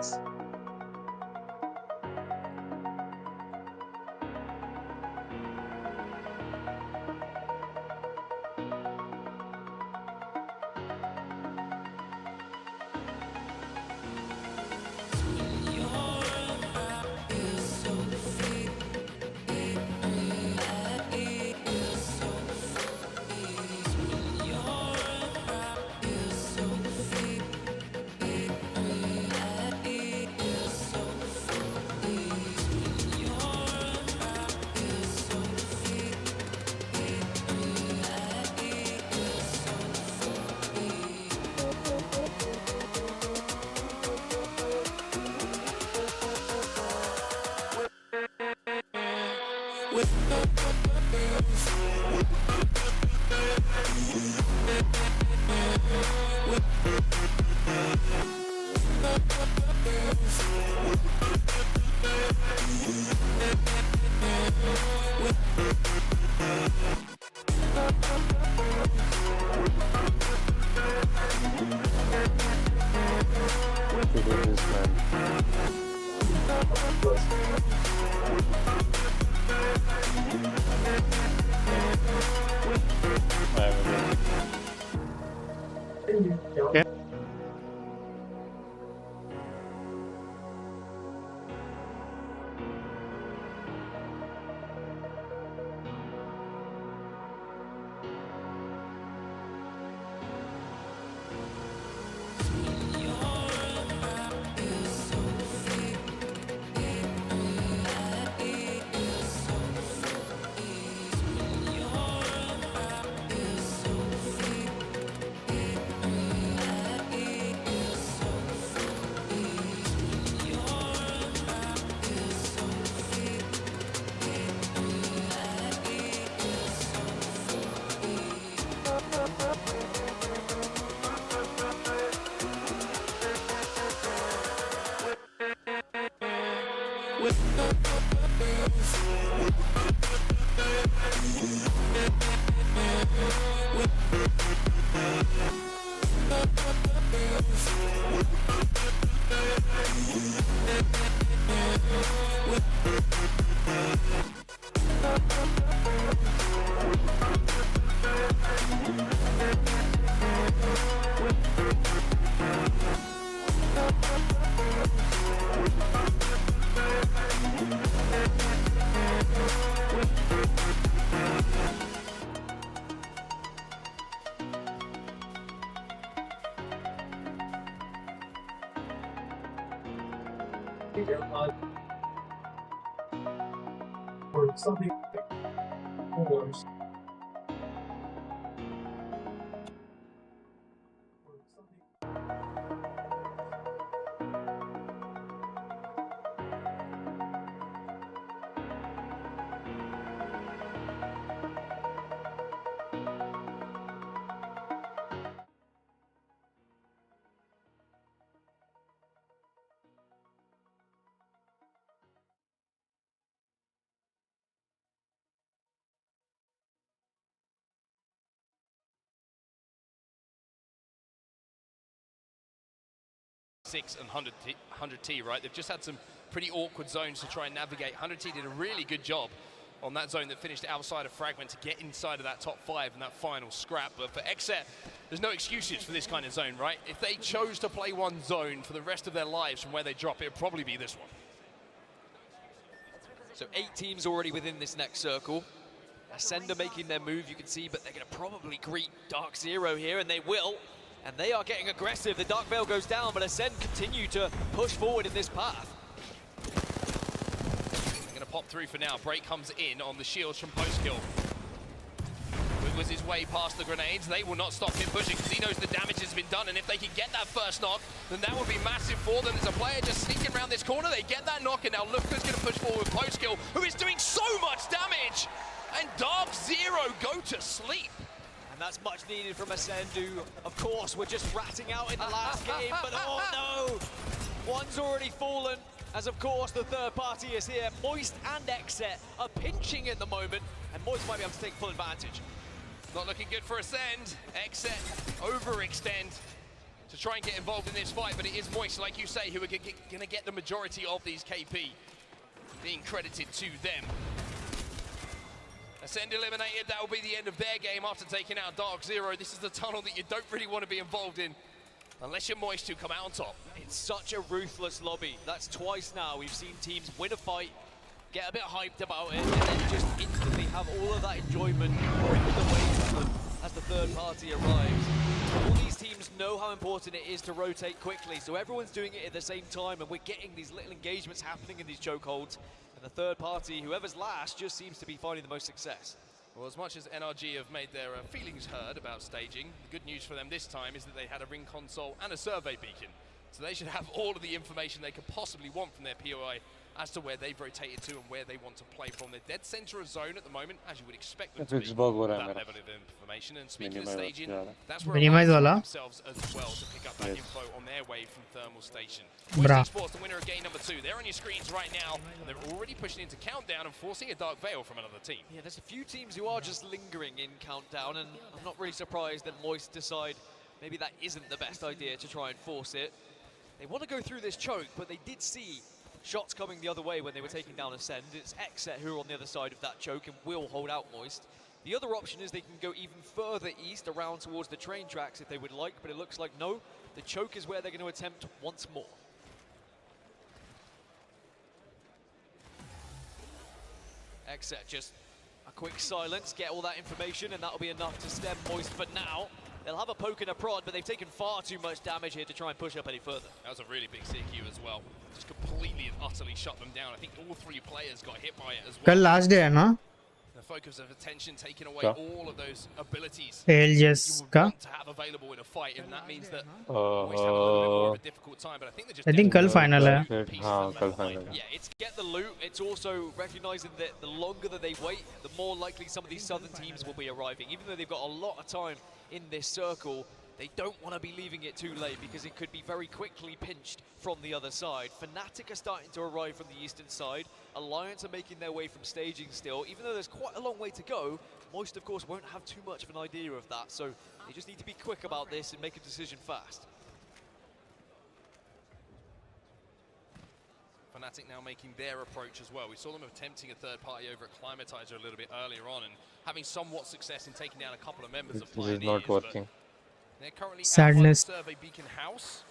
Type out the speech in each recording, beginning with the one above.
seconds. Okay. Or something forms. And 100T, right? They've just had some pretty awkward zones to try and navigate. 100T did a really good job on that zone that finished outside of Fragment to get inside of that top 5 in that final scrap. But for XSET, there's no excuses for this kind of zone, right? If they chose to play one zone for the rest of their lives from where they drop, it would probably be this one. So 8 teams already within this next circle. Ascender making their move, you can see, but they're going to probably greet Dark Zero here, and they will. And they are getting aggressive. The Dark Veil goes down, but Ascend continue to push forward in this path. They're going to pop through for now. Break comes in on the shields from post-kill. It was his way past the grenades. They will not stop him pushing because he knows the damage has been done. And if they can get that first knock, then that would be massive for them. There's a player just sneaking around this corner. They get that knock, and now Luka's going to push forward with post-kill, who is doing so much damage. And Dark Zero go to sleep. That's much needed from Ascend, who, of course, were just ratting out in the last game, but oh no! One's already fallen, as of course the third party is here. Moist and XSET are pinching at the moment, and Moist might be able to take full advantage. Not looking good for Ascend. XSET overextend. to try and get involved in this fight, but it is Moist, like you say, who are going to get the majority of these KP, being credited to them. Ascend eliminated, that will be the end of their game after taking out Dark Zero. This is the tunnel that you don't really want to be involved in, unless you're Moist, who come out on top. It's such a ruthless lobby. That's twice now we've seen teams win a fight, get a bit hyped about it, and then just instantly have all of that enjoyment ripped away from them as the third party arrives. All these teams know how important it is to rotate quickly, so everyone's doing it at the same time, and we're getting these little engagements happening in these chokeholds, and the third party, whoever's last, just seems to be finding the most success. Well, as much as NRG have made their feelings heard about staging, the good news for them this time is that they had a ring console and a survey beacon. So they should have all of the information they could possibly want from their POI as to where they've rotated to and where they want to play from. They're dead center of zone at the moment, as you would expect them to be, with that level of information. And speaking of staging, that's where they themselves as well to pick up that info on their way from thermal station. Sports, the winner of game number 2. They're on your screens right now, and they're already pushing into countdown and forcing a Dark Veil from another team. Yeah, there's a few teams who are just lingering in countdown, and I'm not really surprised that Moist decide maybe that isn't the best idea to try and force it. They want to go through this choke, but they did see shots coming the other way when they were taking down Ascend. It's Exet who are on the other side of that choke and will hold out Moist. The other option is they can go even further east around towards the train tracks if they would like, but it looks like no, the choke is where they're going to attempt once more. Exet just a quick silence, get all that information, and that'll be enough to stem Moist for now. They'll have a poke and a prod, but they've taken far too much damage here to try and push up any further. That was a really big CQ as well. Just completely and utterly shut them down. I think all 3 players got hit by it as well. Kal last day hai na? The focus of attention taking away all of those abilities ALGS you would ka? want to have available in a fight, and that means that Moist have a little bit more of a difficult time. But I think they're just. I think kal final hai. Kal final. Yeah, it's get the loot. It's also recognizing that the longer that they wait, the more likely some of these southern teams will be arriving. Even though they've got a lot of time in this circle, they don't want to be leaving it too late because it could be very quickly pinched from the other side. Fnatic are starting to arrive from the eastern side. Alliance are making their way from staging still. Even though there's quite a long way to go, Moist, of course, won't have too much of an idea of that. So they just need to be quick about this and make a decision fast. Fnatic now making their approach as well. We saw them attempting a third party over at Climatizer a little bit earlier on and having somewhat success in taking down a couple of members of Pioneers. This is not working. They're currently Sadness. out on Survey Beacon House,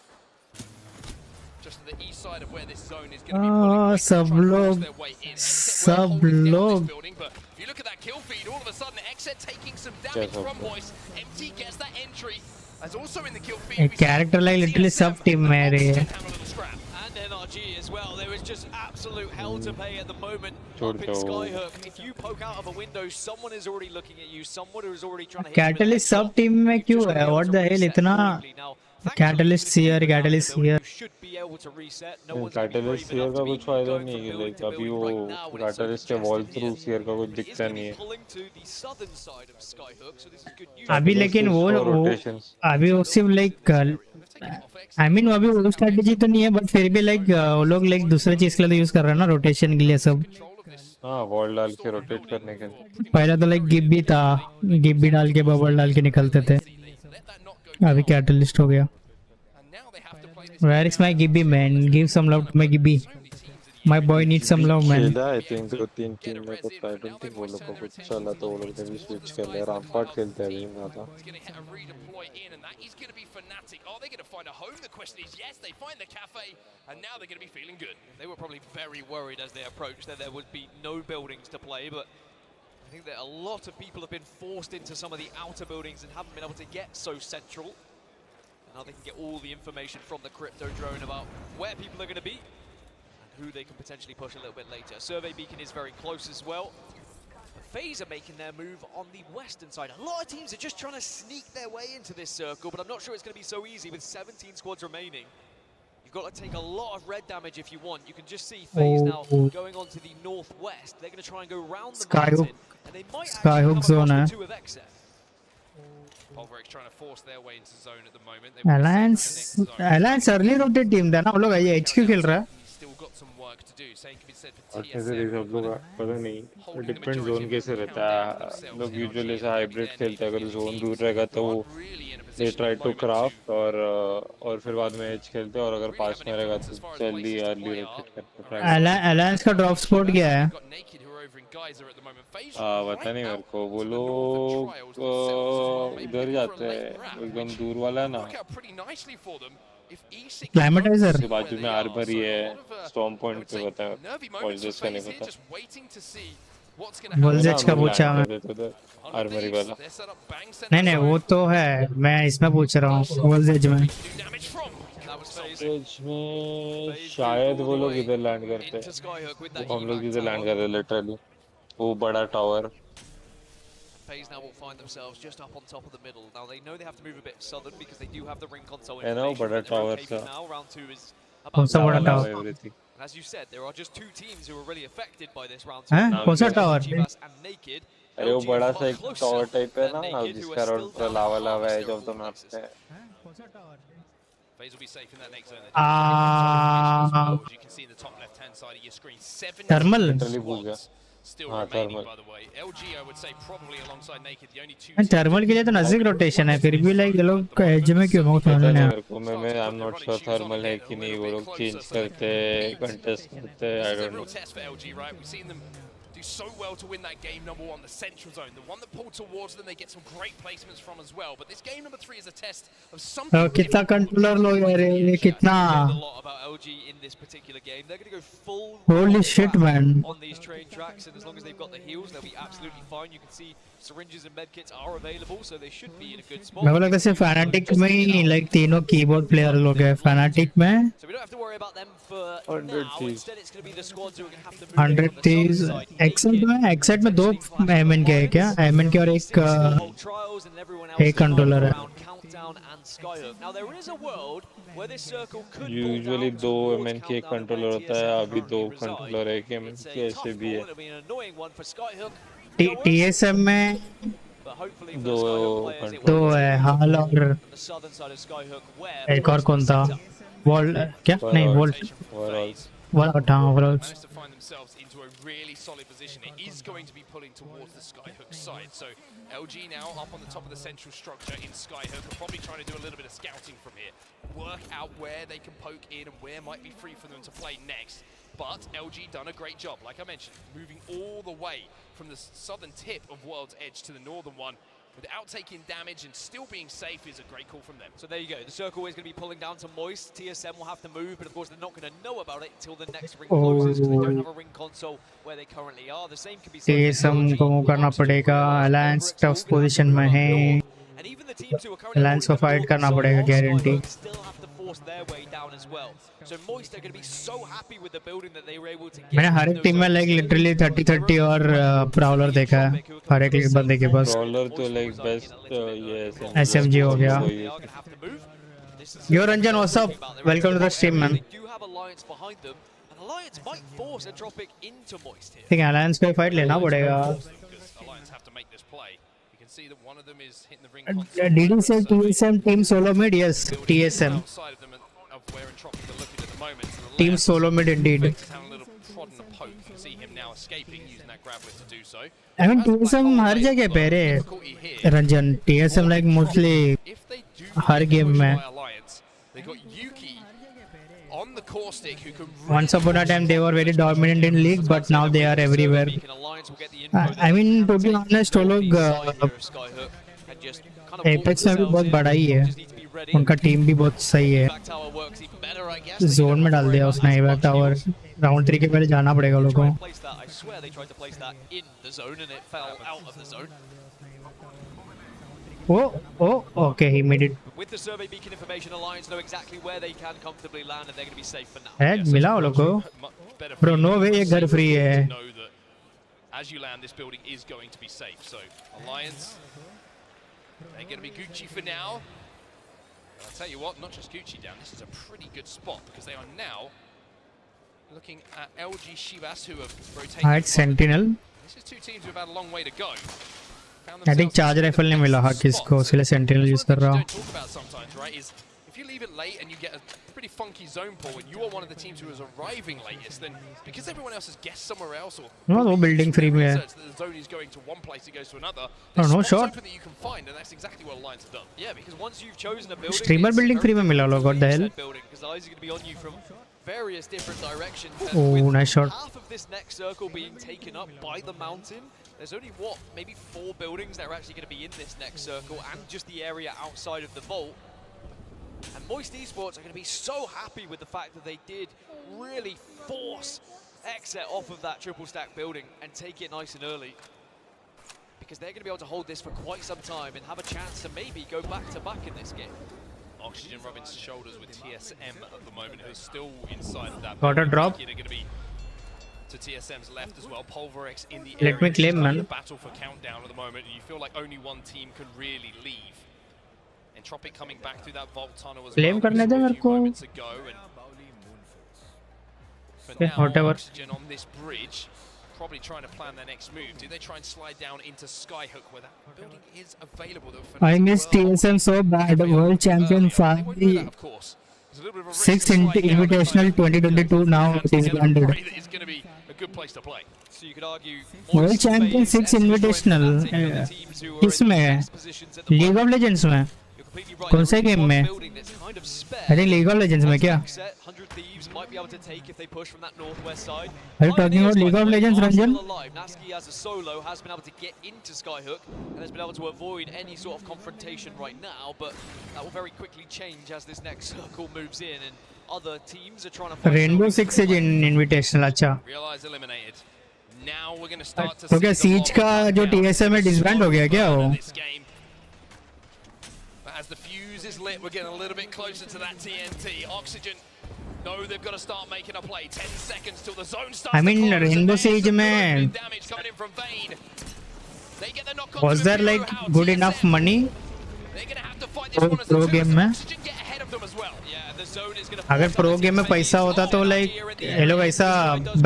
just to the east side of where this zone is going to be pulling their way in. Sab log. But if you look at that kill feed, all of a sudden Exet taking some damage from Moist. MT gets that entry. As also in the kill feed, A character like literally sub team mein hai. And NRG as well. There is just absolute hell to pay at the moment up in Skyhook. If you poke out of a window, someone is already looking at you. Someone is already trying to hit you. Catalyst sub team mein kyun hai? What the hell itna catalyst here, catalyst here. Catalyst सीयर का कुछ फायदा नहीं है, like अभी वो catalyst के wall through shear का कुछ दिखता नहीं है अभी, लेकिन वो अभी वो सिर्फ लाइक आई मीन अभी वो स्ट्रेटजी तो नहीं है, बट फिर भी लाइक वो लोग लाइक दूसरे चीज के लिए यूज कर रहे हैं ना, रोटेशन के लिए सब। हाँ, वॉल डाल के रोटेट करने के लिए। पहले तो लाइक गिब्बी था, गिब्बी डाल के बबल डाल के निकलते थे, अभी कैटलिस्ट हो गया। Where is my Gibby, man? Give some love to my Gibby. My boy needs some love, man. I think 2-3 team में तो I don't think वो लोग को कुछ चला तो वो लोग कभी स्विच कर ले, रामपाट खेलते हैं टीम में था। Are they going to find a home? The question is yes, they find the cafe, and now they're going to be feeling good. They were probably very worried as they approached that there would be no buildings to play, but I think that a lot of people have been forced into some of the outer buildings and haven't been able to get so central. Now they can get all the information from the crypto drone about where people are going to be and who they can potentially push a little bit later. Survey Beacon is very close as well. The FaZe are making their move on the western side. A lot of teams are just trying to sneak their way into this circle, but I'm not sure it's going to be so easy with 17 squads remaining. You've got to take a lot of red damage if you want. You can just see FaZe now going on to the northwest. They're going to try and go round the mountain, and they might actually come across the 2 of Exet. Pulverix trying to force their way into zone at the moment. Alliance early rotate team था ना, वो लोग ये HQ खेल रहा है। Still got some work work to do. Same can be said for और कैसे देख सब लोग पता नहीं डिपेंड जोन कैसे रहता है लोग यूजुअली ऐसा हाइब्रिड खेलते हैं अगर जोन दूर रहेगा तो वो दे ट्राई टू क्राफ्ट और फिर बाद में एज खेलते हैं और अगर पास में रहेगा तो जल्दी अर्ली रोटेट करते हैं अलायंस का ड्रॉप स्पॉट क्या है? पता नहीं मेरे को वो लोग इधर जाते हैं एकदम दूर वाला है ना क्लाइमेटाइजर उसके बाजू में आर्मर ही है स्टॉर्म पॉइंट पे पता है और जिसका नहीं पता वोल्जेज का पूछा मैं। आर्मर ही वाला नहीं वो तो है, मैं इसमें पूछ रहा हूँ वोल्जेज में। स्टेज में शायद वो लोग इधर लैंड करते हैं हम लोग इधर लैंड कर रहे हैं लिटरली वो बड़ा tower FaZe now will find themselves just up on top of the middle. Now they know they have to move a bit southern because they do have the ring console I know, information. but a tower Now round 2 is कौन सा बड़ा tower? everything and as you said, there are just 2 teams who are really affected by this round 2. हैं? कौन सा tower? G.Skill and Naked. अरे वो बड़ा सा एक टावर टाइप है ना जिसका रोड पूरा लावा लावा है जब तो मैप पे FaZe will be safe in that next zone. Ah. You can see in the top left hand side of your screen 7 Thermal? Literally भूल गया still हाँ, remaining thermal. by the way. LG I would say probably alongside Naked the only two thermal के लिए तो नजदीक rotation है, फिर भी लाइक ये लोग एज में क्यों बहुत पता मालूम नहीं है। मेरे को मैं आई एम नॉट श्योर थर्मल है कि नहीं वो लोग चेंज करते कंटेस्ट करते आई This is a don't know real test for LG, right? We've seen them do so well to win that game number 1, the central zone, the one that pulled towards them. They get some great placements from as well. But this game number 3 is a test of something. कितना controller लोग है रे, ये कितना A lot about LG in this particular game. They're going to go full Holy shit, man. on these train tracks, and as long as they've got the heals, they'll be absolutely fine. You can see syringes and medkits are available, so they should be in a good spot. मेरे को लगता है सिर्फ fanatic में ही like तीनों keyboard player लोग हैं fanatic में। So we don't have to worry about them for 100 now. thieves. Instead, it's going to be the squads who are going to have to move 100 in on the thieves southern side. एक्सेट में 2 MN के है क्या? MN के और एक Trials and everyone else एक controller है। around Countdown and Skyhook. Now there is a world where this circle could usually 2 MN के एक कंट्रोलर होता है अभी 2 कंट्रोलर है कि एमएन के ऐसे भी है टीएसएम में 2 है हाल और एक और कौन था वॉल्ट क्या नहीं vault Managed to find themselves into a really solid position. It is going to be pulling towards the Skyhook side. So LG now up on the top of the central structure in Skyhook are probably trying to do a little bit of scouting from here. Work out where they can poke in and where might be free for them to play next. But LG done a great job, like I mentioned, moving all the way from the southern tip of World's Edge to the northern one. Without taking damage and still being safe is a great call from them. So there you go. The circle is going to be pulling down to Moist. TSM will have to move, but of course they're not going to know about it until the next ring closes because they don't have a ring console where they currently are. The same can be said TSM को move करना पड़ेगा, alliance tough position में है, and even the teams who are currently alliance को fight करना पड़ेगा guarantee. still have to force their way down as well. So Moist are going to be so happy with the building that they were able to get. मैंने हर एक team में like literally 30-30 और Prowler देखा है हर एक बंदे के पास। Trawler तो लाइक बेस्ट ये SMG हो गया। Yo Ranjan, what's up? Welcome to the stream, man. They do have Alliance behind them, and Alliance might force a Tropic into Moist here. ठीक है, अलायंस पे फाइट लेना पड़ेगा। Because Alliance have to make this play. You can see that one of them is hitting the ring console. DD से TSM team solo mid, yes, TSM Outside of them of where Entropic are looking at the moment. To the team left, solo mid indeed। Vector's having a little prod and a poke. You can see him now escaping using that grappler to do so. I mean TSM हर जगह पे रे Difficulty here. Ranjan, TSM like mostly If they do her get game pushed में। by Alliance, they got Yuki on the core stick who can Once upon a time they were very dominant in league, but now they are everywhere। Beacon Alliance will get the info that I mean to be honest वो लोग Skyhook and just kind of apex में भी बहुत बड़ा ही है, just need to be ready. उनका team भी बहुत सही है। Back tower works even better, I guess. Zone में डाल दिया उसने ये टावर, राउंड 3 के पहले जाना पड़ेगा Try लोगों and को। place that. I swear they tried to place that in the zone and it fell out of the zone. Okay, he made it। With the survey beacon information, Alliance know exactly where they can comfortably land and they're going to be safe for now. है मिला वो लोग को। Bro, no way ये घर free है। know that as you land, this building is going to be safe. So Alliance, they're going to be Gucci for now. And I'll tell you what, not just Gucci down. This is a pretty good spot because they are now looking at LG Shivas who have rotated. Alright, Sentinel। This is two teams who've had a long way to go. I think charge rifle नहीं मिला हाँ किसको, इसलिए sentinel use कर रहा हूँ। Don't talk about sometimes, right? Is if you leave it late and you get a pretty funky zone pull and you are one of the teams who is arriving latest, then because everyone else has guessed somewhere else or No, वो building free में है. research that the zone is going to one place, it goes to another. Oh, There's no spots shot. open that you can find, and that's exactly what Alliance have done. Yeah, because once you've chosen a building, Streamer it's building free में मिला लोग. What the hell? because eyes are going to be on you from various different directions. And Oh, with nice shot. half of this next circle being taken up by the mountain, there's only what, maybe 4 buildings that are actually going to be in this next circle, and just the area outside of the vault. And Moist Esports are going to be so happy with the fact that they did really force Exet off of that triple stack building and take it nice and early, because they're going to be able to hold this for quite some time and have a chance to maybe go back to back in this game. Oxygen rubbing shoulders with TSM at the moment, who's still inside of that. Got a drop. They're going to be to TSM's left as well. Pulverex in the Let area. me This claim, is man. a battle for countdown at the moment, and you feel like only one team can really leave. Entropic coming back through that vault tunnel as Claim well. करने दे मेरे को. Moments ago, and for Okay, now, whatever. Oxygen on this bridge, probably trying to plan their next move. Do they try and slide down into Skyhook where that building is available? I miss TSM so bad. World Champion 5. Of course. There's a little bit of a risk 6 to slide down, Invitational but 2022 now it is together and banded. pray that it's going to be a good place to play. So you could argue World Moist, Champion FaZe, 6 SC, Invitational. Fnatic are the teams who are in the किसमें? best positions at the League moment. of Legends में. You're completely right. कौन से There is game one में? building that's kind of spare. I think League of Legends में क्या? Set, 100 Thieves might be able to take if they push from that northwest side. Are you talking about Pioneers, League by of the way, Legends, are Ranjan? still alive. Naski as a solo has been able to get into Skyhook and has been able to avoid any sort of confrontation right now, but that will very quickly change as this next circle moves in and other teams are trying to find Rainbow something 6 to is play. in Invitational. अच्छा. Realize eliminated. Now we're going to start to तो क्या see the Siege का lock जो down. TSM है disband हो गया क्या वो? This game. But as the fuse is lit, we're getting a little bit closer to that TNT. Oxygen. No, they've got to start making a play. 10 seconds till the zone starts. I mean, to close, Rainbow and there's Siege some में good damage coming in from Vayne. They get the knock on Was to there Imperial like House. good TSM, enough money? They're going to have to fight this Pro- one as pro a two, game so में? Oxygen get ahead of them as well. Yeah, the zone is going to अगर pro game में पैसा होता तो like ये लोग ऐसा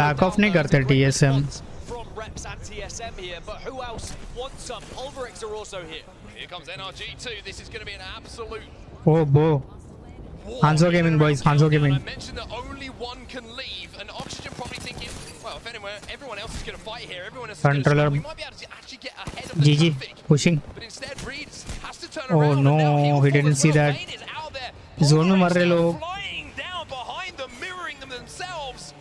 back of नहीं करते TSM. From Reps and TSM here, but who else wants some? Pulverex are also here. Here comes NRG2. This is going to be an absolute Oh, bo. Hanzo Gaming boys, Hanzo Gaming. I mentioned that only one can leave, and Oxygen probably thinking, well, if anywhere, everyone else is going to fight here, everyone else is going to Controller. we might be able to actually get ahead of the GG traffic. pushing. But instead, Reeds has to turn Oh, around. and now no, he'll he fall didn't as see well. that. Vayne is out there. Zone में मर Pulverex रहे now लोग. flying down behind them, mirroring them themselves.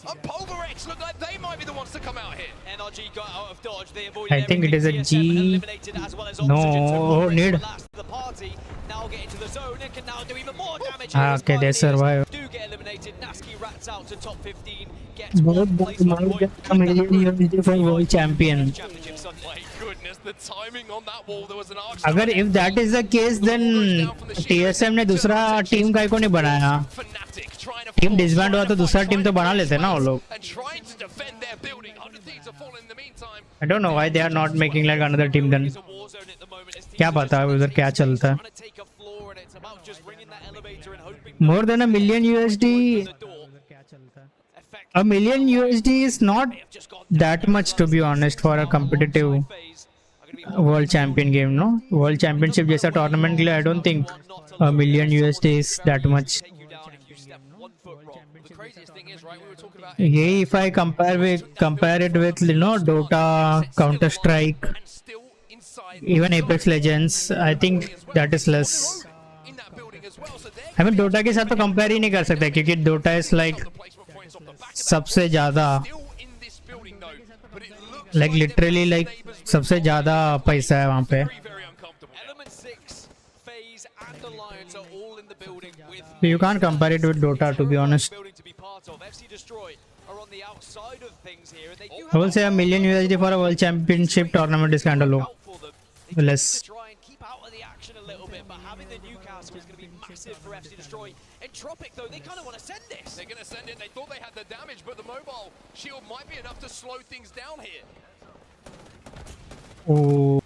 And Pulverex look like they might be the ones to come out here. NRG got out of dodge. They avoided I think it is a everything. TSM G. eliminated as well as No, Oxygen, so Pulverex need. were last of the party. Now get into the zone and can now do even more damage. Ah, here as okay, they Pioneers survive. Do get eliminated. Naski rats out to top 15. Gets बहुत one place on बहुत point. ज़्यादा million USD for world champion. Championship Sunday. My goodness, the timing on that wall. There was an arch. अगर if that is the case then TSM ने दूसरा team का को नहीं बनाया. Fnatic trying to team force, disband हुआ trying तो to दूसरा fight, टीम तो trying to बना find लेते ना वो space लोग. and trying to defend their building. 100 Thieves have fallen in the meantime. I don't know why they are not making like another team then. It's a war zone at the moment as teams क्या are पता just उधर क्या trying चलता है. to take a floor and it's about just ringing that elevator and hoping More than a million USD. the door. Effect A million USD is not have just gone that much to be honest for a competitive phase. Are gonna be world champion game, no? World championship जैसा tournament के लिए I don't think a million USD is that much. take you down if you step 1 foot wrong. The craziest thing is, right, we were talking about Yeah, if I compare it with Dota, Counter Strike, and still inside even Apex Legends, I think that is less. in that building as well. So they're I mean Dota के साथ तो compare ही नहीं कर सकते क्योंकि Dota is like the placement points off the back of that. सबसे ज़्यादा Still in this building though, but it looks like literally they're like neighbours सबसे ज़्यादा पैसा है वहाँ पे. very, very uncomfortable. Element 6, FaZe and Alliance are all in the building with You can't compare it with Dota to be honest. building to be part of. FC Destroy are on the outside of things here and they do I will say a million USD for a world championship tournament is kind of low. out for them. They Less. to try and keep out of the action a little bit, but having the Newcastle is going to be massive for FC Destroy. Entropic though, they kind of want to send this. They're going to send it. They thought they had the damage, but the mobile shield might be enough to slow things down here. ओ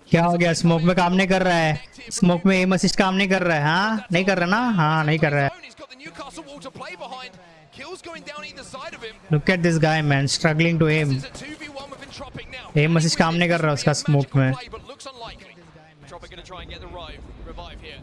क्या हो गया? Smoke में काम नहीं कर रहा है. Smoke में एम असिस्ट काम नहीं कर रहा है. हाँ नहीं कर रहा ना. हाँ नहीं कर रहा है. He's got the Newcastle wall to play behind. Kills going down either side of him. Look at this guy man, struggling to aim. It's a 2v1 with Entropic now. Aim assist काम नहीं कर रहा उसका smoke में. But looks unlikely. Entropic going to try and get the revive here.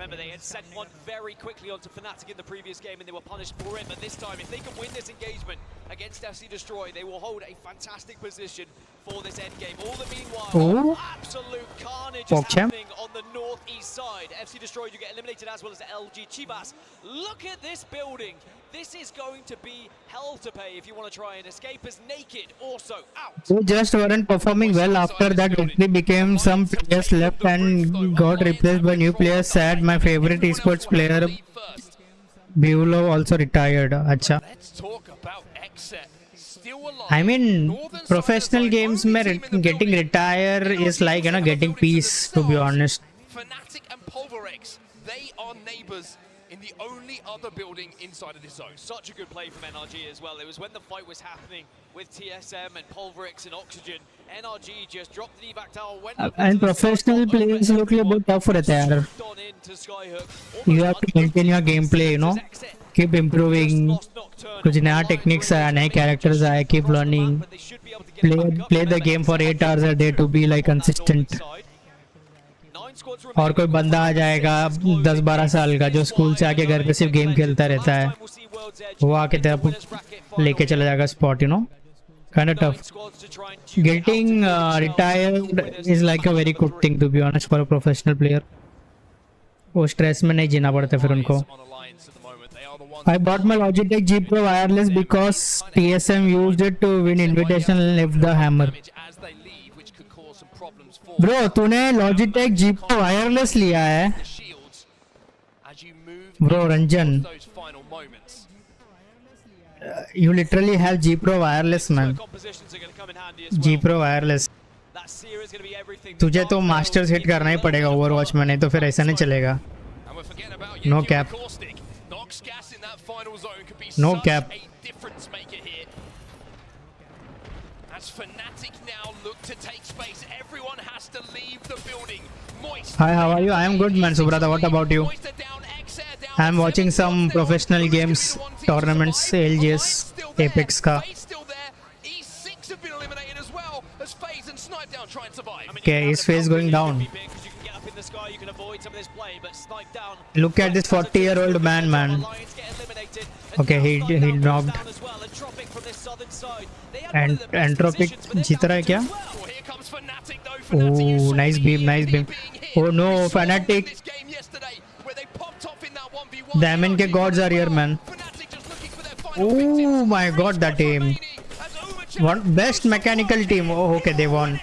Remember, they had sent one very quickly onto Fnatic in the previous game and they were punished for it. But this time, if they can win this engagement against FC Destroy, they will hold a fantastic position for this end game. All the meanwhile, absolute carnage is happening on the northeast side. FC Destroy, you get eliminated as well as the LG Chivas. Look at this building. This is going to be hell to pay if you want to try and escape as Naked also out. They just weren't performing well after that. Victory became some players left and got replaced by new players. Sad, my favorite esports player Bulo also retired. Acha. Let's talk about Exet. Still alive. I mean, professional games mein getting retire is like, you know, getting peace, to be honest. Fnatic and Pulverex, they are neighbors in the only other building inside of this zone. Such a good play from NRG as well. It was when the fight was happening with TSM and Pulverex and Oxygen. NRG just dropped the evac tower. And professional players look a bit tough for it, yaar. You have to maintain your gameplay, you know. Keep improving. कुछ नया techniques आया, नए characters आए. Keep learning. Play the game for 8 hours a day to be like consistent. और कोई बंदा आ जाएगा 10-12 साल का जो स्कूल से आके घर पे सिर्फ गेम खेलता रहता है, वो आके तेरा लेके चला जाएगा spot, you know. Kind of tough. Getting retired is like a very good thing, to be honest, for a professional player. वो स्ट्रेस में नहीं जीना पड़ता फिर उनको. I bought my Logitech G Pro wireless because TSM used it to win invitation and left the hammer. Bro, तूने Logitech G Pro wireless लिया है? Bro, Ranjan, you literally have G Pro wireless, man. G Pro wireless. तुझे तो masters hit करना ही पड़ेगा Overwatch में, नहीं तो फिर ऐसा नहीं चलेगा. No cap. No cap. As Fnatic now look to take space, everyone has to leave the building. Moist. Hi, how are you? I am good, man. Subrata, what about you? I am watching some professional games, tournaments, ALGS, Apex ka. Okay, his face going down. Look at this 40-year-old man. Okay, he knocked. And Entropic जीत रहा है क्या? Oh, nice beam. Oh no, Fnatic. The MNK gods are here, man. Oh my god, that team. One best mechanical team. Oh, okay, they won.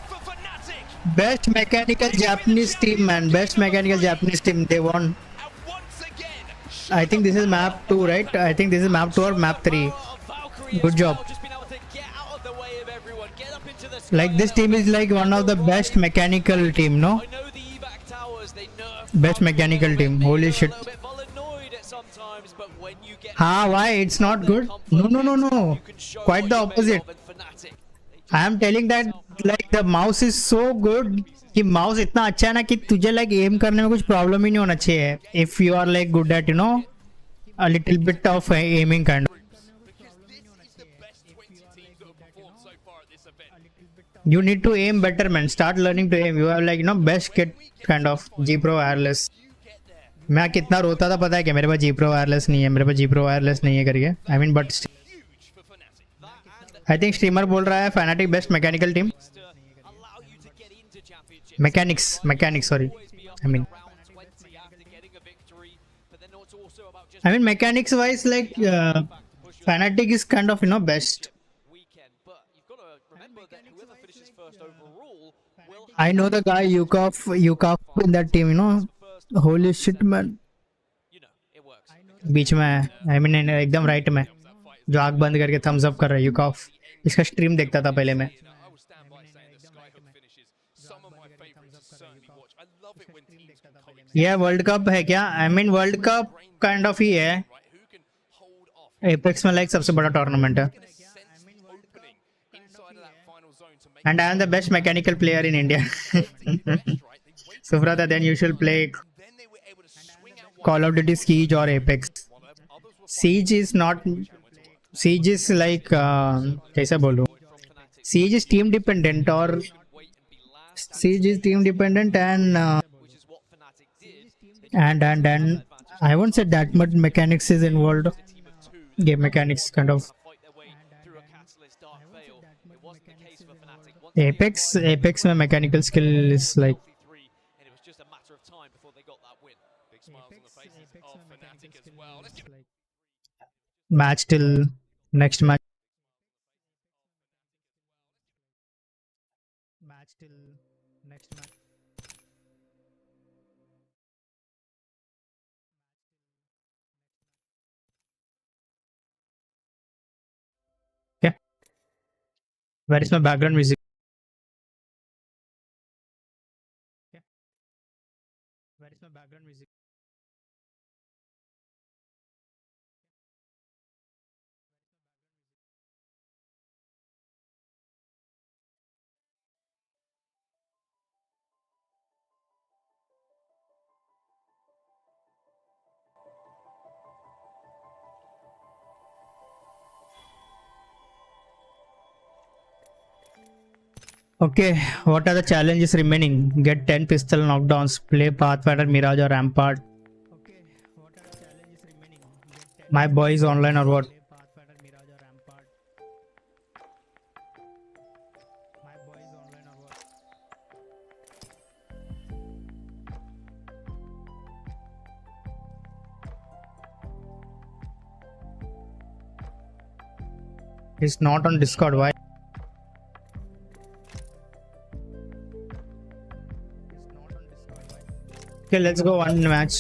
Best mechanical Japanese team, man. Best mechanical Japanese team. They won. I think this is map 2, right? I think this is map 2 or map 3. Good job. Like, this team is like one of the best mechanical team, no? Best mechanical team. Holy shit. Why? It's not good? No. Quite the opposite. I am telling that like the mouse is so good कि mouse इतना अच्छा है ना कि तुझे like aim करने में कुछ problem ही नहीं होना चाहिए. If you are like good at, you know, a little bit of aiming kind of. You need to aim better, man. Start learning to aim. You have like, you know, best kit kind of G Pro wireless. मैं कितना रोता था पता है क्या? मेरे पास G Pro wireless नहीं है, मेरे पास G Pro wireless नहीं है करके. I mean, but I think streamer बोल रहा है Fnatic best mechanical team. Mechanics, sorry. I mean mechanics wise, like Fnatic is kind of, you know, best. I know the guy Yukov in that team, you know. Holy shit, man. बीच में है, I mean एकदम right में, जो आग बंद करके Thums up कर रहा है Yukov. इसका स्ट्रीम देखता था पहले मैं. ये वर्ल्ड कप है क्या? I mean world cup kind of ही है. एपेक्स में लाइक सबसे बड़ा टूर्नामेंट है. And I am the best mechanical player in India. Subrata, then you should play Call of Duty Siege or Apex. Siege is like कैसे बोलूं? Siege is team dependent and and I won't say that much mechanics is involved. Game mechanics kind of. Apex में mechanical skill is like. And it was just a matter of time before they got that win. Big smiles on the faces of Fnatic as well. Let's give Match till next match. Match till next match. Okay. Where is my background music? Okay. Where is my background music? Okay, what are the challenges remaining? Get 10 pistol knockdowns, play Pathfinder, Mirage or Rampart. Okay, what are the challenges remaining? My boy is online or what? Pathfinder, Mirage or Rampart. My boy is online or what? He's not on Discord, why? Okay, let's go one match.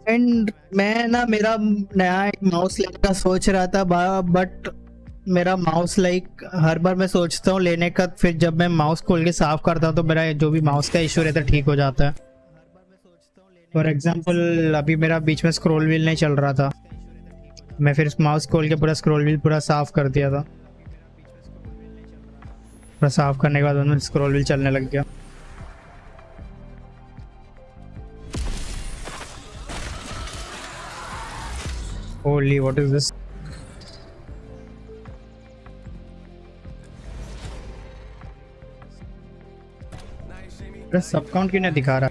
And मैं ना मेरा नया एक mouse लेने का सोच रहा था बट मेरा माउस लाइक हर बार मैं सोचता हूँ लेने का, फिर जब मैं माउस खोल के साफ करता हूँ तो मेरा जो भी माउस का इशू रहता है ठीक हो जाता है. फॉर एग्जांपल अभी मेरा बीच में स्क्रॉल व्हील नहीं चल रहा था, मैं फिर माउस खोल के पूरा स्क्रॉल व्हील पूरा साफ कर दिया था. पूरा साफ करने के बाद स्क्रॉल व्हील चलने लग गया. Holy, what is this? सब काउंट क्यों नहीं दिखा रहा?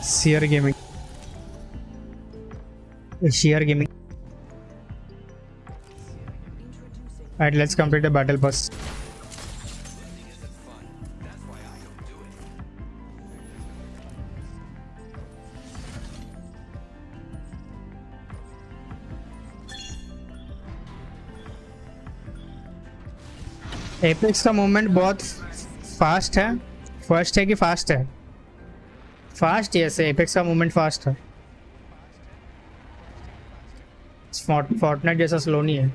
Sheer gaming. Sheer gaming. Alright, let's complete the battle pass. Apex का मूवमेंट बहुत फास्ट है. फर्स्ट है कि फास्ट है? फास्ट ही ऐसे एपेक्स का मूवमेंट फास्ट है. फोर्टनाइट जैसा स्लो नहीं है.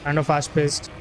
Kind of fast paced.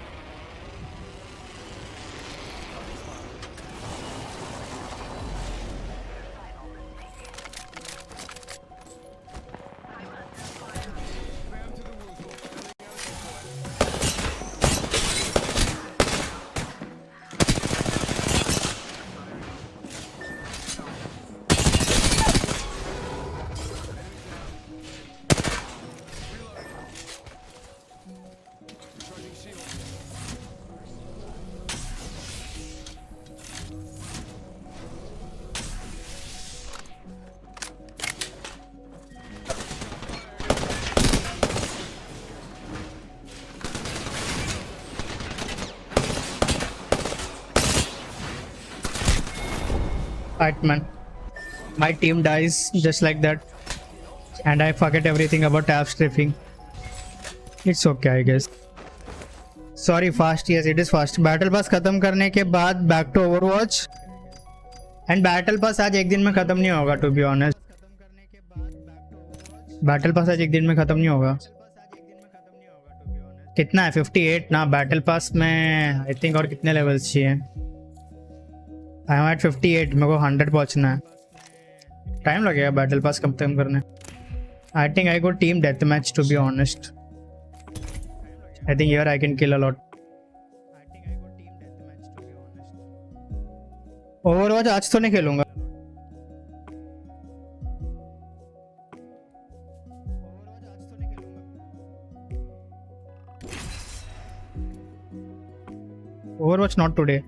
Right, man. My team dies just like that, and I forget everything about tab stripping. It's okay, I guess. Sorry, fast. Yes, it is fast. Battle pass खत्म करने के बाद back to Overwatch. And battle pass आज एक दिन में खत्म नहीं होगा, to be honest. Battle pass आज एक दिन में खत्म नहीं होगा. कितना है? 58 ना. Battle pass में I think और कितने levels चाहिए? I am at 58. मेरे को 100 पहुंचना है. टाइम लगेगा बैटल पास खत्म करने. I think I go team death match to be honest. I think here I can kill a lot. Overwatch आज तो नहीं खेलूंगा. Overwatch not today.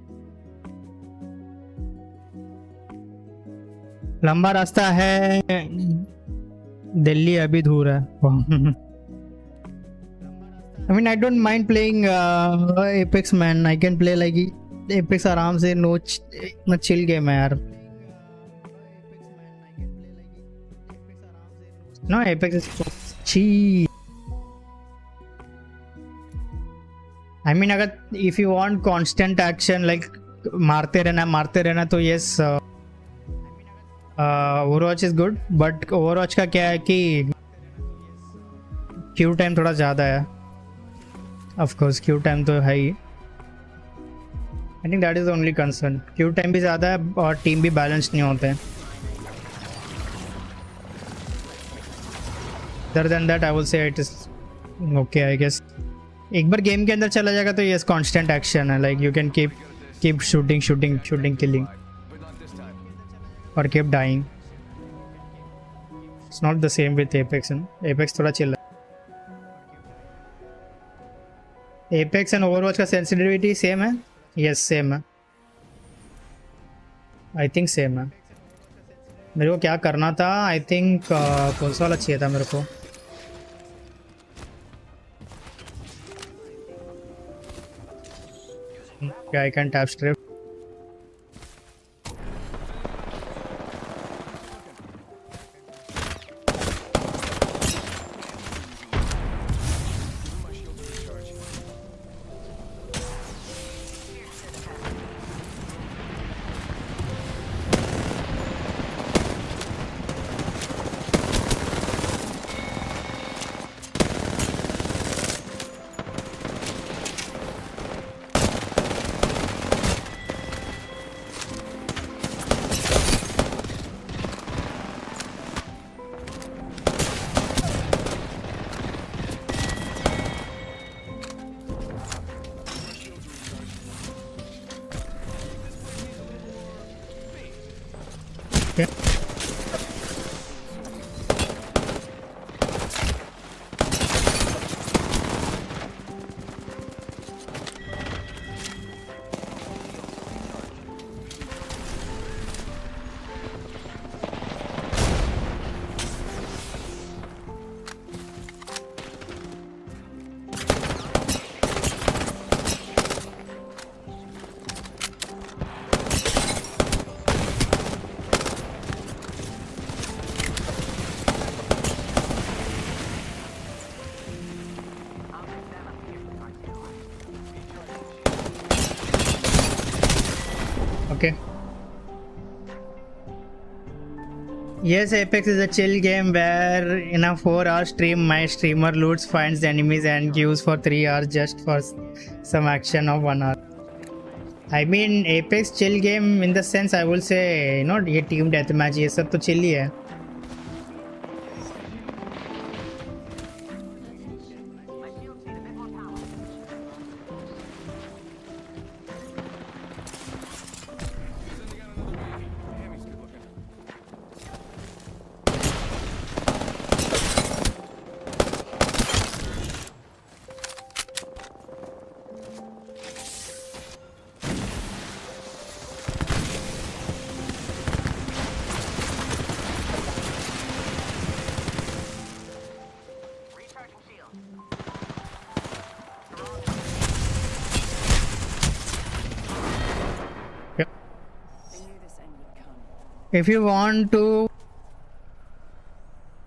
लंबा रास्ता है, दिल्ली अभी दूर है. I mean, I don't mind playing Apex, man. I can play like Apex आराम से. No chill game है यार. No, Apex is so cheap. I mean, अगर if you want constant action like मारते रहना तो yes, Overwatch is good. But Overwatch का क्या है कि queue time थोड़ा ज़्यादा है. Of course, queue time तो है ही. I think that is the only concern. Queue time भी ज़्यादा है और team भी balanced नहीं होते हैं. Other than that, I will say it is okay, I guess. एक बार गेम के अंदर चला जाएगा तो yes, constant action है. Like you can keep shooting, killing, or keep dying. It's not the same with Apex. Apex थोड़ा chill है. Apex and Overwatch का sensitivity same है? Yes, same है. I think same है. मेरे को क्या करना था? I think कौन सा वाला चाहिए था मेरे को? Okay, I can tap strip. Okay. Okay. Yes, Apex is a chill game where in a 4-hour stream, my streamer loots, finds enemies and queues for 3 hours just for some action of 1 hour. I mean, Apex chill game in the sense I will say, you know, ये team deathmatch ये सब तो chill ही है. If you want to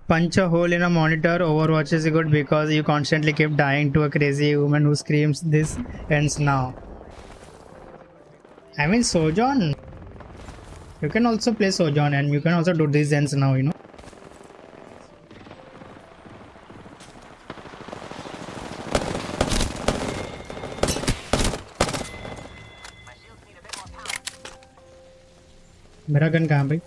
punch a hole in a monitor, Overwatch is good because you constantly keep dying to a crazy woman who screams, "This ends now." I mean, Sojourn. You can also play Sojourn and you can also do "This ends now," you know. मेरा gun कहाँ भाई?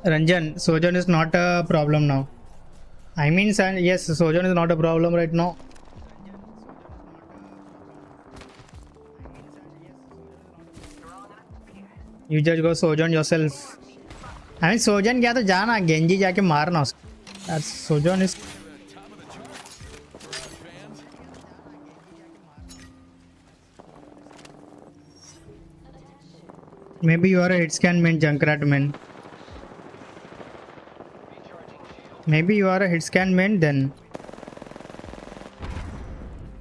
Ranjan, Sojourn is not a problem now. I mean, yes, Sojourn is not a problem right now. You just go Sojourn yourself. I mean, Sojourn गया तो जाना Genji जाके मारना उसको. That's Sojourn is. Maybe you are a hit scan main, Junkrat main. Maybe you are a hit scan main then.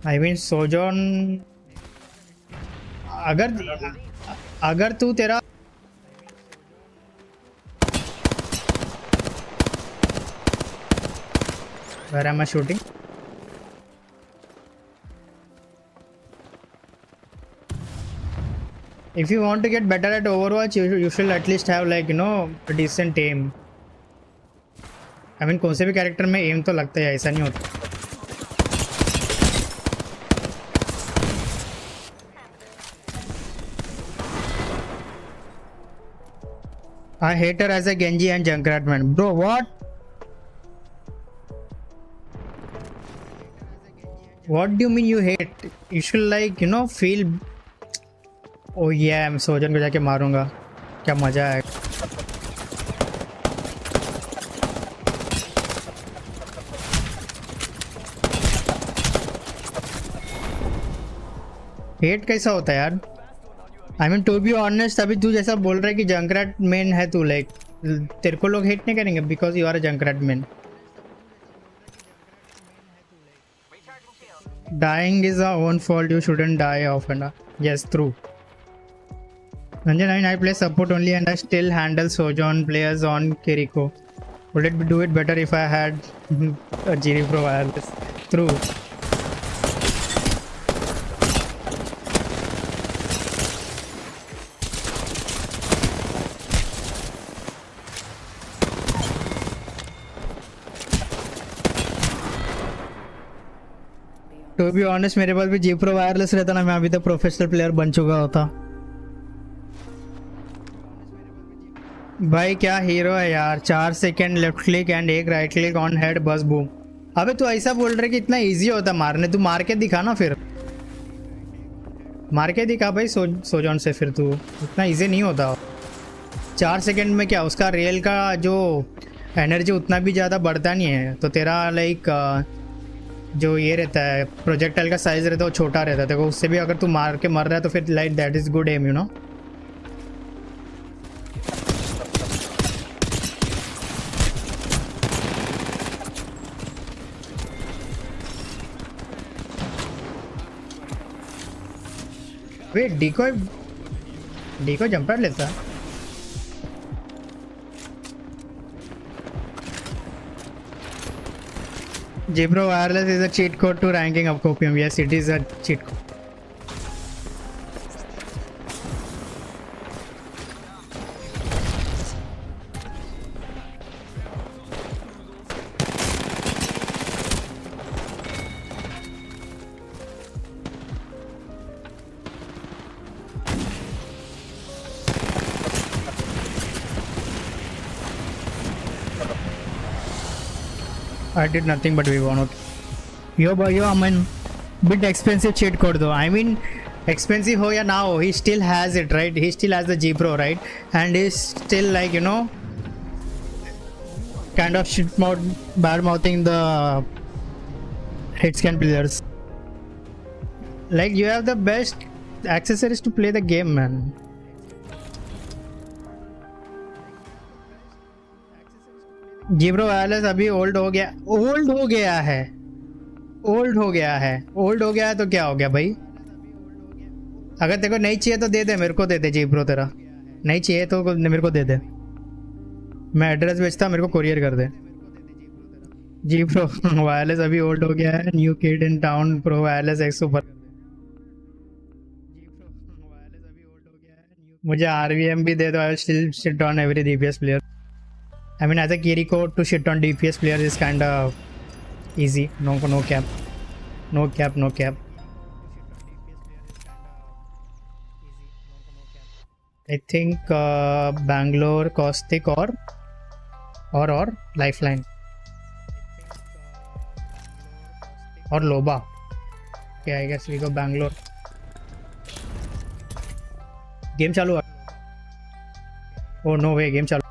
I mean, Sojourn. अगर तू तेरा Where am I shooting? If you want to get better at Overwatch, you should at least have like, you know, a decent aim. I mean, कौन से भी character में M तो लगता है, ऐसा नहीं होता. I hate her as a Genji and Junkrat man. Bro, what? What do you mean you hate? You should like, you know, feel. Oh yeah, मैं सोजन को जाके मारूंगा. क्या मजा है. हेट कैसा होता है यार? I mean, to be honest, अभी तू जैसा बोल रहा है कि जंकराट मेन है तू, लाइक तेरे को लोग हेट नहीं करेंगे because you are a Junkrat main. Dying is our own fault. You shouldn't die often. Yes, true. Ranjan, I play support only and I still handle Sojourn players on Kiriko. Would it do it better if I had a G Pro wireless? True. To be honest, मेरे पास भी G Pro wireless रहता ना, मैं अभी तक professional player बन चुका होता. भाई क्या हीरो है यार. 4 सेकंड लेफ्ट क्लिक एंड एक राइट क्लिक ऑन हेड बस बूम. अबे तू ऐसा बोल रहे कि इतना इजी होता मारने. तू मार के दिखा ना, फिर मार के दिखा भाई सोजॉन से. फिर तू इतना इजी नहीं होता. 4 सेकंड में क्या उसका रियल का जो एनर्जी उतना भी ज़्यादा बढ़ता नहीं है. तो तेरा लाइक जो ये रहता है प्रोजेक्टाइल का साइज रहता है वो छोटा रहता है. देखो उससे भी अगर तू मार के मर रहा है तो फिर like that is good M, you know. वे डीको जंपर लेता है. G Pro wireless is a cheat code to ranking of copium. Yes, it is a cheat code. I did nothing but we won. Okay. Yo, I mean, bit expensive cheat code though. I mean, expensive ho ya na ho, he still has it, right? He still has the G Pro, right? And he's still like, you know, kind of bad mouthing the hit scan players. Like you have the best accessories to play the game, man. G Pro wireless अभी old हो गया है. Old हो गया है तो क्या हो गया भाई? अगर तेरे को नहीं चाहिए तो दे दे, मेरे को दे दे. G Pro तेरा नहीं चाहिए तो मेरे को दे दे. मैं एड्रेस भेजता, मेरे को कुरियर कर दे. G Pro वायरलेस अभी ओल्ड हो गया है. New kid in town pro wireless x super. मुझे RVM भी दे दो. I will still shit on every DPS player. I mean, as a Kiriko to shit on DPS players is kind of easy. No cap. I think Bangalore, Caustic or Lifeline. और Loba क्या I guess we go Bangalore game चालू है oh no way game चालू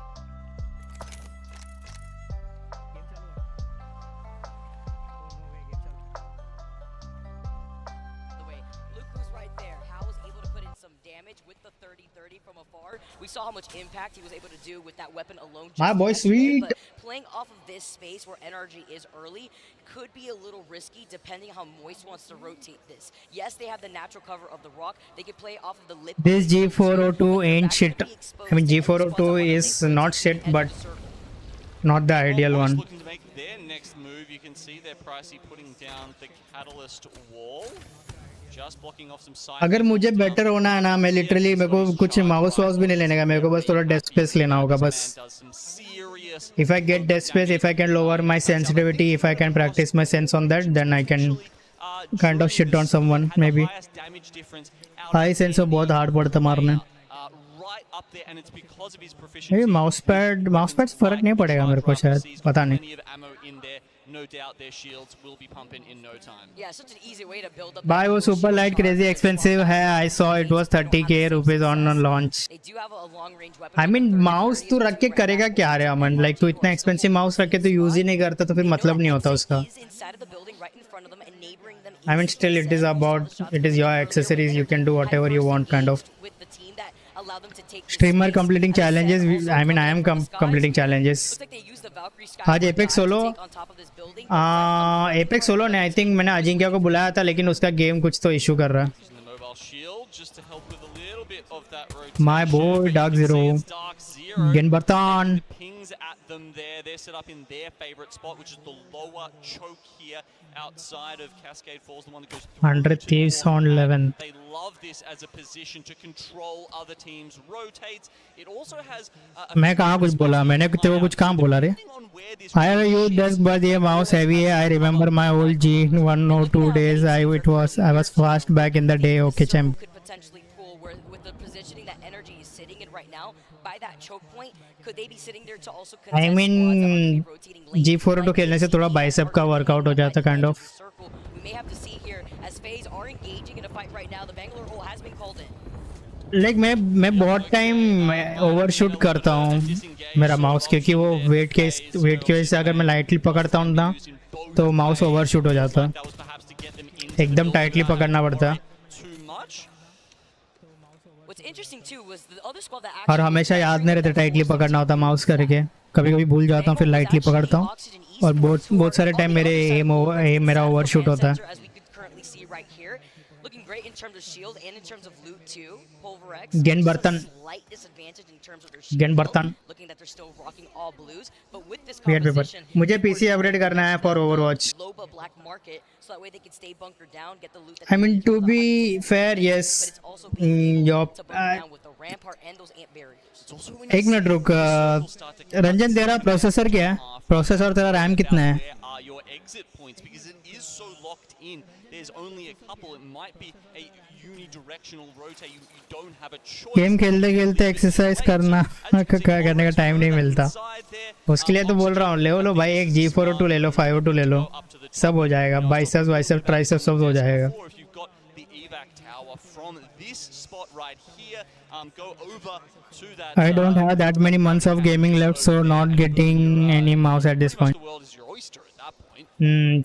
the way. Look who's right there. How was able to put in some damage with the 30-30 from afar. We saw how much impact he was able to do with that weapon alone. My just boy, yesterday, sweet. But playing off of this space where NRG is early could be a little risky depending how Moist wants to rotate this. Yes, they have the natural cover of the rock. They could play off of the lip. This G402 ain't shit. I mean G402 is not shit but not the ideal Moist one. looking to make their next move. You can see their pricey putting down the catalyst wall. Just blocking off some side. अगर मुझे better होना है ना मैं literally मेरे को कुछ mouse vows भी नहीं लेने का मेरे को बस थोड़ा डेस्क स्पेस लेना होगा बस if I get desk space if I can lower my sensitivity if I can practice my sense on that then I can kind of shit on someone maybe high sense of बहुत hard पड़ता मारने ये mouse pad से फर्क नहीं पड़ेगा मेरे को शायद पता नहीं No doubt their shields will be pumping in no time. Yeah, such an easy way to build up. भाई वो सुपर लाइट क्रेजी एक्सपेंसिव है I saw it was 30k rupees on launch. They do have a long range weapon. I mean mouse तू रख के करेगा क्या रे अमन like तू इतना एक्सपेंसिव माउस रख के तो यूज ही नहीं करता तो फिर मतलब नहीं होता उसका. I mean still it is your accessories you can do whatever you want kind of. Streamer completing challenges I mean I am completing challenges. आज एपेक्स सोलो ने आई थिंक मैंने अजिंक्य को बुलाया था लेकिन उसका गेम कुछ तो इशू कर रहा है. My boy dark zero gain बर्तन Pings at them there. They're set up in their favorite spot, which is the lower choke here outside of Cascade Falls, the one that goes through 100 thieves on 11. They love this as a position to control other teams' rotates. It also has मैं कहाँ कुछ बोला मैंने तेरे को कुछ कहाँ बोला रे I have a used desk but ये mouse heavy है I remember my old G102 days I was fast back in the day okay champ. Could potentially pull with the positioning that energy is sitting in right now by that choke point. Could they be sitting there to also I mean G402 खेलने से थोड़ा bicep का workout हो जाता kind of. We may have to see here as FaZe are engaging in a fight right now. The Bangalore hole has been called in. Like मैं बहुत time overshoot करता हूँ मेरा माउस क्योंकि वो वेट के वजह से अगर मैं लाइटली पकड़ता हूँ ना तो माउस ओवरशूट हो जाता है एकदम टाइटली पकड़ना पड़ता है और हमेशा याद नहीं रहता टाइटली पकड़ना होता माउस करके कभी कभी भूल जाता हूँ फिर लाइटली पकड़ता हूँ और बहुत सारे टाइम मेरा ओवरशूट होता है. Looking great in terms of shield and in terms of loot too. Pulverex. Gen Bartan. Slight disadvantage in terms of their shield. Gen Bartan. Looking that they're still rocking all blues, but with this Weird paper. composition, मुझे PC upgrade करना है for Overwatch. Loba black market, so that way they can stay bunkered down, get the loot. That I mean to be fair, yes. But it's also being your to bunker down with the rampart and those ant barriers. एक minute रुक रंजन तेरा processor क्या है processor तेरा RAM कितना है There's only a couple. It might be a unidirectional rotate. You don't have a choice. Game खेलते खेलते एक्सरसाइज करने का टाइम नहीं मिलता उसके लिए तो बोल रहा हूँ ले लो भाई एक G402 ले लो 502 ले लो सब हो जाएगा बाइसेप्स ट्राइसेप्स सब हो जाएगा. I don't have that many months of gaming left so not getting any mouse at this point.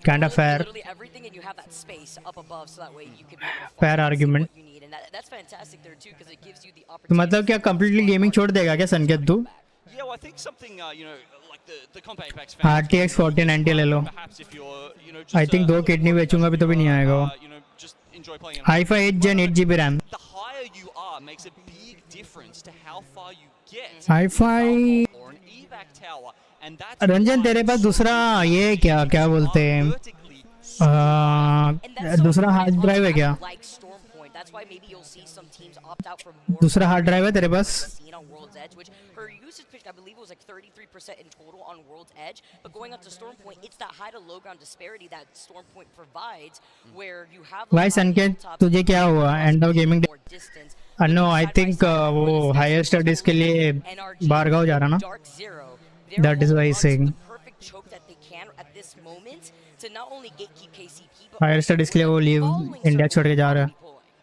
Kind of fair. Everything and you have that space up above so that way you can fair argument. what you need and that's fantastic there too because it gives you the तो opportunity. मतलब क्या completely gaming छोड़ देगा क्या संकेत तू? Yeah, well, I think something like the Comp Apex RTX 4090 ले लो. I think 2 kidney बेचूंगा भी तो भी नहीं आएगा वो. i5 8 Gen 8 GB RAM. The higher you are makes a big difference to how far you get. i5 or an evac tower. Ranjan तेरे पास दूसरा ये क्या बोलते हैं दूसरा हार्ड ड्राइव है क्या दूसरा हार्ड ड्राइव है तेरे पास भाई संकेत तुझे क्या हुआ end of gaming no I think वो हायर स्टडीज के लिए बारगांव जा रहा ना That is why he's saying. The perfect choke that they can at this moment to not only gatekeep KCP higher studies के लिए वो लीव इंडिया छोड़ के जा रहा है।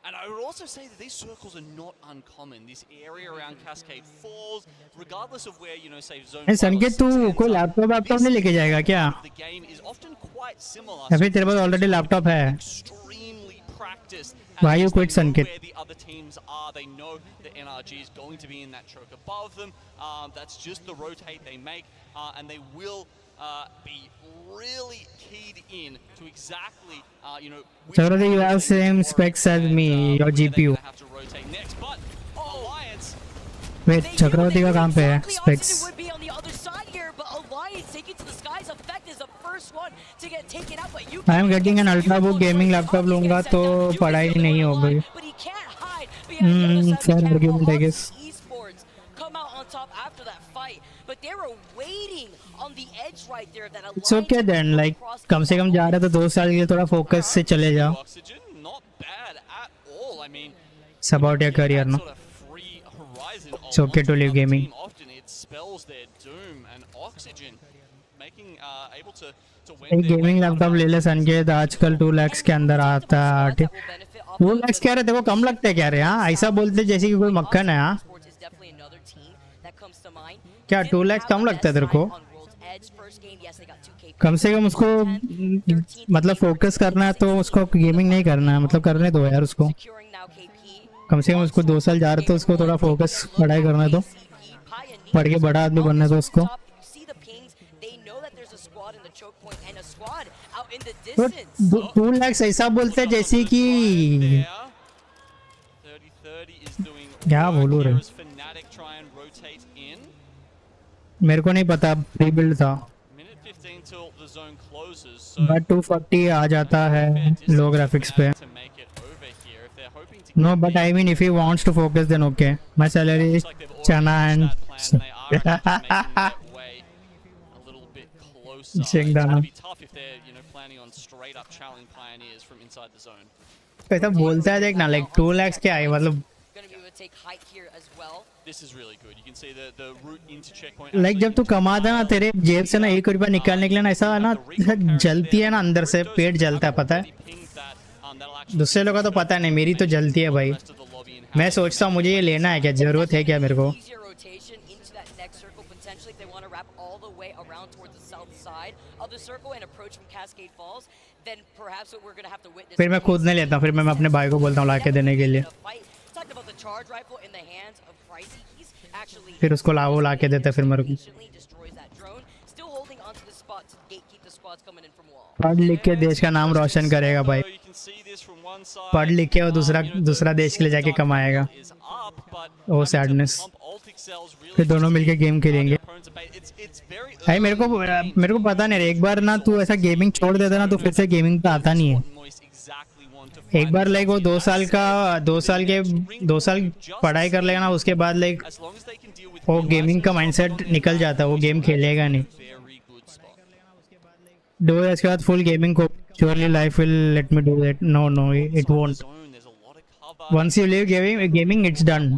And I would also say that these circles are not uncommon. This area around Cascade Falls, regardless of where, you know, say zone 5 or संकेत 6 तू ends कोई up, लैपटॉप नहीं लेके जाएगा क्या? the game is often quite similar. या फिर तेरे पास ऑलरेडी लैपटॉप है? Extremely practiced. Why you And quit, they know Sanket? where the other teams are. They know that NRG is going to be in that choke above them. That's just the rotate they make, and they will be really keyed in to exactly, you know. Chakravarti, you have same specs as me, your GPU. Have to rotate next, but Alliance. Wait, चक्रवर्ती का कहाँ पे है specs? would be on the other side here, but Alliance taking to the skies. Effect is the first one to get taken out, but you I am getting an ultrabook gaming laptop लूँगा तो पढ़ाई नहीं होगी। But he can't hide. But yeah, the other side, fair we have argument, I Alliance guess. Esports come out on top after that fight, but they were waiting on the edge right there. That It's okay then, like कम से कम जा रहे तो 2 साल के लिए थोड़ा focus से चले जाओ। Oxygen, not bad at all. I mean, It's about your career, no? sort of free horizon. It's okay to leave gaming. Often it spells their doom, and Oxygen making able to win. एक gaming laptop ले ले संकेत, आजकल 2 lakhs के अंदर आता है। 2 lakhs कह रहे थे, वो कम लगते क्या रहे? हाँ, ऐसा बोलते जैसे कि कोई मक्खन है। हाँ, क्या 2 lakhs कम लगता है तेरे को? कम से कम उसको मतलब फोकस करना है तो उसको गेमिंग नहीं करना है, मतलब करने दो यार उसको। कम से कम उसको 2 साल जा रहे तो उसको थोड़ा फोकस पढ़ाई करना है, तो पढ़ के बड़ा आदमी बनना है तो उसको। तो 2 lakhs ऐसा बोलते हैं जैसे कि 30-30 is doing क्या बोलूं रे? Fnatic try and rotate in. मेरे को नहीं पता, प्री बिल्ड था। Minute 15 till the zone closes. So but 240 आ जाता है लो ग्राफिक्स पे। to make it over here, if they're hoping to No, but I mean if he wants to focus then okay. My salary is like they've already chana and reached that plan, and they are making their way a little bit closer. It's Shake going down. to be tough if they're, you know, planning on straight up challenging Pioneers from inside the zone. ऐसा बोलता है देख ना, like 2 lakhs क्या है मतलब, This is really good. You can see the route into checkpoint. like जब तू कमाता है ना, तेरे जेब से ना 1 रुपया निकालने के लिए ना ऐसा ना जलती है ना, अंदर से पेट जलता है, पता है? दूसरे लोगों का तो पता नहीं, मेरी तो जलती है भाई। मैं सोचता हूँ मुझे ये लेना है क्या, जरूरत है क्या मेरे को? फिर मैं खुद नहीं लेता, फिर मैं अपने भाई को बोलता हूँ ला के देने के लिए, फिर उसको ला के देता है फिर मेरे को। पढ़ लिख के देश का नाम रोशन करेगा भाई, पढ़ लिख के वो दूसरा देश के लिए जाके कमाएगा। ओ सैडनेस, फिर दोनों मिलके गेम खेलेंगे। भाई मेरे को पता नहीं, एक बार ना तू ऐसा गेमिंग छोड़ देता ना तो फिर से गेमिंग पे आता नहीं है। एक बार लाइक वो 2 साल पढ़ाई कर लेगा ना, उसके बाद लाइक वो गेमिंग का माइंडसेट निकल जाता है, वो गेम खेलेगा नहीं। 2 years के बाद फुल गेमिंग को surely life will let me do that. No, it won't. Once you leave gaming, it's done.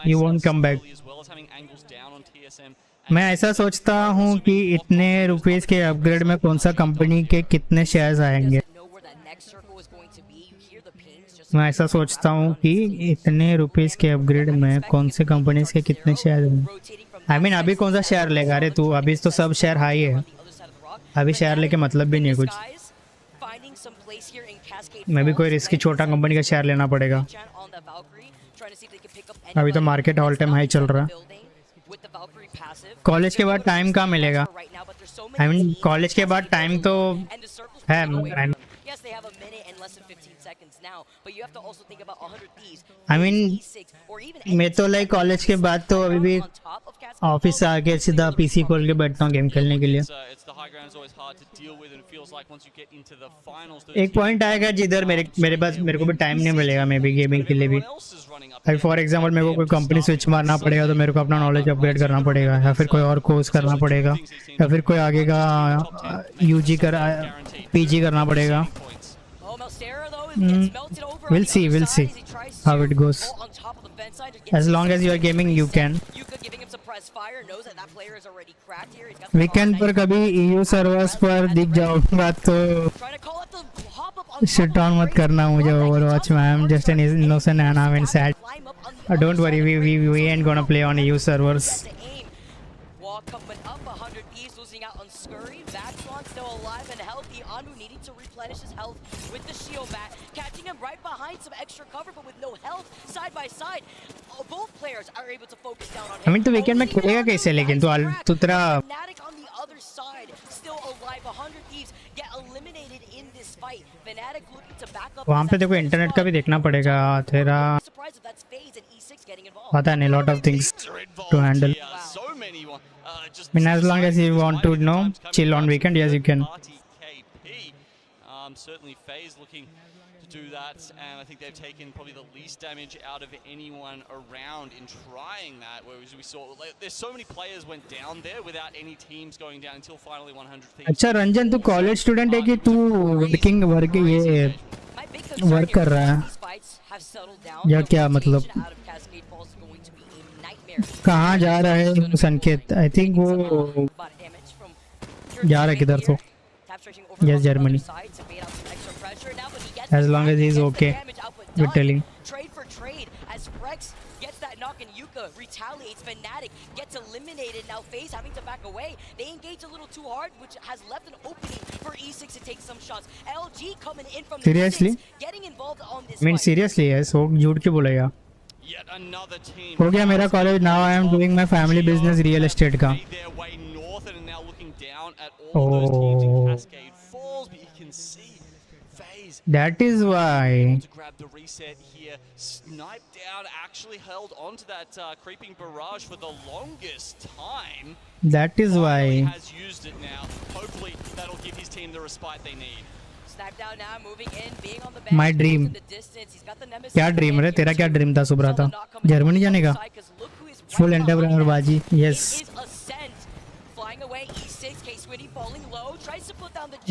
You won't come back. मैं ऐसा सोचता हूँ कि इतने रुपीस के अपग्रेड में कौन सा कंपनी के कितने शेयर्स आएंगे। मैं ऐसा सोचता हूँ कि इतने रुपीस के अपग्रेड में कौन से कंपनी के कितने शेयर हैं। I mean अभी कौन सा शेयर लेगा रे तू? अभी तो सब शेयर हाई है, अभी शेयर लेके मतलब भी नहीं है कुछ। मैं भी कोई रिस्की छोटा कंपनी का शेयर लेना पड़ेगा। अभी तो मार्केट ऑल टाइम हाई चल रहा है। कॉलेज के बाद टाइम कहाँ मिलेगा? I mean कॉलेज के बाद टाइम तो है। I mean मैं तो लाइक कॉलेज के बाद तो अभी भी ऑफिस से आके सीधा पीसी खोल के बैठता हूँ गेम खेलने के लिए। एक पॉइंट आएगा जिधर मेरे को भी टाइम नहीं मिलेगा, मैं भी गेमिंग के लिए भी। अभी फॉर एग्जांपल मेरे को कोई कंपनी स्विच मारना पड़ेगा तो मेरे को अपना नॉलेज अपग्रेड करना पड़ेगा, या फिर कोई और कोर्स करना पड़ेगा, या फिर कोई आगे का पीजी करना पड़ेगा। We'll see how it goes. As long as you are gaming, you can. suppress fire, knows that that player is already cracked here. He's got the weekend पर कभी EU सर्वर्स पर दिख जाऊंगा तो trying to call out the hop up on shit on मत करना मुझे Overwatch में. I'm just an innocent and I'm sad. Don't worry, we ain't gonna play on EU servers. Wall coming up, 100 E's losing out on Scurry. Vaxlon still alive and healthy. Anu needing to replenish his health with the shield bat. Catching him right behind some extra cover, but with no health. Side by side, both players are able to focus down on him. I mean, तो weekend में खेलेगा कैसे? लेकिन तो तेरा Fnatic on the other side, still alive. 100 Thieves get eliminated in this fight. Fnatic looking to back up. वहाँ पे देखो इंटरनेट का भी देखना पड़ेगा तेरा. Surprised if that's FaZe and E6 getting involved. पता नहीं, lot of things to handle. So many I mean, as long as you want to chill on weekend, yes you can. Certainly FaZe looking to do that, and I think they've taken probably the least damage out of anyone around in trying that, whereas we saw there's so many players went down there without any teams going down until finally 100 Thieves. अच्छा रंजन, तू college student है कि तू working work कर रहा है या क्या? मतलब कहाँ जा रहा है संकेत? आई थिंक वो जा रहा है किधर तो. Yes, Germany. As long as he's okay with telling. Trade for trade as Rex gets that knock and Yuka retaliates. Fnatic gets eliminated. Now FaZe having to back away. They engage a little too hard, which has left an opening for E6 to take some shots. LG coming in from Seriously? the 6, getting involved on this I mean, seriously, yes. वो झूठ क्यों बोलेगा? Yet another team. हो गया मेरा college. Now I am doing my family business real estate का. Their way north and now looking down at all those teams in Cascade Falls, but you can see FaZe. That is why. To grab the reset here, sniped down, actually held onto that creeping barrage for the longest time. That is why. Has used it now. Hopefully that'll give his team the respite they need. Sniped down now, moving in, being on the bench. My dream. क्या dream है तेरा? क्या dream था सुब्रा था? Germany जाने का? Full entrepreneur बाजी. Yes.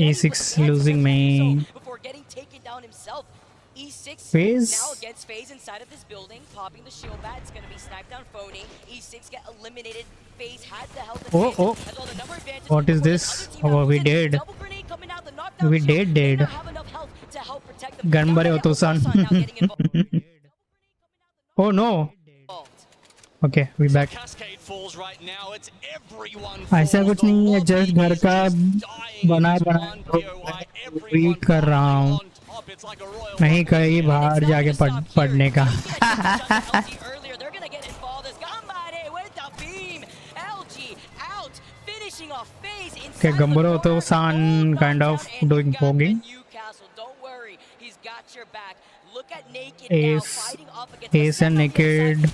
E6 losing main. FaZe now against FaZe inside of this building, popping the shield bat. It's going to be sniped down phony. E6 get eliminated. FaZe had the health. Oh. What is this? Oh, we dead. We dead. Ganbare Otosan. Oh no. Okay, we back. ऐसा कुछ नहीं है, just घर का बना wait कर रहा हूँ, नहीं कहीं बाहर जाके पढ़ने का. Okay, Gambaro Otosan kind of doing pogging. Ace and Naked.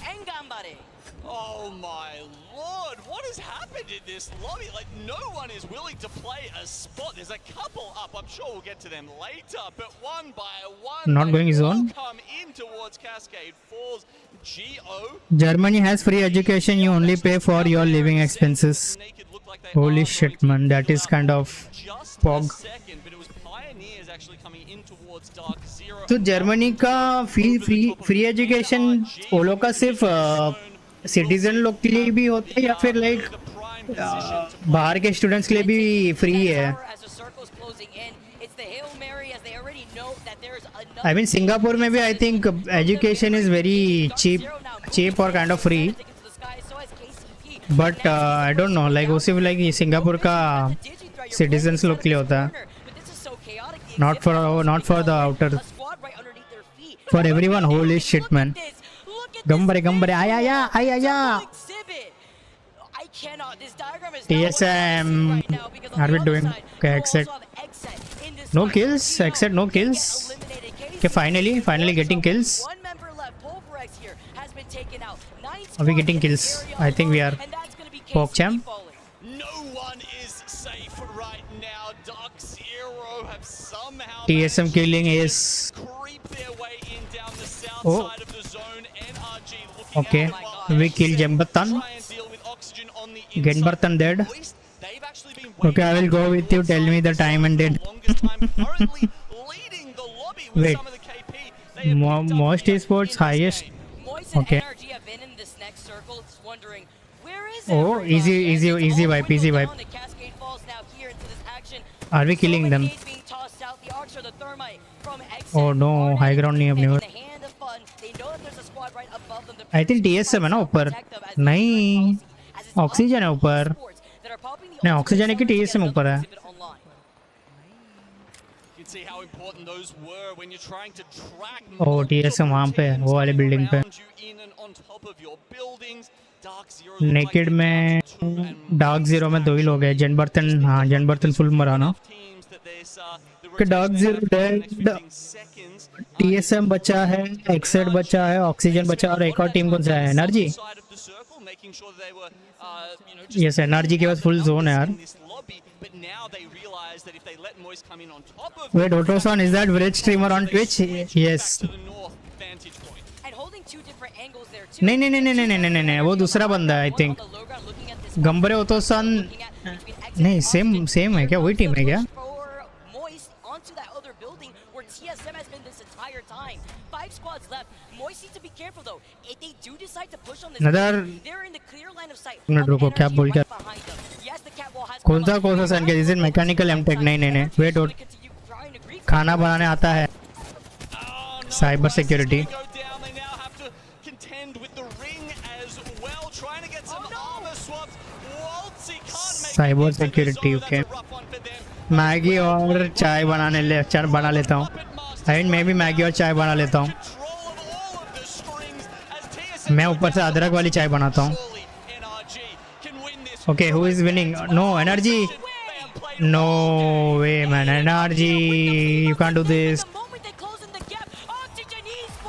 Oh my lord, what has happened in this lobby? Like, no one is willing to play a spot. There's a couple up, I'm sure we'll get to them later, but one by one, Not going zone. Come in towards Cascade Falls. G.O. Germany has free education, you only pay for your living expenses. Holy shit man, that is kind of pog. तो Germany का free education वो लोग का सिर्फ citizen लोग के लिए भी होता है या फिर लाइक बाहर के स्टूडेंट्स के लिए भी फ्री है? आई मीन सिंगापुर में भी I think education is very cheap और kind of free, but I don't know like वो सिर्फ लाइक सिंगापुर का सिटीजन्स लोग के लिए होता है, not for the outer, for everyone. Holy shit man. Gambare आया. TSM, are we doing? Okay, exit. No kills, exit, no kills. Okay, finally getting kills. Are we getting kills? I think we are. PogChamp. TSM killing is. Oh. Okay, we kill Genbatan. Genbatan dead. Okay, I will go with you. Tell me the time and date. Wait. Most esports highest. Okay. Where is Oh, everybody? easy, As easy, it's easy all wipe, easy dwindled wipe. down, and Cascade Falls now here into this action. Are we killing So many them? nades being tossed out. The Arcs or the Thermite from Exit Oh no, are high ground नहीं है अपने in pass. the hand of fun. They know that there's a squad right above them. I think TSM है ना ऊपर. नहीं, oxygen है ऊपर. नहीं, ऑक्सीजन है कि TSM ऊपर है. You can see how important those were when you're trying to track Oh, TSM वहाँ पे है, वो वाले building पे. around you in and on top of your buildings. Dark Zero naked में डार्क जीरो में 2 ही लोग हैं. जन बर्तन, हाँ जन बर्तन फुल मरा ना. कि डार्क जीरो डेड, TSM बचा है, एक्सेट बचा है, ऑक्सीजन बचा और एक और टीम कौन सा है? एनर्जी. यस, एनर्जी के पास फुल जोन है यार. Wait, Otosan, is that Village streamer on Twitch? Yes. नहीं नहीं नहीं नहीं नहीं नहीं नहीं, वो दूसरा बंदा है आई थिंक. गंबरे ओतोसान नहीं, सेम है क्या? वही टीम है क्या? नदर मिनट रुको, क्या बोल क्या? कौन सा सन के? Is it mechanical MTech? नहीं नहीं नहीं, वेट, खाना बनाने आता है. Cyber security. Cyber security, okay. Maggi और चाय बना लेता हूँ. आई मीन मैं भी मैगी और चाय बना लेता हूँ. मैं ऊपर से अदरक वाली चाय बनाता हूँ. Okay, who is winning? No, energy. No way man, energy, you can do this.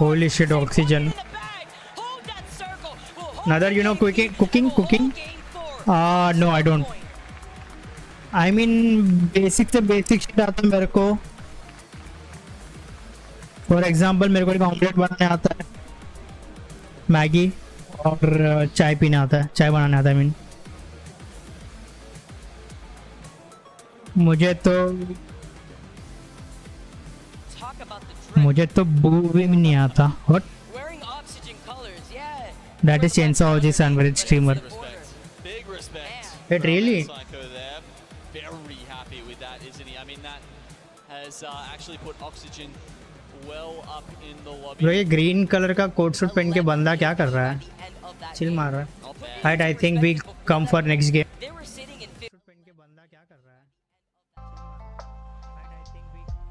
Holy shit, oxygen. Another, you know, cooking. No, I don't. I mean, basic से basic shit आता है मेरे को. For example, मेरे को एक omelette बनाने आता है, मैगी और चाय पीने आता है, चाय बनाने आता है. I mean, मुझे तो भी नहीं आता. What? That is Chainsaw OG's Unbridged streamer. Big respect. It really? Psycho there. Very happy with that, isn't he? I mean, that has actually put Oxygen well up in the lobby. Bro, ये green colour का coat suit पहन के बंदा क्या कर रहा है? Chill मार रहा है. Not bad. Right, I think we come for next game.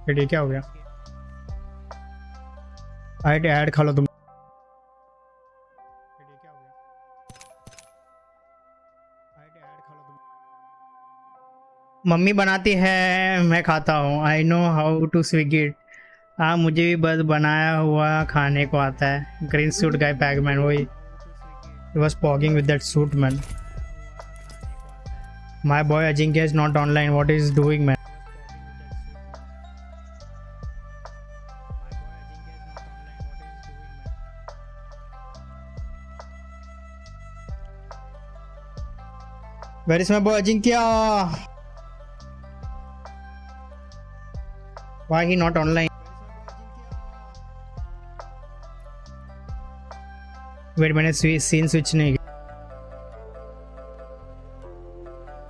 ये क्या हो गया? Right, ऐड खा लो तुम. मम्मी बनाती है, मैं खाता हूँ. I know how to swig it. हाँ, मुझे भी बस बनाया हुआ खाने को आता है. ग्रीन सूट गाय पैगमैन, वही. He was pogging with that suit, man. My boy Ajinkya is not online. What is he doing, man? Where is my boy Ajinkya? Why he not online? Wait, मैंने सीन स्विच नहीं.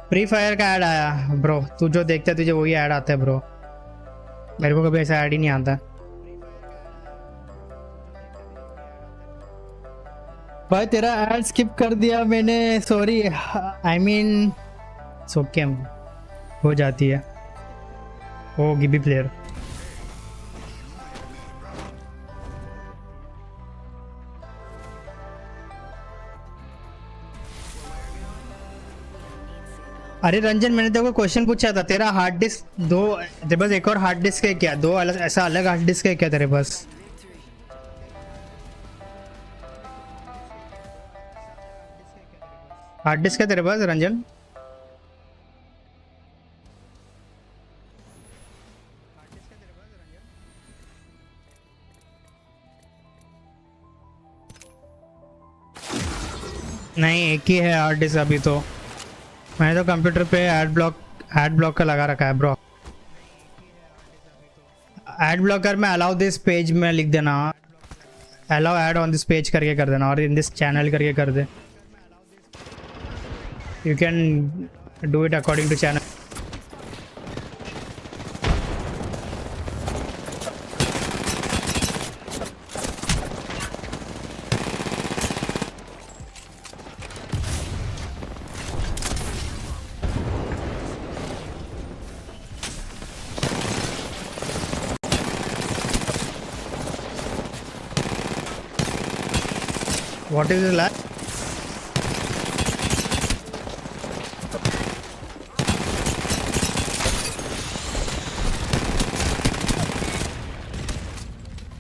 Free Fire का ad आया bro. तू जो देखता है तुझे वही ऐड आता है ब्रो. मेरे को कभी ऐसा ऐड ही नहीं आता. भाई तेरा ऐड स्किप कर दिया मैंने, सॉरी. आई मीन ओके, हो जाती है. ओ गिबी प्लेयर. अरे रंजन, मैंने तेरे को क्वेश्चन पूछा था. तेरा हार्ड डिस्क दो, तेरे पास एक और हार्ड डिस्क है क्या? दो अलग, ऐसा अलग हार्ड डिस्क है क्या तेरे पास? हार्ड डिस्क है तेरे पास रंजन? नहीं, एक ही है हार्ड डिस्क अभी तो. मैंने तो कंप्यूटर पे एड ब्लॉक का लगा रखा है ब्रो. एड ब्लॉकर में अलाउ दिस पेज में लिख देना, allow ad on this page करके कर देना, और इन दिस चैनल करके कर दे. You can do it according to channel. What is the lag?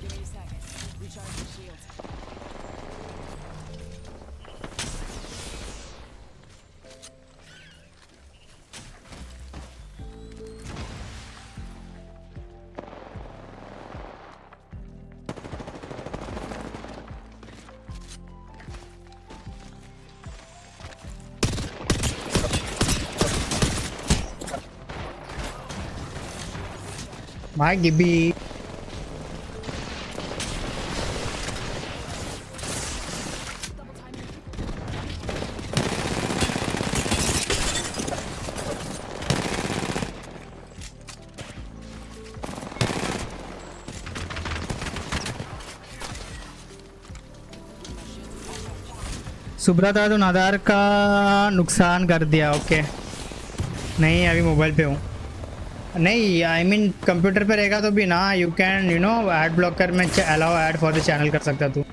Give me a second. Recharge your shields. My Gibby. Subrata तो नादार का नुकसान कर दिया. ओके नहीं अभी मोबाइल पे हूँ. नहीं आई मीन कंप्यूटर पे रहेगा तो भी ना. You can you know ad blocker में allow ad for the channel कर सकता तू.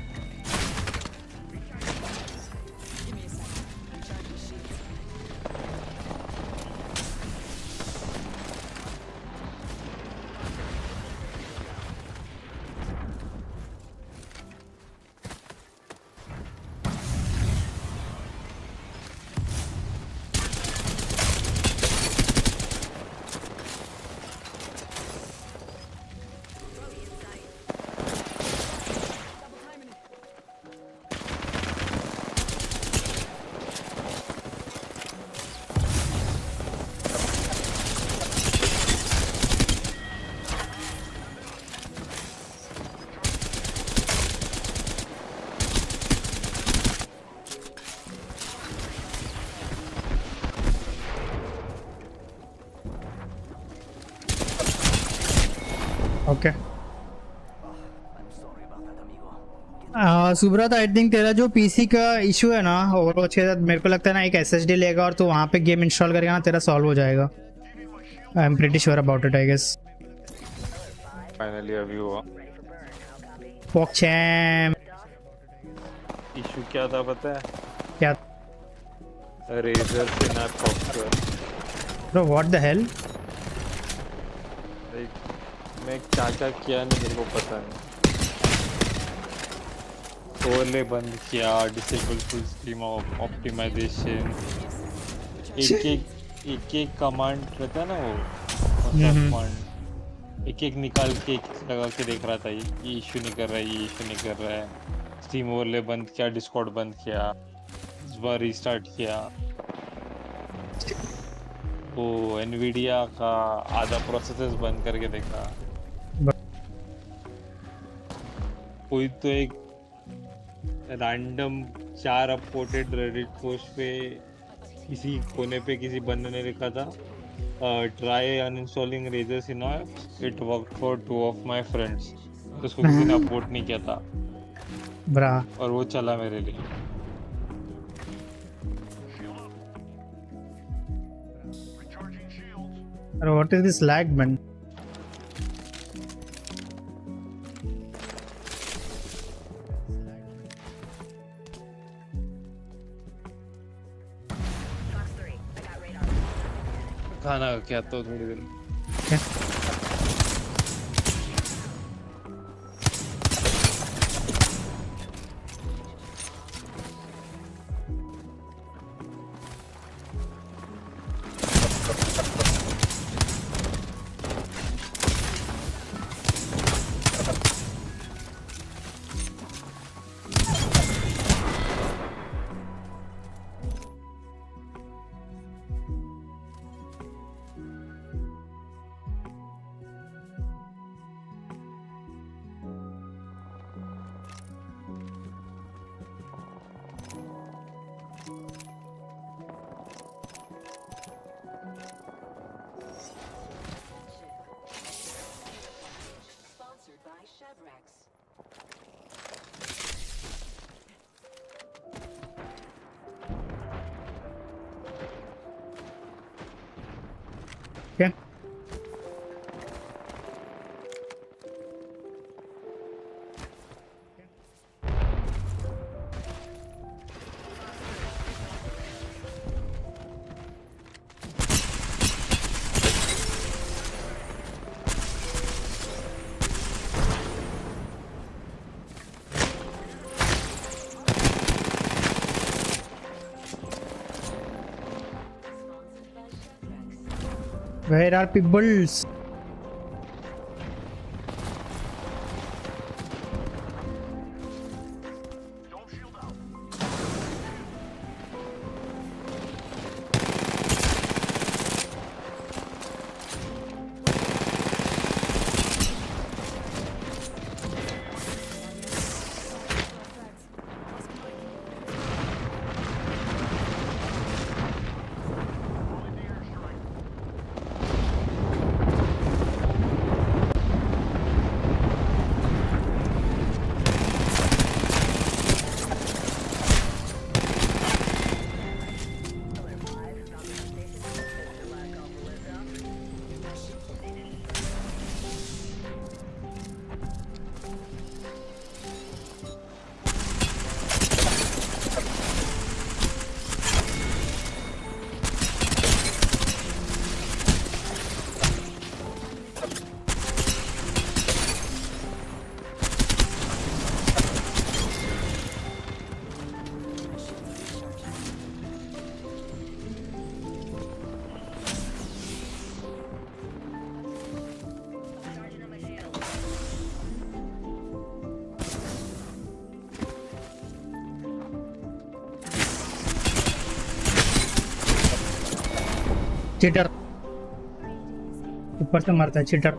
ओके सुब्रत आई थिंक तेरा जो पीसी का इशू है ना ओवरवॉच के साथ मेरे को लगता है ना एक एसएसडी लेगा और तो वहाँ पे गेम इंस्टॉल करेगा ना तेरा सॉल्व हो जाएगा. I am pretty sure about it I guess. Finally अभी हुआ. पॉकचैम इशू क्या था पता है? क्या रेजर से ना software. Bro what the hell. मैं क्या क्या किया नहीं मेरे को पता नहीं. ओवरले बंद किया, डिसेबल फुल स्क्रीन ऑप्टिमाइजेशन, एक कमांड रहता है ना वो कमांड एक एक निकाल के एक लगा के देख रहा था. ये इशू नहीं कर रहा है, ये इशू नहीं कर रहा है. स्टीम ओवरले बंद किया, डिस्कॉर्ड बंद किया, इस बार रिस्टार्ट किया. वो एनवीडिया का आधा प्रोसेसर्स बंद करके देखा. कोई तो एक रैंडम 4 अपवोटेड रेडिट पोस्ट पे किसी कोने पे किसी बंदे ने लिखा था try uninstalling Razer Synapse, it work for 2 of my friends. तो उसको किसी ने अपवोट नहीं किया था ब्रा और वो चला मेरे लिए. What is this lag man. खाना क्या तो थोड़ी देर. Okay. Where are peoples? Cheater ऊपर से मारता है चीटर.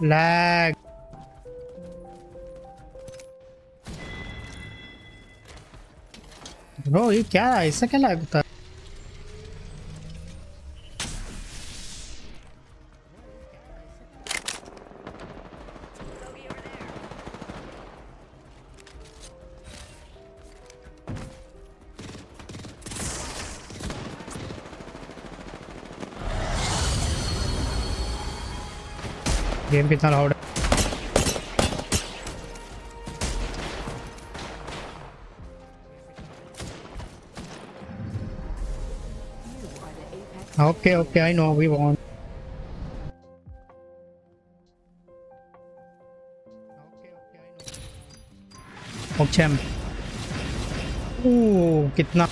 लैग. ब्रो ये क्या ऐसा क्या लैग होता है? गेम कितना लाउड है. Okay, okay, I know we won. champ. कितना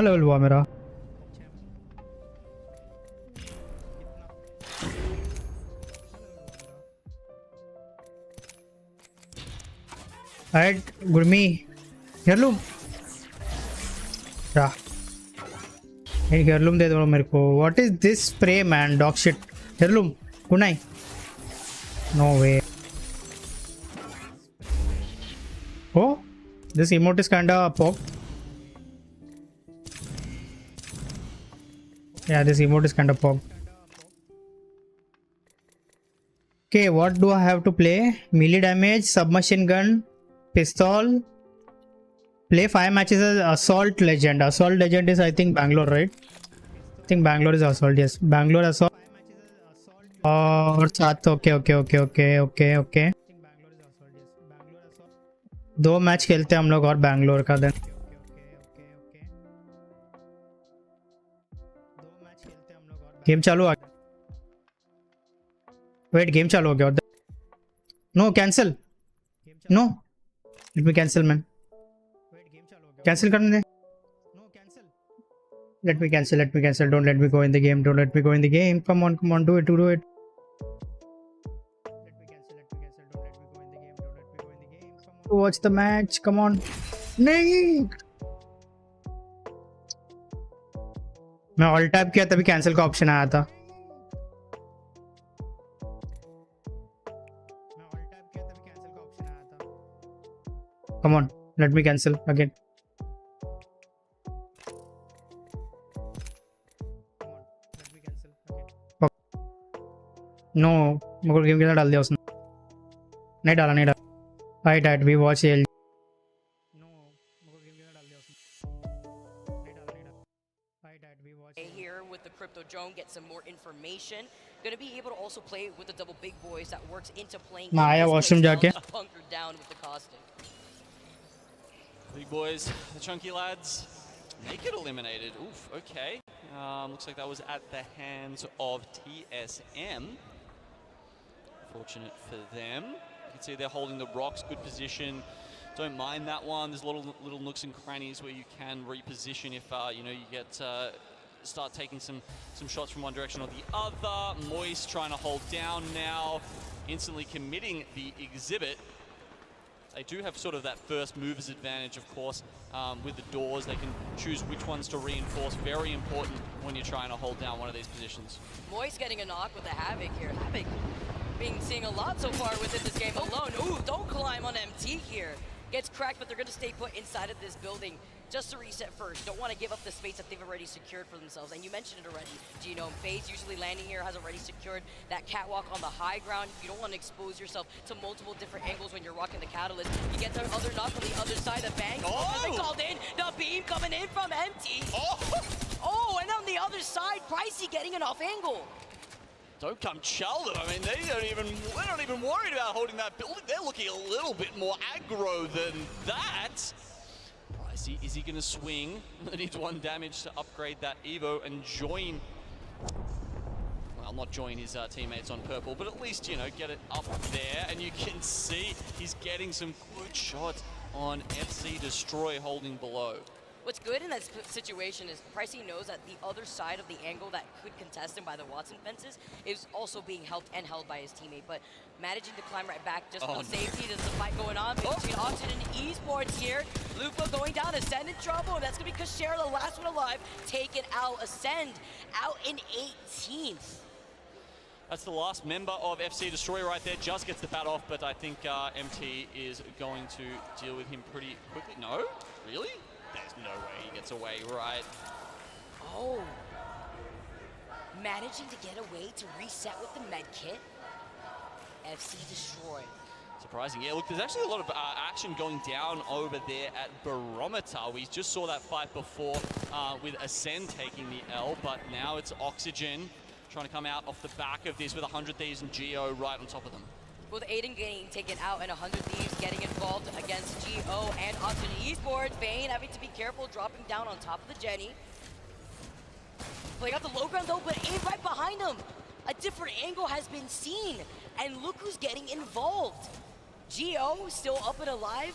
लेवल हुआ मेरा? Alright, Gurmi, heirloom. हेयरलूम दे दो मेरे को. What is this spray man? Dog shit. Heirloom kunai. No way. Oh, this emote is kinda pop. Yeah, this emote is kinda pop. Okay, what do I have to play? Melee damage, submachine gun, pistol. Play 5 matches as Assault Legend. Assault Legend is I think Bangalore, right? I think Bangalore is Assault. Yes, Bangalore Assault. और 7. Okay. 2 match खेलते हैं हम लोग और बैंगलोर का. दिन game चालू आ गया. वेट, गेम चालू हो गया. No cancel. No, let me cancel man. Cancel करने दे. Let me cancel. Don't let me go in the game. Come on, do it. Let me cancel. Don't let me go in the game. Watch the match. Come on. नहीं. मैं all tap किया तभी cancel का option आया था. Come on, let me cancel again. No, मेरे को game के अंदर डाल दिया उसने. नहीं डाला. Right, we watch ALGS. No, मेरे को गेम के अंदर डाल दिया उसने. नहीं डाला. Right, we watch. Here with the crypto drone, get some more information. Gonna be able to also play with the double big boys that works into playing. मैं आया washroom जाके. Bunkered down with the caustic. Big boys, the chunky lads, they get eliminated. Oof, okay. Looks like that was at the hands of TSM. Fortunate for them. You can see they're holding the rocks, good position. Don't mind that one. There's a lot of little nooks and crannies where you can reposition if you know, you get start taking some shots from one direction or the other. Moist trying to hold down now, instantly committing the exhibit. They do have sort of that first mover's advantage, of course, with the doors. They can choose which ones to reinforce. Very important when you're trying to hold down one of these positions. Moist getting a knock with the Havoc here. Havoc being seeing a lot so far within this game alone. Ooh, don't climb on MT here. Gets cracked, but they're going to stay put inside of this building just to reset first. Don't want to give up the space that they've already secured for themselves. And you mentioned it already, Gino. FaZe usually landing here has already secured that catwalk on the high ground. You don't want to expose yourself to multiple different angles when you're rocking the Catalyst. You get the other knock on the other side of Bang. Oh! Called in. The beam coming in from MT. Oh, and on the other side, Pricey getting an off angle. Don't come chell them. I mean, they're not even worried about holding that building. They're looking a little bit more aggro than that. Pricey, is he going to swing? He needs 1 damage to upgrade that Evo and join. Well, not join his teammates on purple, but at least, you know, get it up there. And you can see he's getting some good shots on FC Destroy holding below. What's good in that situation is Pricey knows that the other side of the angle that could contest him by the Watson fences is also being helped and held by his teammate. But managing to climb right back just for safety. There's a fight going on between Oxygen and Esports here. Lupa going down, Ascend in trouble, and that's going to be Kashera, the last one alive, taken out. Ascend out in 18th. That's the last member of FC Destroy right there. Just gets the bat off, but I think MT is going to deal with him pretty quickly. No? Really? There's no way he gets away, right? Oh. Managing to get away to reset with the med kit. FC Destroy. Surprising. Yeah, look, there's actually a lot of action going down over there at Barometer. We just saw that fight before with Ascend taking the L, but now it's Oxygen trying to come out off the back of this with 100 Thieves and Geo right on top of them. With Aiden getting taken out and 100 Thieves getting involved against Go and Oxygen Esports, Vayne having to be careful, dropping down on top of the Jenny. Playing out the low ground though, but Aiden right behind him. A different angle has been seen, and look who's getting involved. Go still up and alive.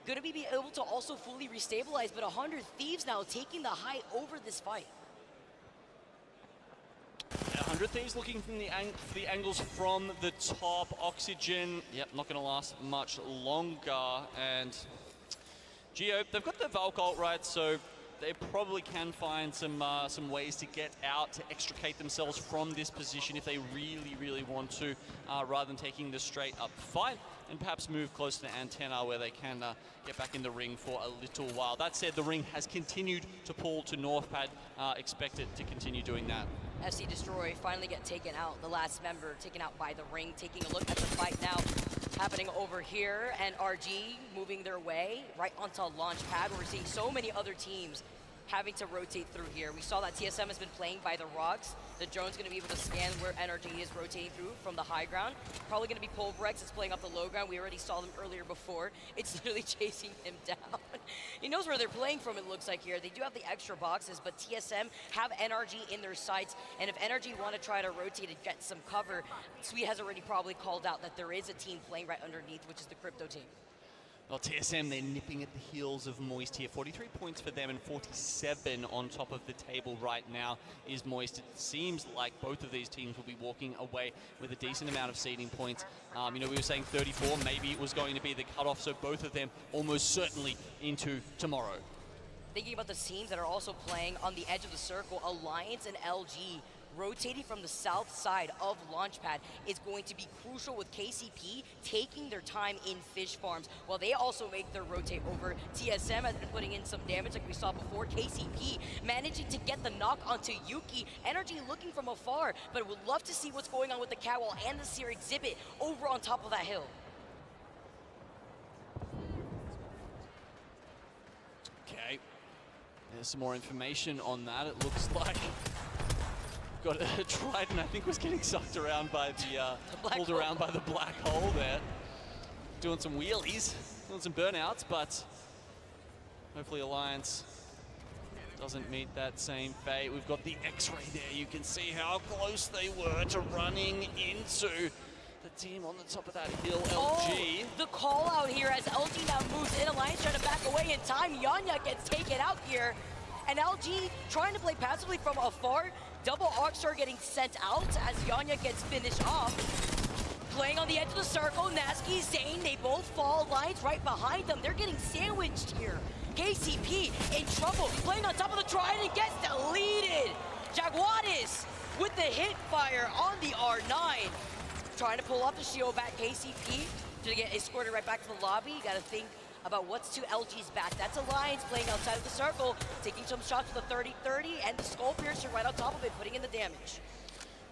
Gonna be able to also fully restabilize, but 100 Thieves now taking the high over this fight. 100 Thieves looking from the angles from the top. Oxygen, yep, not going to last much longer. And Geo, they've got the Valk ult right, so they probably can find some ways to get out, to extricate themselves from this position if they really, really want to, rather than taking the straight up fight, and perhaps move close to the antenna where they can get back in the ring for a little while. That said, the ring has continued to pull to Northpad. Expect it to continue doing that. FC Destroy finally get taken out. The last member taken out by the ring. Taking a look at the fight now happening over here, and RG moving their way right onto launch pad. We're seeing so many other teams having to rotate through here. We saw that TSM has been playing by the rocks. The drone's going to be able to scan where NRG is rotating through from the high ground. Probably going to be Pulverex. It's playing up the low ground. We already saw them earlier before. It's literally chasing him down. He knows where they're playing from, it looks like here. They do have the extra boxes, but TSM have NRG in their sights. And if NRG want to try to rotate and get some cover, Sweet has already probably called out that there is a team playing right underneath, which is the Crypto team. Well, TSM, they're nipping at the heels of Moist here. 43 points for them and 47 on top of the table right now is Moist. It seems like both of these teams will be walking away with a decent amount of seeding points. You know, we were saying 34, maybe it was going to be the cutoff, so both of them almost certainly into tomorrow. Thinking about the teams that are also playing on the edge of the circle, Alliance and LG rotating from the south side of Launchpad is going to be crucial with KCP taking their time in fish farms while they also make their rotate over. TSM has been putting in some damage like we saw before. KCP managing to get the knock onto Yuki. Energy looking from afar, but would love to see what's going on with the catwall and the Seer exhibit over on top of that hill. Okay, there's some more information on that. It looks like got a Trident, I think, was getting sucked around by the pulled around by the black hole there. Doing some wheelies, doing some burnouts, but hopefully Alliance doesn't meet that same fate. We've got the X-ray there. You can see how close they were to running into the team on the top of that hill, LG. Oh, the call out here as LG now moves in. Alliance trying to back away in time. Yanya gets taken out here. And LG trying to play passively from afar. Double Arcstar getting sent out as Yanya gets finished off. Playing on the edge of the circle, Nasky, Zane, they both fall. Alliance right behind them. They're getting sandwiched here. KCP in trouble. Playing on top of the Trident, gets deleted. Jaguares with the hit fire on the R9. Trying to pull off the shield back. KCP to get escorted right back to the lobby. You gotta think about what's to LG's back. That's Alliance playing outside of the circle, taking some shots with the 30-30 and the Skull Piercer right on top of it, putting in the damage.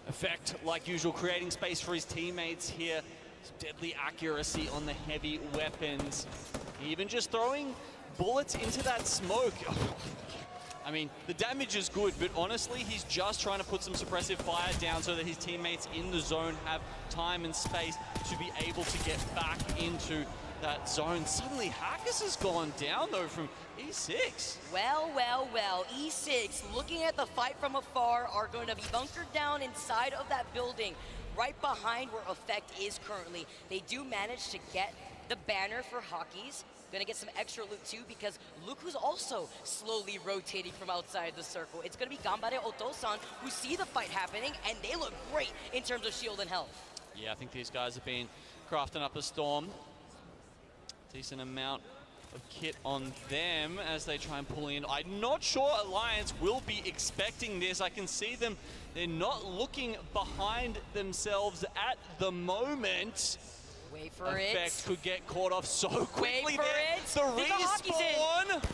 Effect, like usual, creating space for his teammates here. Some deadly accuracy on the heavy weapons. Even just throwing bullets into that smoke. I mean, the damage is good, but honestly, he's just trying to put some suppressive fire down so that his teammates in the zone have time and space to be able to get back into that zone. Suddenly, Hackers has gone down, though, from E6. Well, well, well. E6, looking at the fight from afar, are going to be bunkered down inside of that building, right behind where Effect is currently. They do manage to get the banner for Hockeys. Gonna get some extra loot too because Luku's also slowly rotating from outside the circle. It's gonna be Gambare Otosan who see the fight happening and they look great in terms of shield and health. Yeah, I think these guys have been crafting up a storm. Decent amount of kit on them as they try and pull in. I'm not sure Alliance will be expecting this. I can see them, they're not looking behind themselves at the moment. Wait for it. Effect could get caught off so quickly. Wait for there. it. The respawn.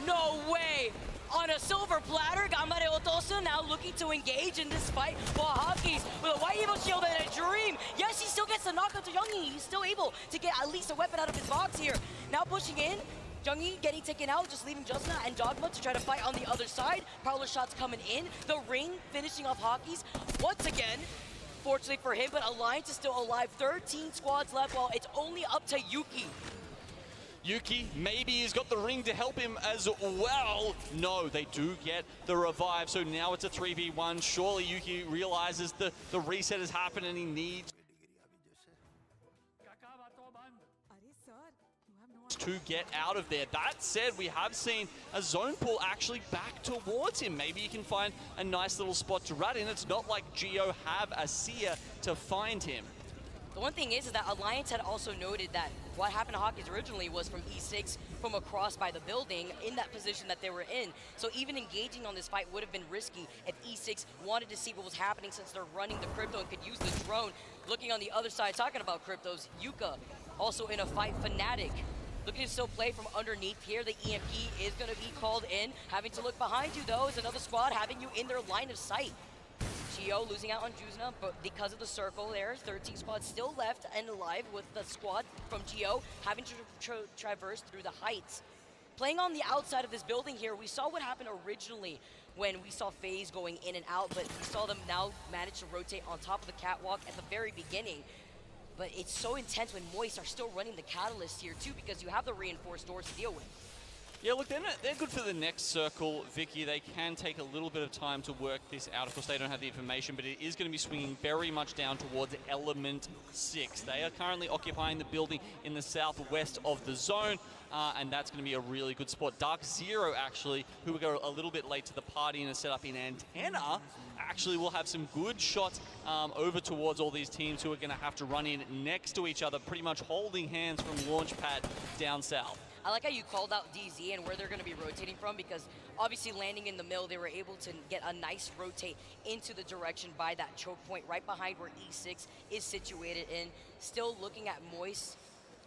No way. On a silver platter, Gambare Otosu now looking to engage in this fight while Hockeys with a white evil shield and a dream. Yes, he still gets the knockout to Youngie. He's still able to get at least a weapon out of his box here. Now pushing in. Youngie getting taken out, just leaving Jusna and Dogma to try to fight on the other side. Prowler shots coming in. The ring finishing off Hockeys once again. Fortunately for him, but Alliance is still alive. 13 squads left while it's only up to Yuki. Yuki, maybe he's got the ring to help him as well. No, they do get the revive, so now it's a 3v1. Surely Yuki realizes the reset has happened and he needs to get out of there. That said, we have seen a zone pull actually back towards him. Maybe he can find a nice little spot to rat in. It's not like Geo have a seer to find him. The one thing is that Alliance had also noted that what happened to Hockeys originally was from E6 from across by the building in that position that they were in. So even engaging on this fight would have been risky if E6 wanted to see what was happening since they're running the crypto and could use the drone. Looking on the other side, talking about cryptos, Yuka also in a fight. Fnatic looking to still play from underneath here. The EMP is going to be called in. Having to look behind you, though, is another squad having you in their line of sight. Geo losing out on Juzna, but because of the circle there, 13 squads still left and alive with the squad from Geo having to traverse through the heights. Playing on the outside of this building here, we saw what happened originally when we saw FaZe going in and out, but we saw them now manage to rotate on top of the catwalk at the very beginning. But it's so intense when Moist are still running the Catalyst here too because you have the reinforced doors to deal with. Yeah, look, they're good for the next circle, Vicky. They can take a little bit of time to work this out. Of course, they don't have the information, but it is going to be swinging very much down towards Element 6. They are currently occupying the building in the southwest of the zone, and that's going to be a really good spot. Dark Zero, actually, who will go a little bit late to the party and is set up in Antenna, actually will have some good shots over towards all these teams who are going to have to run in next to each other, pretty much holding hands from Launchpad down south. I like how you called out DZ and where they're going to be rotating from, because obviously landing in the middle, they were able to get a nice rotate into the direction by that choke point right behind where E6 is situated in. Still looking at Moist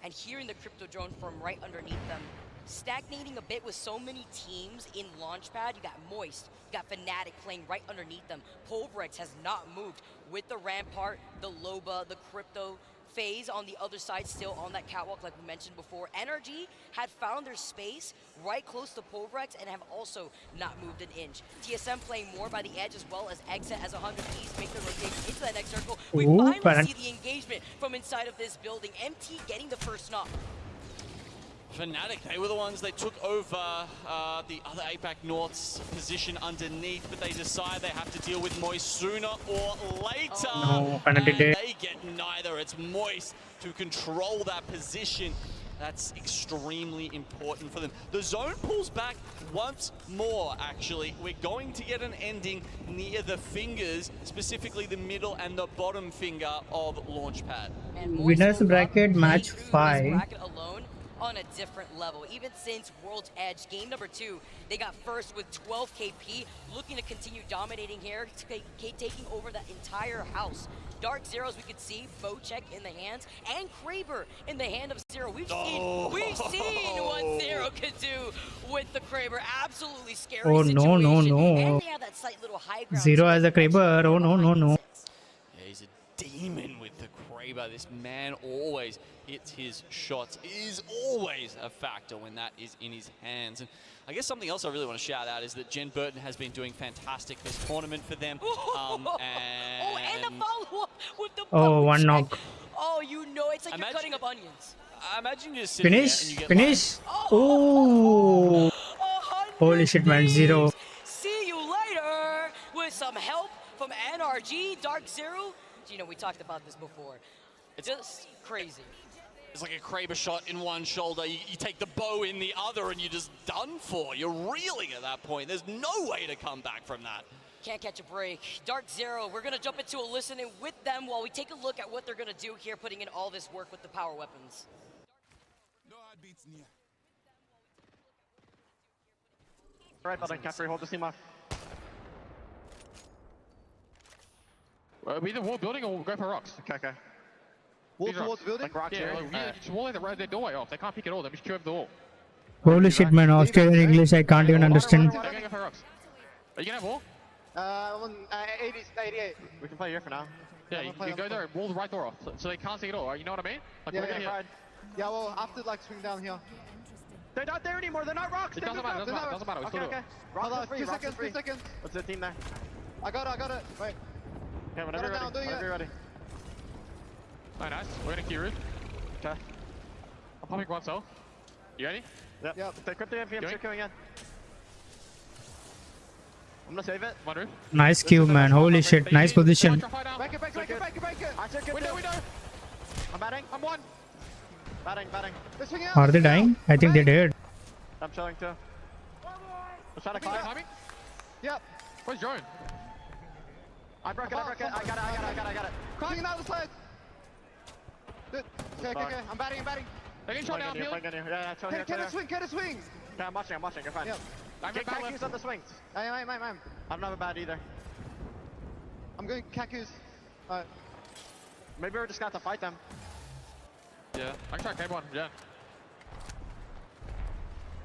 and hearing the crypto drone from right underneath them. Stagnating a bit with so many teams in Launchpad. You got Moist, you got Fnatic playing right underneath them. Pulverex has not moved with the Rampart, the Loba, the crypto phase on the other side, still on that catwalk like we mentioned before. NRG had found their space right close to Pulverex and have also not moved an inch. TSM playing more by the edge, as well as Exit as 100 East make the rotation into that next circle. We finally see the engagement from inside of this building. MT getting the first knock. Fnatic, they were the ones that took over the other APAC North's position underneath, but they decide they have to deal with Moist sooner or later. No, and Fnatic did. they get neither. It's Moist to control that position. That's extremely important for them. The zone pulls back once more, actually. We're going to get an ending near the fingers, specifically the middle and the bottom finger of Launchpad. Winners bracket match 5. Bracket alone on a different level. Even since World's Edge, game number 2, they got first with 12 KP, looking to continue dominating here, taking over that entire house. Dark Zeros, we could see Bocek in the hands, and Kraber in the hand of Zero. We've seen what Zero could do with the Kraber. Absolutely scary situation. No. And they have that slight little high ground. Zero as a Kraber. Oh, no. Yeah, he's a demon with the Kraber. This man always hits his shots. Is always a factor when that is in his hands. And I guess something else I really want to shout out is that Jen Burton has been doing fantastic this tournament for them. And the follow-up with the one knock. Oh, you know, it's like you're cutting up onions. Imagine you just sitting there and you get Finish. Oh. Holy shit, man. Zero. See you later with some help from NRG, Dark Zero. You know, we talked about this before. It's just crazy. It's like a Kraber shot in one shoulder, you take the bow in the other, and you're just done for. You're reeling at that point. There's no way to come back from that. Can't catch a break. Dark Zero, we're going to jump into a listening with them while we take a look at what they're going to do here, putting in all this work with the power weapons. Right button, Caffrey, hold the team off. We either wall building or we'll go for rocks. Okay. Wall towards building? Like rocks, Just walling their doorway off. They can't pick it all. They just queue over the wall. Holy shit, man. Australian English, I can't even understand. They're going to go for rocks. Are you going to have wall? On 88. We can play here for now. Yeah, you go there and wall the right door off. So they can't see it all, right? You know what I mean? Like, Yeah, well, after like swing down here. They're not there anymore. They're not rocks. It doesn't matter. We still do it. Hold on, 2 seconds. What's the team there? I got it. Wait. Okay, whenever you're ready. Oh, nice. We're going to queue root. Okay. I'm popping one cell. You ready? Yep. The crypto MPMs are coming in. I'm gonna save it. One roof. Nice Q, man. Holy shit. Nice position. Break it. I took it. Window. I'm batting. I'm one. Batting. They're swinging out. Are they dying? I think they did. I'm chilling too. I'm trying to climb. Timing? Yep. Where's drone? I broke it. I got it. Swinging out the side. Okay. I'm batting. They're getting shot down, healing. Yeah, chill here. Get a swing. Okay, I'm watching. You're fine. Yep. Get Kakus on the swings. I don't have a bad either. I'm going Kakus. Maybe we're just got to fight them. Yeah. I can try K1. Yeah.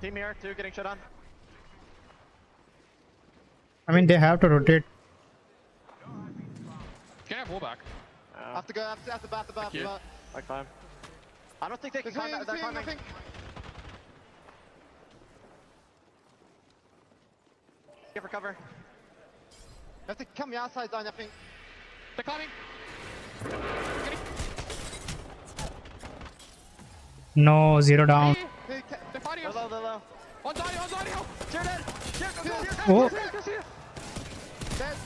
Team here, 2 getting shot on. I mean, they have to rotate. Can I have wall back? Have to go after bat. Like time. I don't think they can climb that. They're climbing. Get for cover. You have to come the outside zone, I think. They're climbing. No, 0 down. They're fighting us. They're low. One's on you. Cheer dead. Oh. Dead.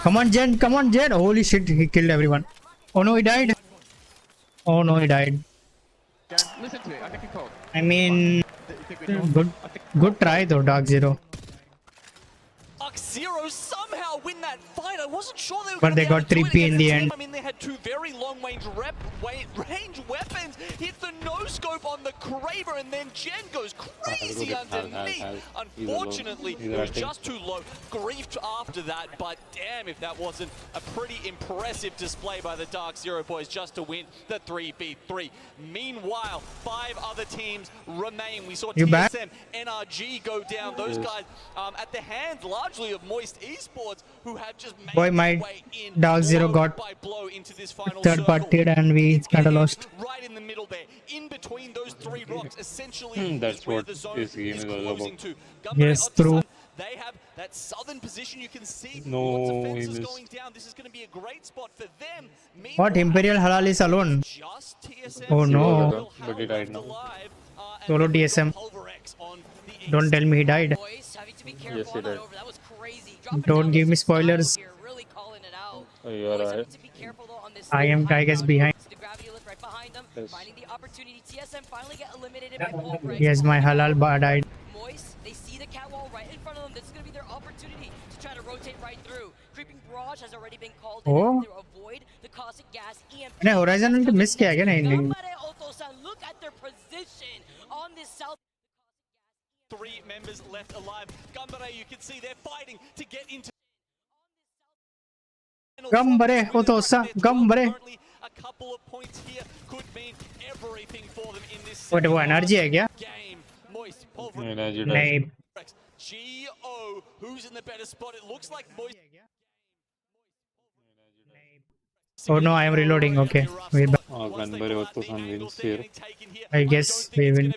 Come on, Jen. Holy shit, he killed everyone. Oh no, he died. Oh no, he died. Listen to me. I think he called. I mean, good try though, Dark Zero. Dark Zero somehow win that that fight. I wasn't sure they were But going to they be able got to do it 3P in against the a team. end. I mean, they had two very long-range range weapons. Hit the no-scope on the Kraber, and then Jen goes crazy underneath. Unfortunately, it was just too low. Griefed after that, but damn if that wasn't a pretty impressive display by the Dark Zero boys just to win the 3v3. Meanwhile, 5 other teams remain. We saw You back? TSM, NRG go down. Those guys at the hands largely of Moist Esports, who have just made Boy, my their way in Dark Zero blow got by blow into this final third circle. partied and we It's kind of getting lost. right in the middle there, in between those 3 rocks, essentially. That's is where what the zone this game is is all closing about. to. Yes, true. They have that southern position. You can see No, lots of he fences missed. going down. This is going to be a great spot for them. What? Meanwhile, Imperial Halal is alone. just TSM Oh, no. will have But he died left now. alive, and Solo then we've got TSM. Pulverex on the Don't east. tell me he died. Boys, having to be careful Yes, he on that did. over. That was crazy. Dropping Don't down give me with some style spoilers. here, really calling it out. Oh, you're Boys right. having to be careful though on this I am, high I guess, ground. behind. The gravity lift right behind them, Yes. finding the opportunity. TSM finally get eliminated by Pulverex. Yes, my halal died. Moist, they see the cat wall right in front of them. This is going to be their opportunity to try to rotate right through. Creeping Barrage has already been called Oh. in to avoid the caustic gas EMP. मैंने Horizon में miss किया क्या नहीं? Gambare Otosan, look at their position on this south. 3 members left alive. Gambare, you can see they're fighting to get into. Gambare, Otosa, Gambare. Currently, a couple of points here could mean everything for them in this What, वो energy है क्या? game. Moist, Pulverex, Energy died. नहीं. G.O, who's in the better spot? It looks like Moist. Oh no, I am reloading. Okay, we're back. Ganbare Ottosan wins here. I guess we win.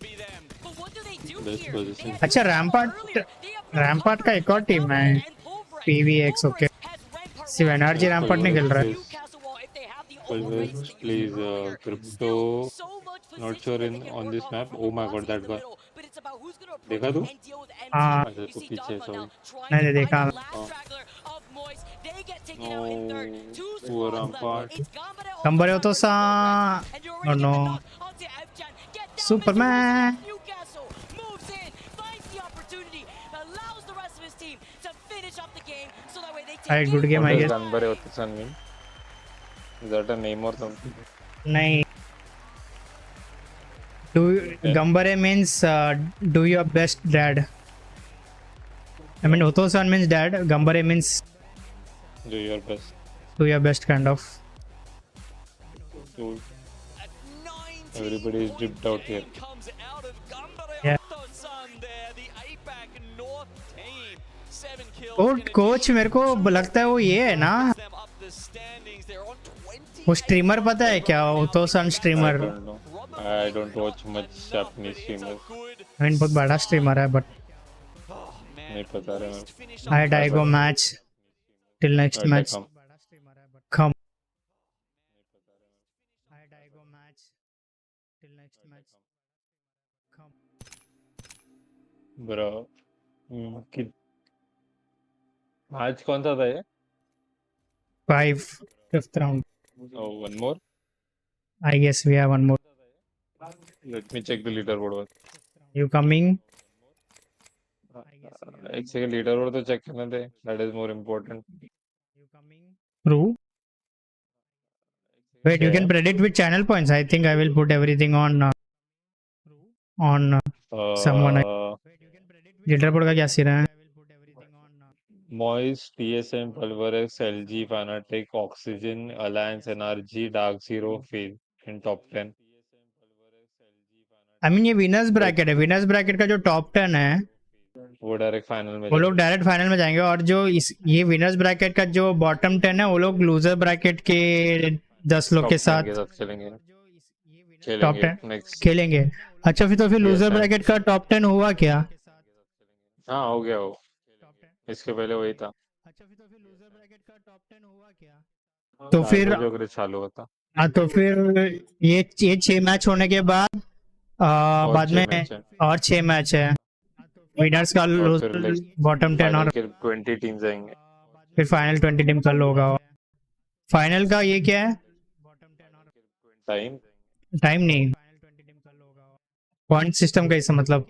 But what do they do Best here? position. They had अच्छा earlier. Rampart They have no Rampart का एक और team है. and Pulverex. PVX, okay. Has Rampart सिर्फ wall. NRG Rampart नहीं खेल रहा है. Newcastle wall, if they have the Pulverex overrates that you plays said earlier. crypto. Still, so much Not position sure that in they can on work this off map. from Oh the my bots god, in that the guy. middle. But it's about who's gonna approach देखा तू? and deal with हाँ. MT. You अच्छा, तो see पीछे Dogma now sorry. trying मैंने to देखा. find the last straggler of Moist. They get taken out in third. No, 2 poor squads Rampart. left. It's Gambare Gambare versus Otosan. Pulverex. And you're Oh, already no. getting knocked onto Evjan. Get down, Superman. Mr. Newcastle moves in, finds the opportunity, allows the rest of his team to finish up the game so that way they take Alright, good game, I What does guess. Ganbare Ottosan mean? Is that a name or something? नहीं. Gambare means do your best, dad. I mean Otosan means dad. Gambare means Do your best. do your best kind of. So, At 19 Everybody is dipped out here. comes out of Gambare Yeah. Otosan there, the APAC North team. 7 kills. Coach मेरे को लगता है वो ये है ना. Them up the standings. They're on 20. वो streamer पता है क्या? Otosan I streamer. don't know. I don't watch much Japanese streamers. Good. I mean बहुत बड़ा स्ट्रीमर है but Oh, man. नहीं पता रहा Moist मैं. finished I up die go match till next Alright, match. come. Come. I die go match till next match. Come. Bro. आज कौन सा था ये? 5 5th round. Oh, one more. I guess we have one more. Let me check the leaderboard once. You coming? एक second leaderboard तो check करने दे. That is more important. True. Wait, you can predict with channel points. I think I will put everything on someone. Leaderboard का क्या scene है? Moist, TSM, Pulverex, LG, Fnatic, Oxygen, Alliance, NRG, Dark Zero, Fail in top 10. I mean ये winners bracket है. Winners bracket का जो top 10 है वो direct final में वो लोग डायरेक्ट फाइनल में जाएंगे और जो ये विनर्स ब्रैकेट का जो बॉटम 10 है वो लोग लूजर ब्रैकेट के 10 लोग के साथ चलेंगे टॉप खेलेंगे 10 नेक्स्ट. खेलेंगे. अच्छा फिर तो फिर लूजर ब्रैकेट का टॉप 10 हुआ क्या? हाँ हो गया वो. इसके पहले वही था. अच्छा फिर तो फिर लूजर ब्रैकेट का टॉप 10 हुआ क्या? तो फिर जो चालू होता हाँ तो फिर ये 6 मैच होने के बाद बाद में और 6 मैच है. विनर्स का लूजर बॉटम 10 और 20 टीम्स आएंगे. फिर फाइनल 20 टीम कल होगा. फाइनल का ये क्या है? टाइम टाइम नहीं पॉइंट सिस्टम का इसका मतलब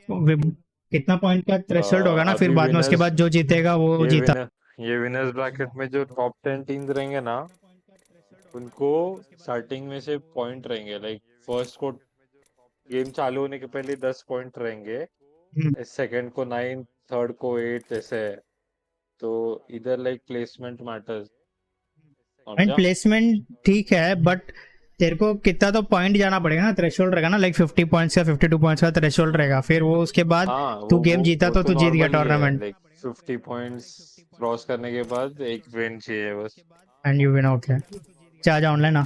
कितना पॉइंट का थ्रेशोल्ड होगा ना. फिर बाद में उसके बाद जो जीतेगा वो जीता. ये विनर्स ब्रैकेट में जो टॉप 10 टीम्स रहेंगे ना, उनको स्टार्टिंग में से पॉइंट रहेंगे, लाइक फर्स्ट को गेम चालू होने के पहले 10 पॉइंट रहेंगे, सेकंड को 9, थर्ड को 8, ऐसे है। तो इधर like placement matters. Point placement ठीक है, बट तेरे को कितना तो पॉइंट जाना पड़ेगा ना, थ्रेशोल्ड रहेगा ना, लाइक 50 पॉइंट्स या 52 पॉइंट्स का थ्रेशोल्ड रहेगा, फिर वो उसके बाद तू गेम जीता तो तू जीत गया टूर्नामेंट। लाइक 50 पॉइंट्स क्रॉस करने के बाद एक विन चाहिए बस। And you win, okay. अच्छा आजा ऑनलाइन आ।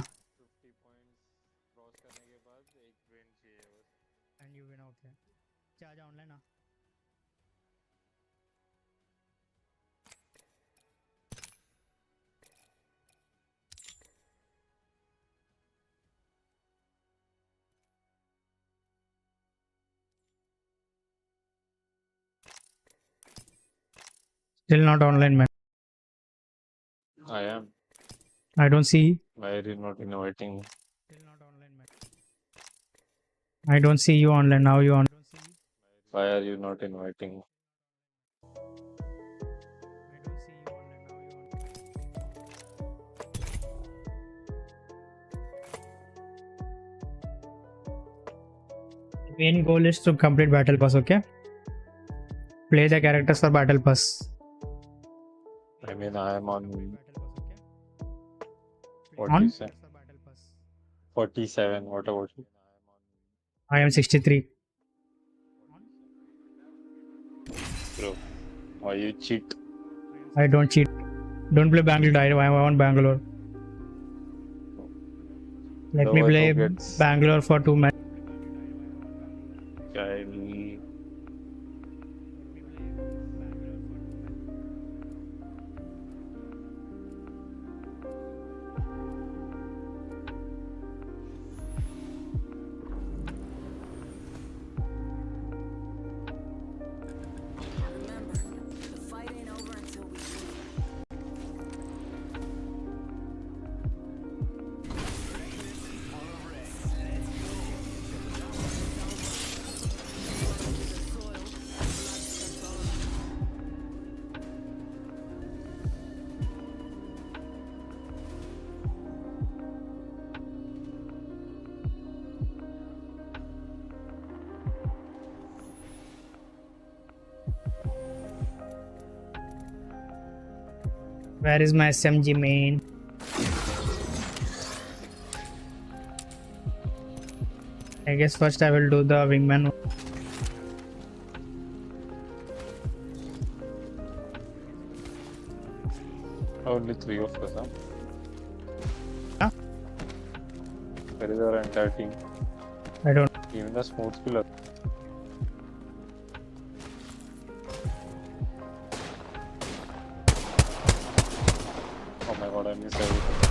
Still not online, man. I am. I don't see. Why are you not inviting me? Still not online, man. I don't see you online. Now you on. Why are you not inviting me? Main goal is to complete battle pass, okay? Play the characters for battle pass. I mean, I am on On? 47. What about you? I am 63. Bro, why you cheat? I don't cheat. Don't play Bangalore. I want Bangalore. Let me play Bangalore for 2 matches. Where is my SMG main? I guess first I will do the wingman. Only 3 of us, huh? Huh? Where is our entire team? I don't. Even the smooth killer. Oh my god, I missed everything.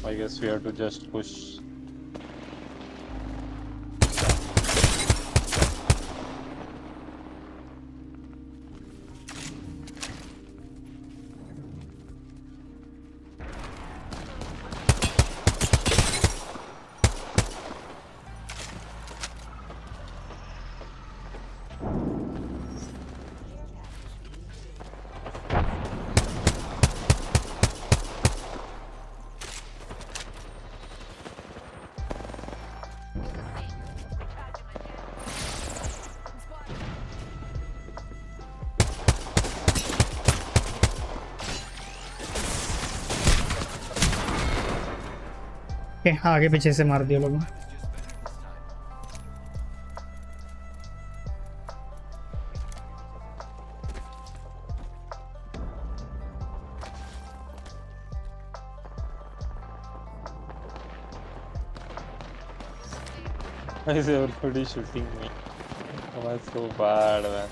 I guess we have to just push. Okay, आगे पीछे से मार दिया लोगों ने. Why is everybody shooting me? Oh, that's so bad, man.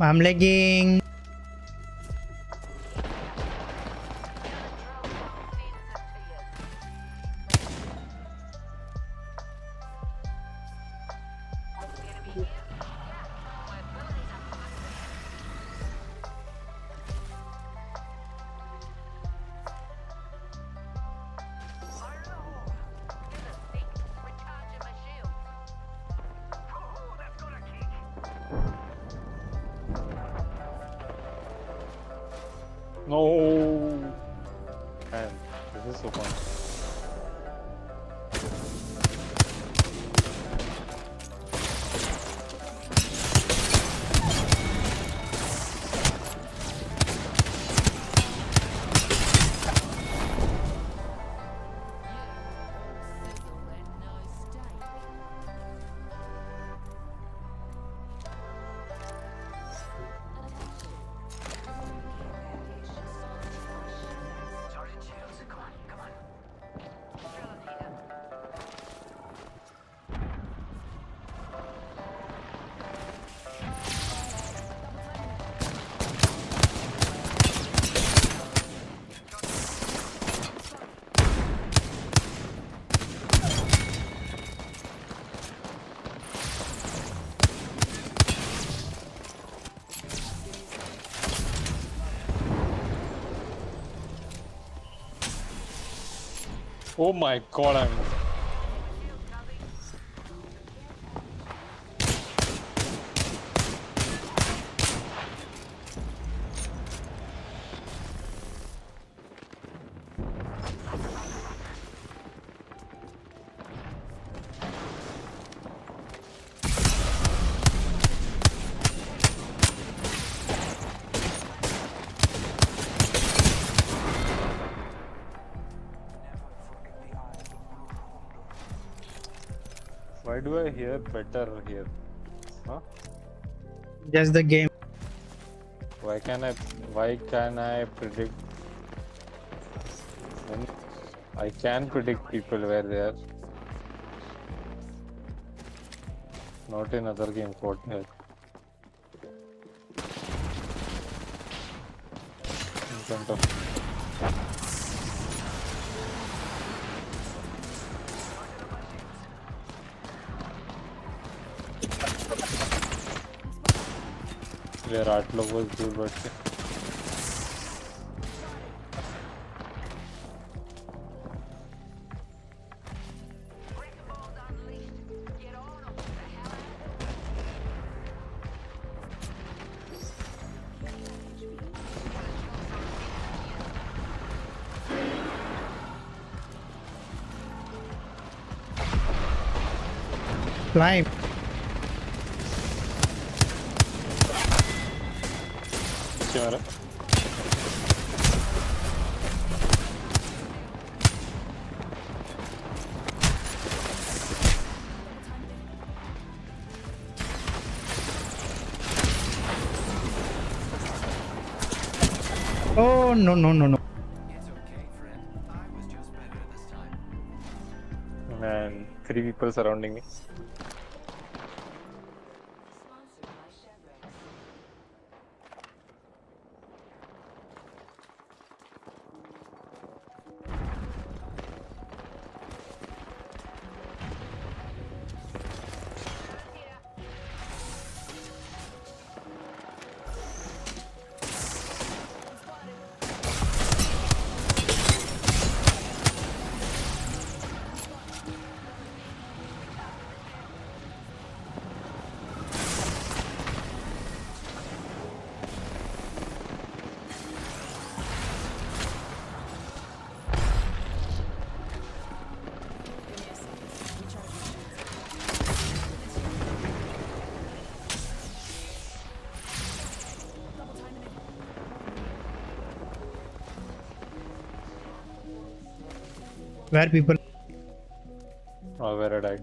I'm lagging. No. Man, this is so fun. Oh my god, I'm... Why do I hear better here? Huh? Just the game. Why can I predict? I can predict people where they are. Not in other games. What the hell? In front of... Where 8 लोग बस दूर बैठ के Climb. मारा Oh no no no no. Man, 3 people surrounding me. Where people? Oh, where I died.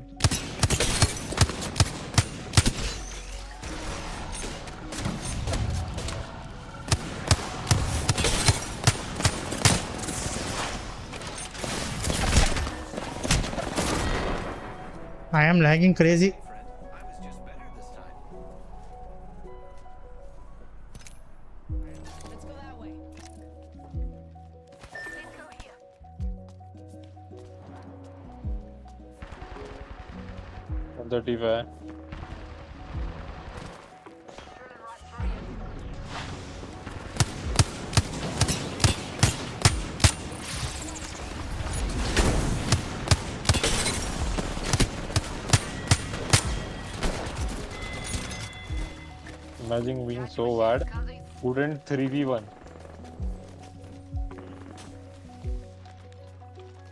I am lagging crazy. 35. Imagine being so bad. Couldn't 3v1.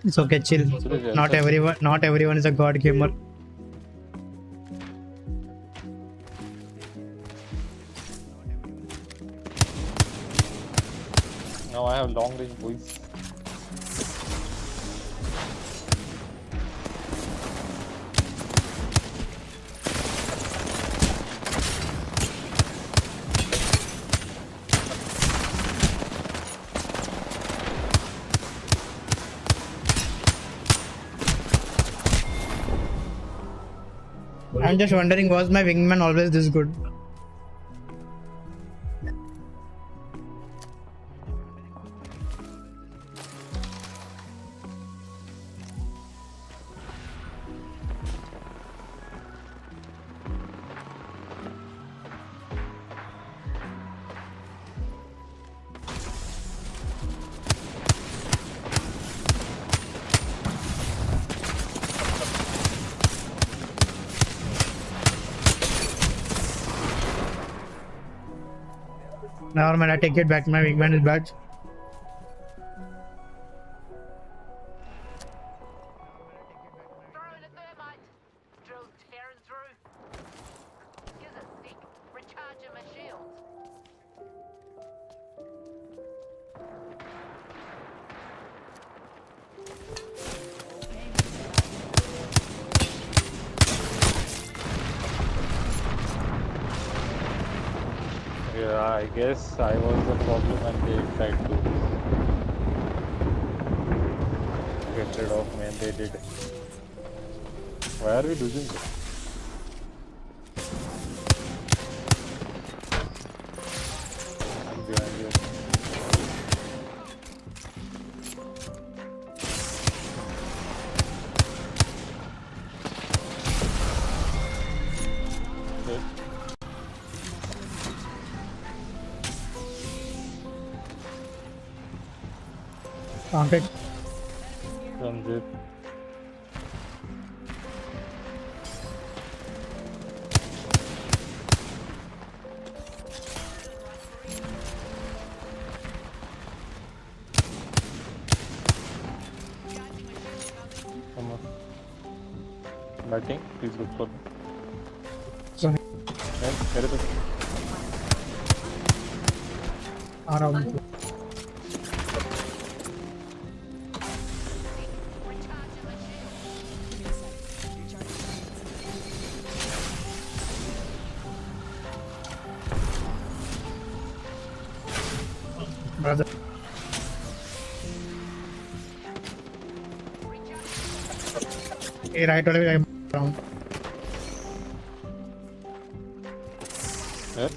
It's okay, chill. Seriously, Not everyone is a god gamer. Now I have long range boys. I'm just wondering, was my wingman always this good? Never mind, I take it back. My wingman is bad. Throwing a thermite. Drill tearing through. Gives a stick. Recharging my shields. Yeah, I guess I was the problem and they tried to get rid of me and they did. Why are we losing this? I'm behind you. Okay. Counted. Comes it. Come on. Batting, please look for me. Sorry. मेरे पे आ रहा हूँ. Brother. Right वाले भी around. है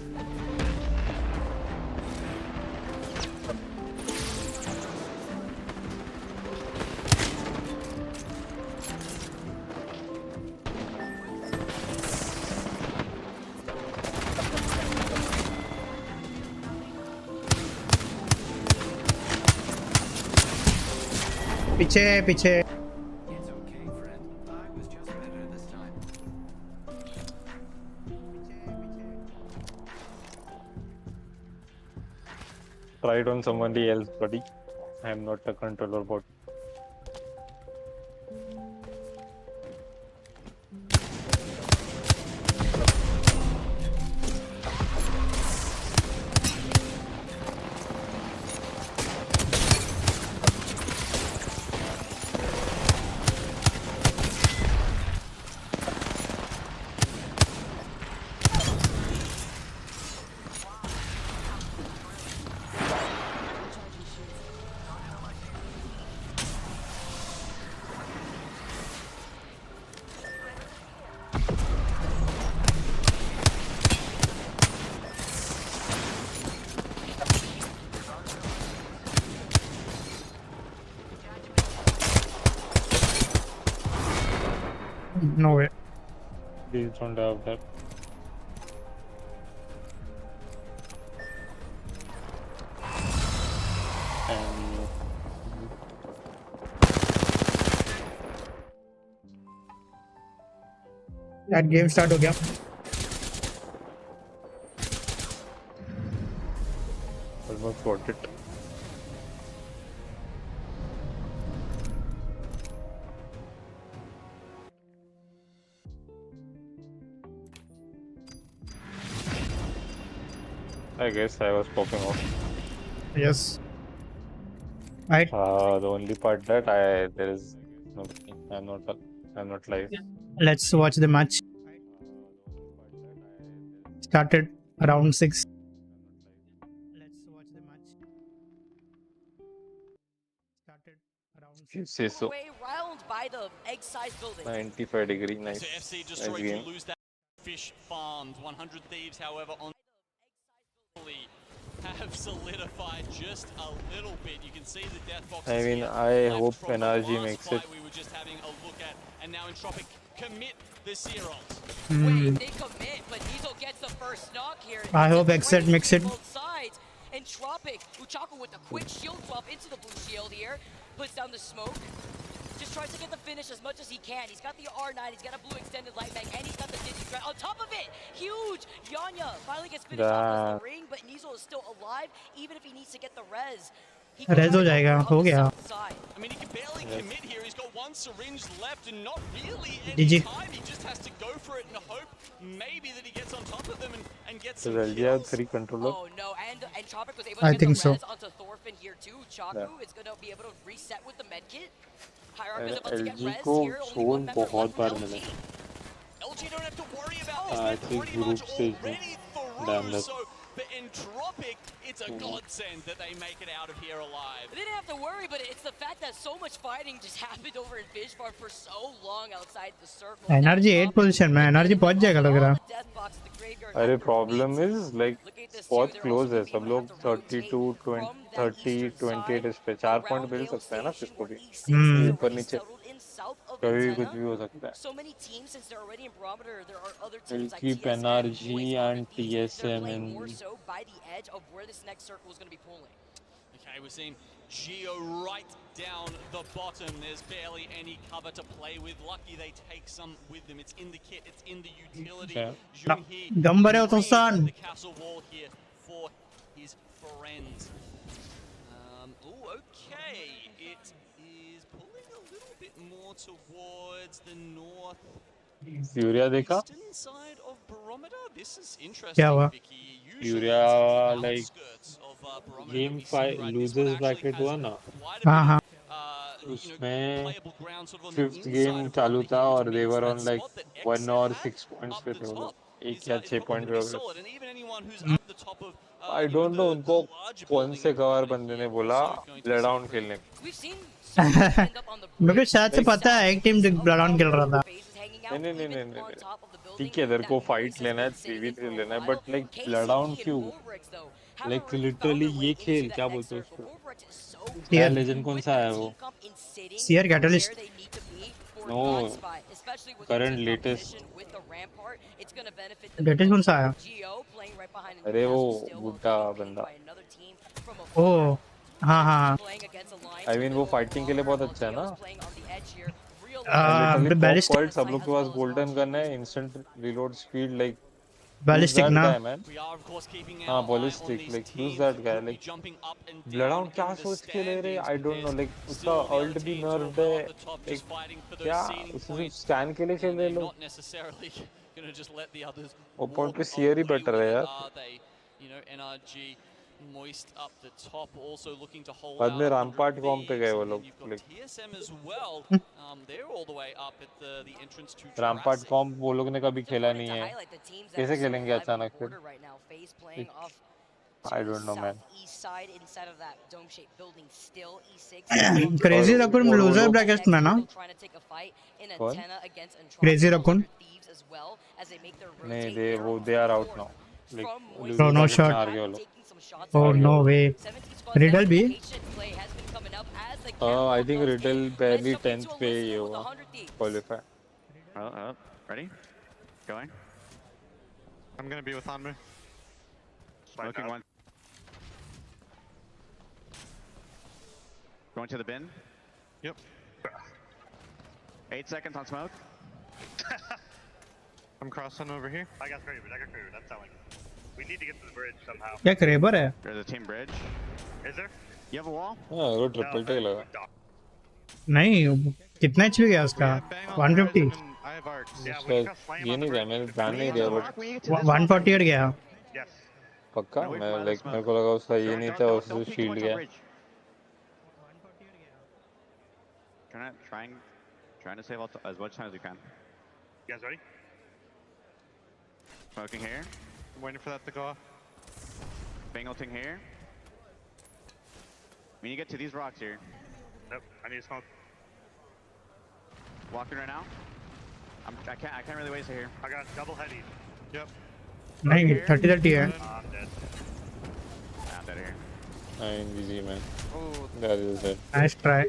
पीछे पीछे. Try it on somebody else, buddy. I am not a controller bot. No way. Please don't have that. And That game start हो गया. almost got it. I guess I was popping off. Yes. The only part that there is nobody. I'm not live. Let's watch the match. Started around 6. Let's watch the match. Started around If you say so. Way round by the egg-sized building. 95 degree, nice. So FC Nice destroyed to game. lose that fish farmed. 100 Thieves, however, on have solidified just a little bit. You can see the death boxes. I mean, here, I left hope from the NRG last makes fight it. we were just having a look at, and now Entropic commit the Zeros. Wait, they commit, but Nizo gets the first knock here. I It's hope a Exit great makes it. Both sides. Entropic, Uchaku with a quick shield swap into the blue shield here, puts down the smoke. Just tries to get the finish as much as he can. He's got the R9, he's got a blue extended light mag, and he's got the digi threat. On top of it, huge! Yanya finally gets finished off the ring, but Nizo is still alive, even if he needs to get the res. He can Res try हो to जाएगा, go हो on the गया. south side. I mean, he can barely commit here. He's got one syringe left and not really any GG. time. He just has to go for it and hope maybe that he gets on top of them and gets Does some LG have kills. 3 controller? Oh no, and Tropic was able I to get think the so. res onto Thorfinn here too. Chaku is going to be able to reset with the medkit. Hierarch is about to get LG res को here. Only one zone member बहुत left bar from मिला. LG don't have to worry about this. I They're think pretty group much stage already Damn through. that. So for Entropic, it's a godsend that they make it out of here alive. They didn't have to worry, but it's the fact that so much fighting just happened over in Fish Farm for so long outside the circle. NRG 8 position में NRG पहुंच जाएगा लग रहा. अरे problem is like बहुत close है सब लोग 32 20 30 28 इस पे 4 पॉइंट मिल सकता है ना किसको भी ऊपर नीचे कभी भी कुछ भी हो सकता है. So many teams, since they're already in Barometer, there are other We'll teams like keep TSM, NRG Boys, and RP. They're TSM playing in- more so by the edge of where this next circle is going to be pulling. Okay, we're seeing Geo right down the bottom. There's barely any cover to play with. Lucky they take some with them. It's in the kit, it's in the utility. Yeah. Junhee Gambar है bringing Otosan. the castle wall here for his friends. Okay. It is pulling a little bit more towards the north. Urea देखा Eastern side of Barometer. This is interesting, क्या हुआ? Vicky. Usually urea it's the like outskirts of Barometer game that we see, right? This one losers actually bracket has हुआ ना quite a हाँ हाँ. उसमें playable ground sort of on the 5th inside game of चालू Barometer था here, और which they means were that on like spot that 1 or Exit 6 had points up पे the थे वो लोग top 1 is, या is 6 probably पॉइंट gonna पे be हो गए. solid. And even anyone who's up the top of I don't know उनको कौन से कवर बंदे ने बोला ब्लड आउट खेलने को. We've seen so many end up on the मेरे को शायद से पता है एक टीम जो ब्लड खेल रहा था. नहीं ठीक है तेरे को फाइट लेना है 3v3 लेना है बट लाइक ब्लड आउट क्यों लाइक लिटरली ये खेल क्या बोलते हैं उसको क्या लेजेंड कौन सा है वो CR catalyst. No current latest latest कौन सा आया? अरे वो बूढ़ा बंदा ओह हाँ हाँ. आई मीन वो फाइटिंग के लिए बहुत अच्छा है ना. बैलिस्टिक वर्ल्ड सब लोग के पास गोल्डन गन है instant reload speed like ballistic ना. हाँ ballistic like who's that guy like blood out क्या सोच के ले रहे I don't know like उसका ult भी nerfed है like क्या उसने स्कैन के लिए खेल रहे लोग. वो पॉइंट पे सीआर ही बेटर है यार. Moist up the top, also looking to hold बाद में out rampart कॉम पे गए वो लोग. You've got TSM as well. They're all the way up at the entrance to rampart Jurassic. Com वो लोग ने कभी खेला नहीं है. कैसे खेलेंगे अचानक फिर? I don't know man. Crazy raccoon loser bracket में ना. कौन? Crazy raccoon. नहीं they are out now. Like Oh, no shot. हार गए वो लोग. Oh no way. Riddle भी. I think Riddle barely 10th पे ये हुआ qualify. Ready? Going. I'm gonna be with Hanmu. Smoking one. Going to the bin. Yep. 8 seconds on smoke. I'm crossing over here. I got Kraber. That's telling. We need to get to the bridge somehow. क्या क्रेबर है? There's a team bridge. Is there? You have a wall? हाँ वो triple tell लगा नहीं कितना HP गया उसका? 150. I have arcs. Yeah, उसका we got flame ये on the नहीं गया bridge. मैंने ध्यान नहीं दिया बट 148 गया. Yes. पक्का मैं लाइक मेरे को लगा उसका ये नहीं था उससे शील्ड गया Trying to save as much time as we can. You guys ready? Smoking here. I'm waiting for that to go off. Bangleting here. We need to get to these rocks here. Nope. I need to smoke. Walking right now. I can't really waste it here. I got double headies. Yep. नहीं 30-30 है. I'm dead. I'm dead here. I'm easy man Oh, that is it Nice try.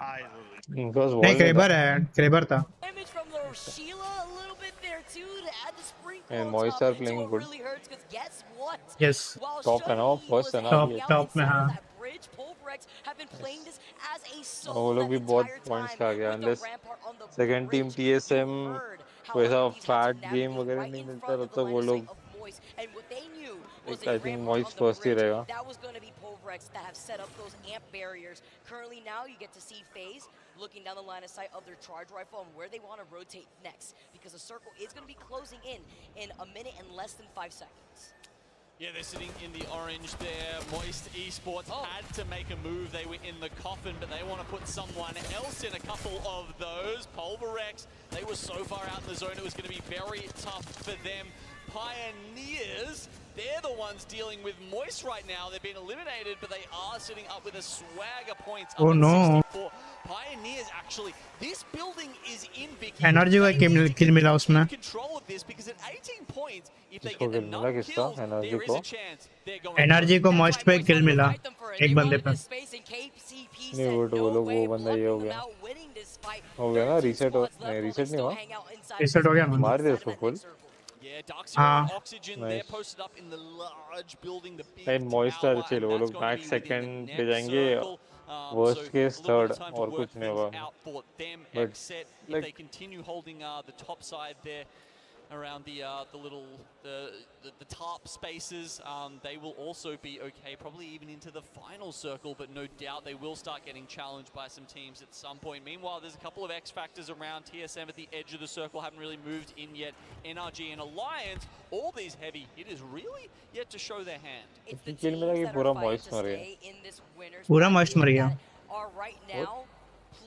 I literally. because नहीं क्रेबर है. क्रेबर था. Damage from the Sheila a little bit there too to add the sprinkle. And on Moist top. are playing So it good. really hurts 'cause guess what? Yes. While Top and off, Shuddy first was and hanging off. out Top में, inside हाँ. that bridge, Pulverex have been playing this as a solo वो लोग भी that बहुत entire points time खा गया with the unless rampart on the second team bridge. TSM You heard how कोई ऐसा Amd had fat to game navigate वगैरह right नहीं in मिलता front तब of the तक वो line of लोग sight of Moist, and what they knew was I a think rampart Moist on the first he bridge. रहेगा That was going to be Pulverex that have set up those amp barriers. Currently now you get to see FaZe looking down the line of sight of their charge rifle and where they want to rotate next, because the circle is going to be closing in a minute and less than 5 seconds. Yeah, they're sitting in the orange there. Moist Esports had to make a move. They were in the coffin, but they want to put someone else in a couple of those. Pulverex, they were so far out in the zone, it was going to be very tough for them. Pioneers, they're the ones dealing with Moist right now. They've been eliminated, but they are sitting up with a swag of points. Oh, up at no. 64. Pioneers, actually, this building is in Vicky. Energy का kill मिला उसमें. Control of this, because at 18 points, if they किसको get kill मिला enough किसका kills, Energy there is को a chance they're going energy को most पे किल मिला एक बंदे पे. नहीं वो तो वो लोग वो बंदा ये हो गया ना रीसेट नहीं रीसेट नहीं हुआ Reset हो गया ना. मार दिया उसको full Yeah, Dark Ah. Zero Oxygen, they're Nice. posted up in the large building, the big And Moist tower, are chill, and वो that's लोग gonna max be within second the पे next जाएंगे, circle. worst So case a little bit of third, time to और work कुछ नहीं things होगा. out for them. But, Except if like- they continue holding the top side there around the little the top spaces, they will also be okay, probably even into the final circle, but no doubt they will start getting challenged by some teams at some point. Meanwhile, there's a couple of X factors around. TSM at the edge of the circle haven't really moved in yet. NRG and Alliance, all these heavy hitters really yet to show their hand. It's the किल मिला teams कि that पूरा are fighting Moist to मर गया. stay in this winners पूरा bracket Moist मर गया. that are right now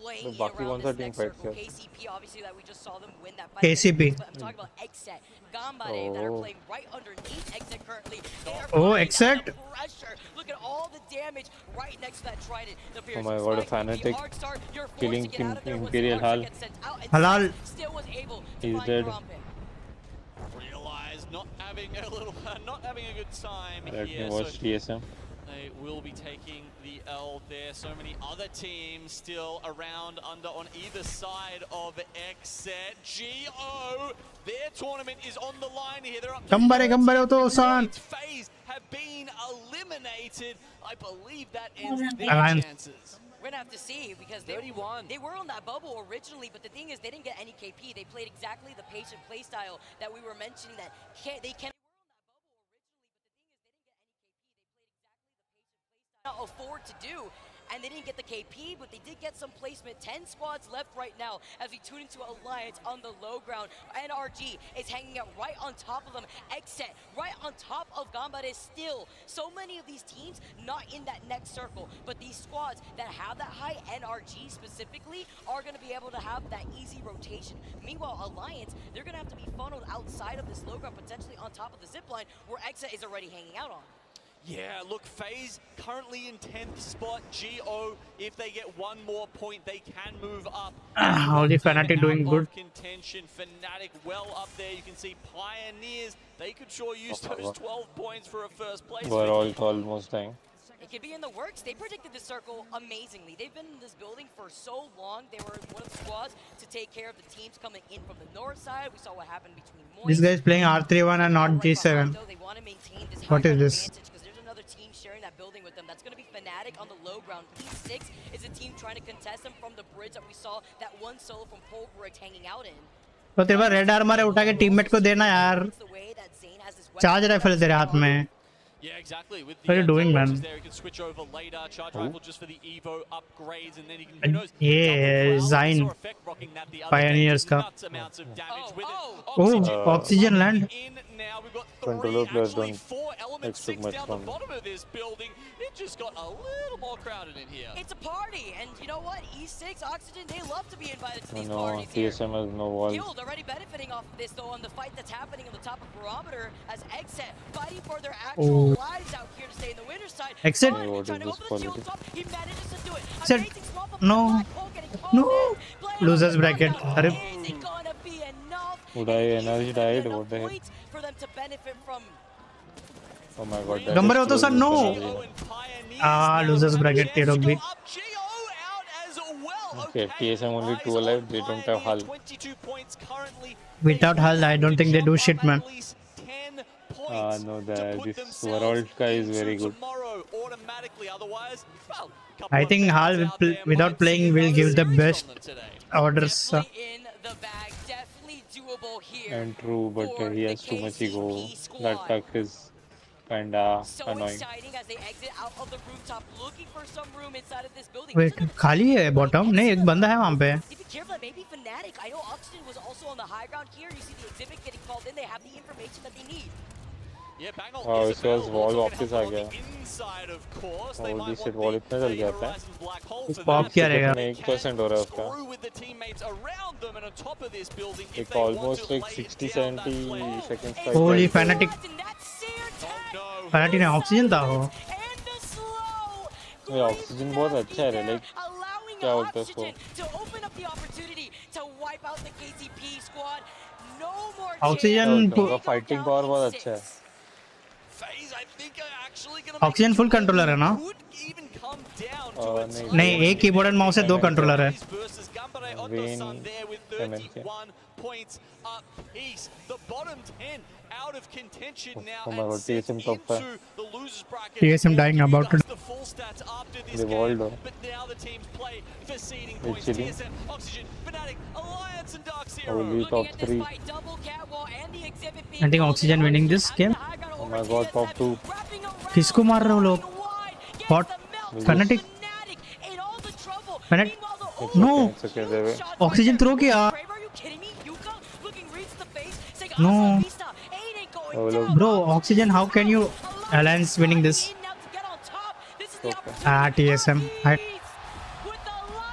playing तो in बाकी around कौन सा this team next fight circle. किया? KCP, obviously, that we just saw them win that fight. KCP. But I'm talking about Exet, Gambade, that are Oh. playing right underneath Exet currently. They are Oh, putting Exet. down the pressure. Look at all the damage right next to that Trident. The Oh Fierce my god, a Spike, fanatic the Arc Star, you're forced killing to get out of there once the Imperial Arc Star Hal. gets sent out, and Halal. Seth still was able to He's find dead. Grompe. Realize not having a good time Let here. me watch TSM. They will be taking the L there. So many other teams still around under on either side of Xset. GO, their tournament is on the line here. They're up to गंबारे तो सान. FaZe have been eliminated. I believe that ends their Alliance. chances. We're gonna have to see, because they were on that bubble originally, but the thing is they didn't get any KP. They played exactly the patient play style that we were mentioning, that they can afford to do, and they didn't get the KP, but they did get some placement. 10 squads left right now as we tune into Alliance on the low ground. NRG is hanging out right on top of them. Exet right on top of Gambade still. So many of these teams not in that next circle, but these squads that have that high NRG specifically are going to be able to have that easy rotation. Meanwhile, Alliance, they're going to have to be funneled outside of this low ground, potentially on top of the zipline where Exet is already hanging out on. Yeah, look, FaZe currently in 10th spot. GO, if they get one more point, they can move up. Only Fnatic doing good. Contention. Fnatic well up there. You can see Pioneers. They could sure use those 12 points for a first place. We're all almost dying. It could be in the works. They predicted this circle amazingly. They've been in this building for so long. They were one of the squads to take care of the teams coming in from the north side. We saw what happened between Moist. This guy is playing R31 and not G7. They want to maintain this What is this? because there's another team sharing that building with them. That's going to be Fnatic on the low ground. E6 is a team trying to contest them from the bridge that we saw that one solo from Pulverix hanging out in. तो तेरे पास red armour है, उठा के teammate को देना यार. It's the way that Zayn has his charge rifle तेरे हाथ में. Yeah, exactly. With What are you doing, man? There, he can switch over later, charge rifle just for the Evo upgrades, and then he can, who knows, Yeah, Zayn. Pioneers का. nuts amounts of damage with it. Oh, oxygen land. In now, we've got Controller three, players actually don't 4 elements, expect 6 much down the from- bottom of this building. It just got a little more crowded in here. It's a party, and you know what? E6, Oxygen, they love to be invited to these No, parties here. TSM has no walls. Guild already benefiting off of this, though, on the fight that's happening on the top of Barometer as Exet fighting for their actual lives out here to stay in the winner's side. Exit? But What trying is to this open the shield quality? top, he manages to do it. Exit. Amazing swap up on No. the Black Hole getting called No. in. Playing Losers on the bracket. knockout. अरे. Is it gonna be enough? Would I And energy is it gonna be died? enough What the heck? points for them to benefit from? Oh my god. that Gambare is ho to sir, close no. to energy. Losers bracket तेरे भी. Okay, TSM only 2 alive, they don't have hull. 22 points currently. Without hull, I don't think they do shit, man. No, this World guy is very good. I think Hal without playing will give the best orders. In the bag, definitely doable here. And true, but for he the has too much ego. KCP squad. That tuck is kinda So annoying. exciting as they exit out of the rooftop, looking for some room inside of this building. Wait, खाली है bottom? नहीं, एक बंदा है वहाँ पे. Be careful, maybe Fnatic. I know Oxygen was also on the high ground here. You see the exhibit getting called in. They have the information that they need. Oh, इसके पास wall वापस आ गया. Holy shit, wall इतना जल गया था. Pop क्या रहेगा? 1% हो रहा है उसका. Like almost like 60-70 seconds. fight Holy right there. Fnatic. Fnatic ने oxygen था वो. ये oxygen बहुत अच्छा है, like क्या बोलते हैं उसको? Oxygen उसका fighting power बहुत अच्छा है. Oxygen full controller है ना? नहीं, एक कीबोर्ड एंड माउस है, 2 कंट्रोलर है. Wayne MNC. Oh my god, TSM top 5. TSM dying about to. The wall though. Actually. Holy top 3. I think Oxygen winning this game. Oh my god, top 2. किसको मार रहे हो लोग? Bot. Fnatic. Fnatic. No. It's okay, they will. Oxygen throw किया. No. Oh, look. Bro, Oxygen, how can you Alliance winning this? TSM.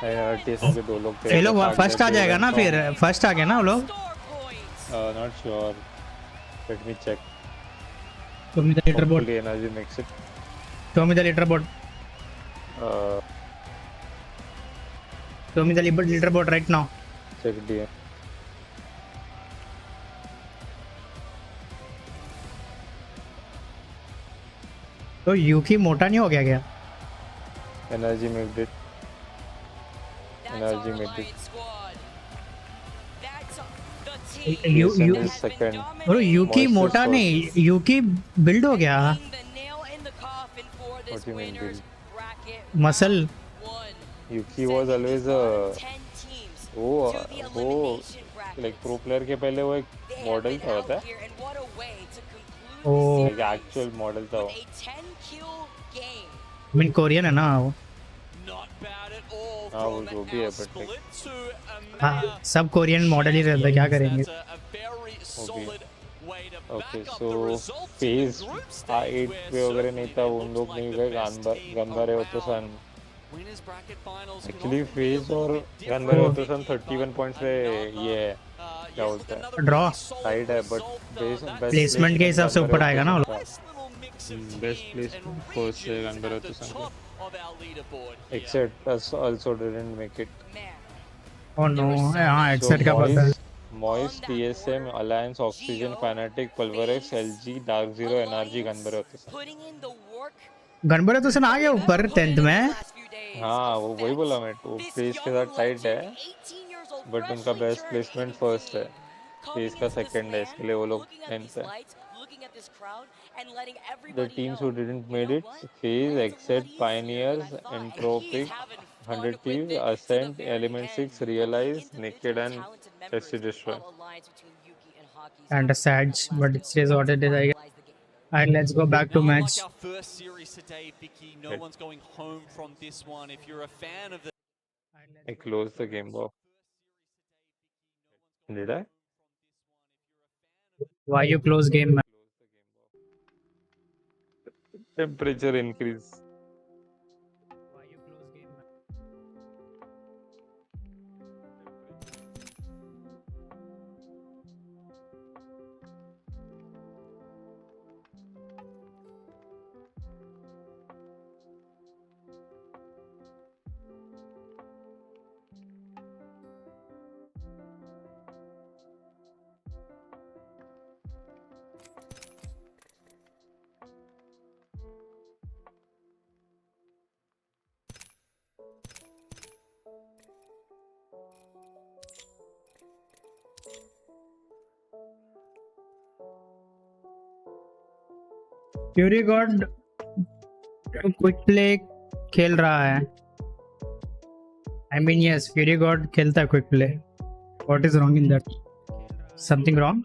TSM के 2 लोग थे. ये लोग फर्स्ट आ जाएगा ना फिर? फर्स्ट आ गया ना वो लोग? Not sure. Let me check. Show me the leaderboard. Hopefully energy makes it. Show me the leaderboard. Show me the leaderboard right now. Check DM. तो यूकी मोटा नहीं हो गया क्या? Energy made it. Energy made it. TSM is second. Bro यूकी Moist is मोटा first. नहीं, यूकी build हो गया. What do you mean build? Muscle. Yuki was always a वो like pro player के पहले वो एक मॉडल था होता है. ओ, Like actual मॉडल था वो. I mean कोरियन है ना वो. हाँ वो भी है but like हाँ, सब कोरियन मॉडल ही रहता है, क्या करेंगे? Okay, so phase 8 पे वगैरह नहीं था, उन लोग नहीं गए. गंबारे होते सन एक्चुअली फेज और गंबारे होते सन 31 पॉइंट्स पे ये है क्या बोलते हैं ड्रॉ साइड है, बट प्लेसमेंट के हिसाब से ऊपर आएगा ना वो. बेस्ट प्लेसमेंट फर्स्ट से गंबारे होते son. Except also didn't make it. Oh no, हाँ एक्सेट का पता है. Moist, TSM, Alliance, Oxygen, Fnatic, Pulverix, LG, Dark Zero, NRG, गंबारे होते सन. Putting in the work गनबरे तो आ गया ऊपर 10th में. हाँ वो वही बोला मैं, तो पेस के साथ टाइट है बट उनका बेस्ट प्लेसमेंट फर्स्ट है, पेस का सेकंड है, इसके लिए वो लोग 10th है. The teams who didn't made it: FaZe, Exit, Pioneers, Entropic, 100 Thieves, Ascent, Element 6, Realize, Naked and Testy Destroy. And a Sage, but it says what it is, I guess. Alright, let's go back to Not match. like our first series today, Vicky. No one's going home from this one. If you're a fan of the I closed the game, Bob. Did I? Why you close game, man? Temperature increase. Fury God quick play खेल रहा है. I mean yes, Fury God खेलता है quick play. What is wrong in that? Something wrong?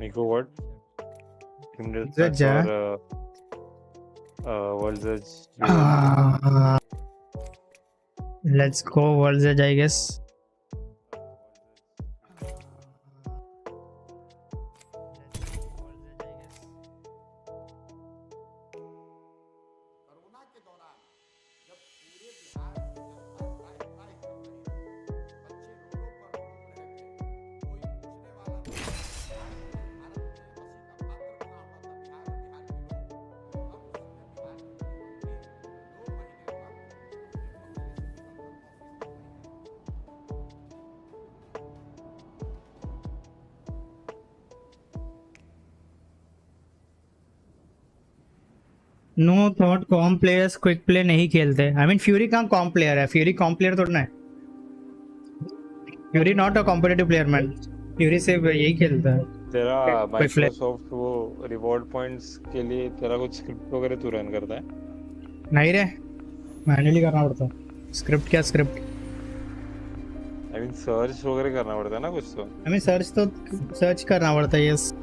Nico, what? Team Judge, or World Judge. Let's go World Judge, I guess. No thought comp players quick play नहीं खेलते. I mean Fury कहाँ comp player है? Fury comp player थोड़ा ना है. Fury not a competitive player man. Fury सिर्फ यही खेलता है. तेरा माइक्रोसॉफ्ट वो रिवॉर्ड पॉइंट्स के लिए तेरा कुछ स्क्रिप्ट वगैरह तू रन करता है? नहीं रे, मैन्युअली करना पड़ता है. स्क्रिप्ट क्या स्क्रिप्ट? आई मीन सर्च वगैरह करना पड़ता है ना कुछ तो. आई मीन सर्च करना पड़ता है. यस,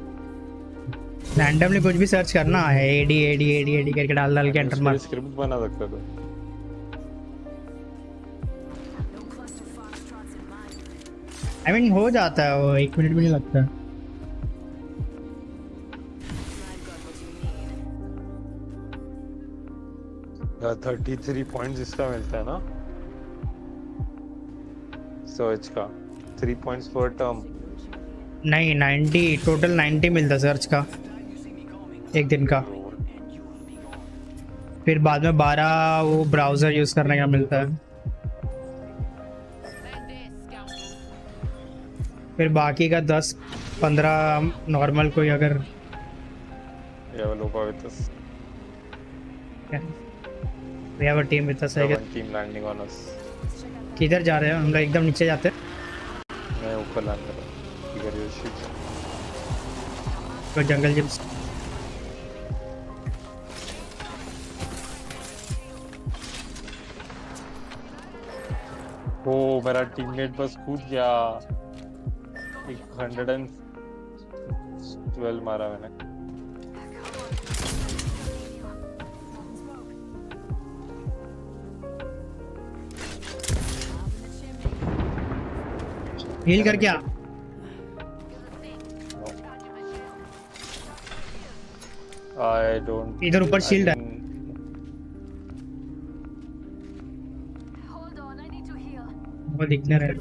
रैंडमली कुछ भी सर्च करना है. एडी करके डाल के एंटर मार. स्क्रिप्ट बना सकता है. आई मीन हो जाता है वो, 1 मिनट भी नहीं लगता. या 33 पॉइंट्स इसका मिलता है ना सर्च का. 3 पॉइंट्स पर टर्म. नहीं, 90 टोटल 90 मिलता सर्च का एक दिन का. फिर बाद में 12 वो ब्राउजर यूज करने का मिलता है. फिर बाकी का 10-15 नॉर्मल कोई अगर We have a team with us, I guess. Team landing on us. किधर जा रहे हैं हम लोग? एकदम नीचे जाते हैं. मैं ऊपर लैंड कर रहा हूँ. इधर ये शिप. तो जंगल जिप्स. ओ मेरा टीममेट बस कूद गया. 112 मारा मैंने. हील कर क्या? I don't. इधर ऊपर शील्ड है. वो दिखने रहे.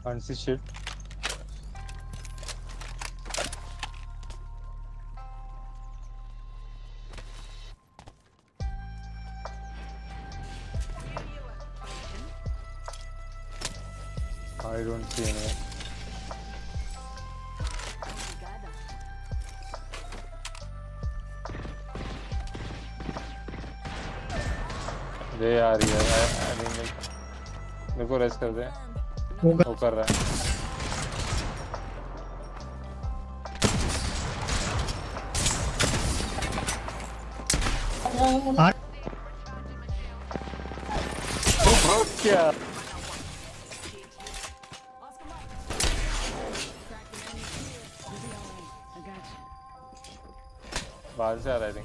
Can't see shit. I don't see any. ये आ रही है। I mean, मेरे को रेस्ट कर दे। वो कर रहा है। क्या? बाहर से आ रहा है।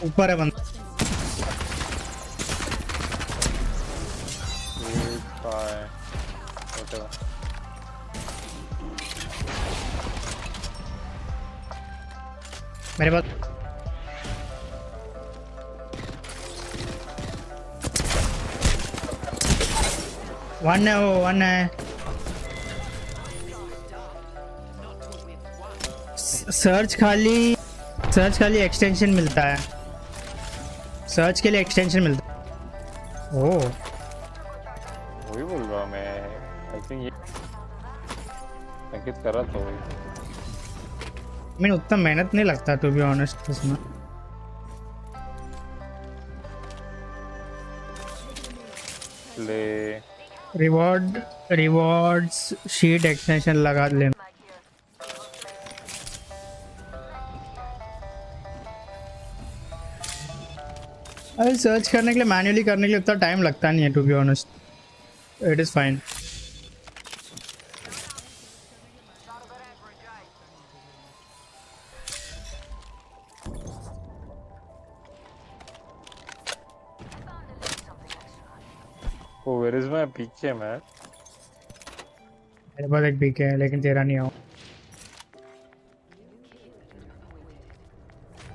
ऊपर है बंदा। मेरे पास वन है, वो वन है। सर्च खाली एक्सटेंशन मिलता है। सर्च के लिए एक्सटेंशन मिलता है। ओह वही बोल रहा मैं। आई थिंक ये संकेत कर रहा था वही। मैंने उतना मेहनत नहीं लगता टू बी ऑनेस्ट इसमें। ले रिवॉर्ड्स शीट एक्सटेंशन लगा ले। अरे सर्च करने के लिए मैन्युअली करने के लिए उतना टाइम लगता नहीं है to be honest. It is fine. Oh, where is my PK, man? मेरे पास एक पीके है लेकिन तेरा नहीं आओ।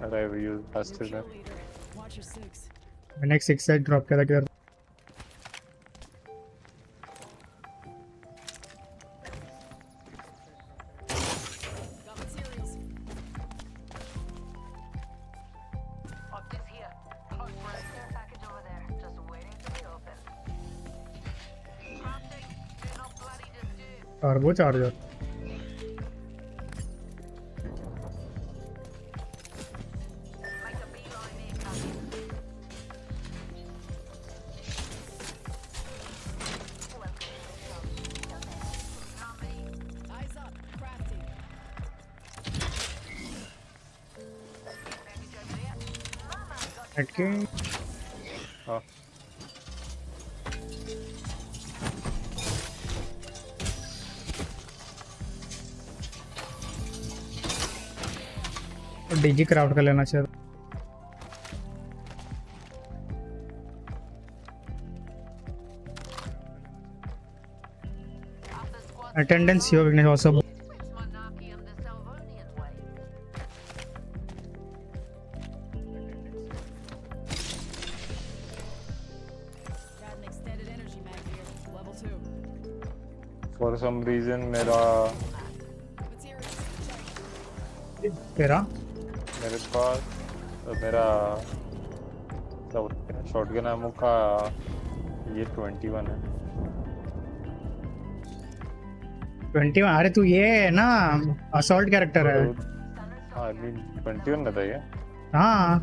But I will use faster than. मैंने एक 6 सेट ड्रॉप किया था किधर। और वो चार्जर हटके। हाँ। डीजी क्राफ्ट कर लेना चाहिए। Attendance your weakness also. For some reason मेरा मेरे पास मेरा शॉटगन एमो का ये 21 है। 21? अरे तू ये है ना असॉल्ट कैरेक्टर है। हाँ 21 था ये। हाँ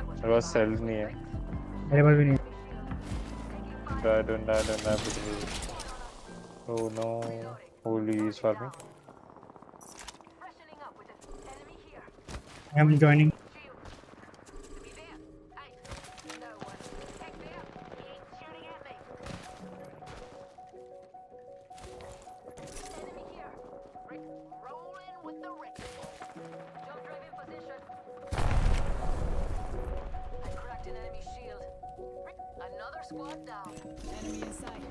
मेरे पास सेल्स नहीं है। मेरे पास भी नहीं। I don't have it. Oh no, holy is for me. I am joining. Rolling with the Rick. squad down. Enemy in sight.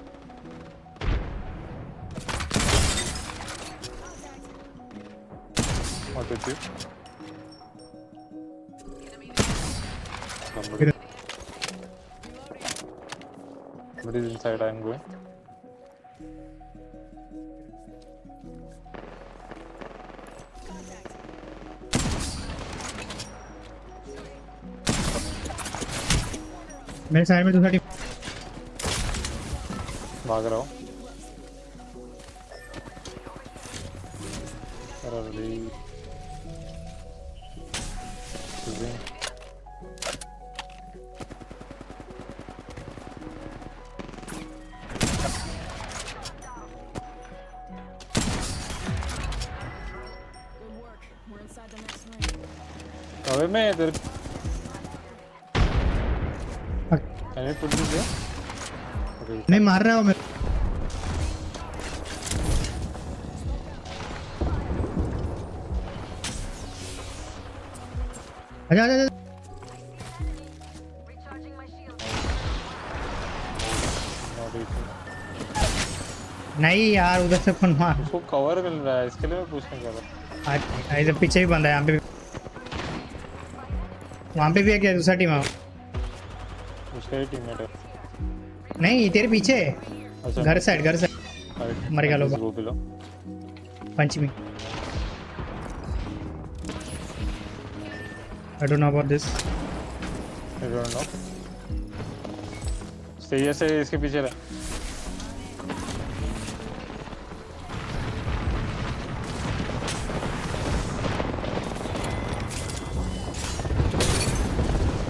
What did you? Somebody is inside, I'm going. मेरे side में दूसरा team भाग रहा हूँ। अरे अबे मैं इधर मैंने पुट दिया। नहीं मार रहा हूँ मैं। आजा आजा आजा। Recharging my shield. नहीं यार उधर से कौन मार। उसको कवर मिल रहा है, इसके लिए मैं पूछने जा रहा था। इधर पीछे भी बंदा है, यहाँ पे वहाँ पे भी है क्या दूसरा टीम है? उसका ही टीममेट है। नहीं तेरे पीछे अच्छा घर साइड मर गया लोग पंचमी। I don't know about this. I don't know. सही से इसके पीछे रहा।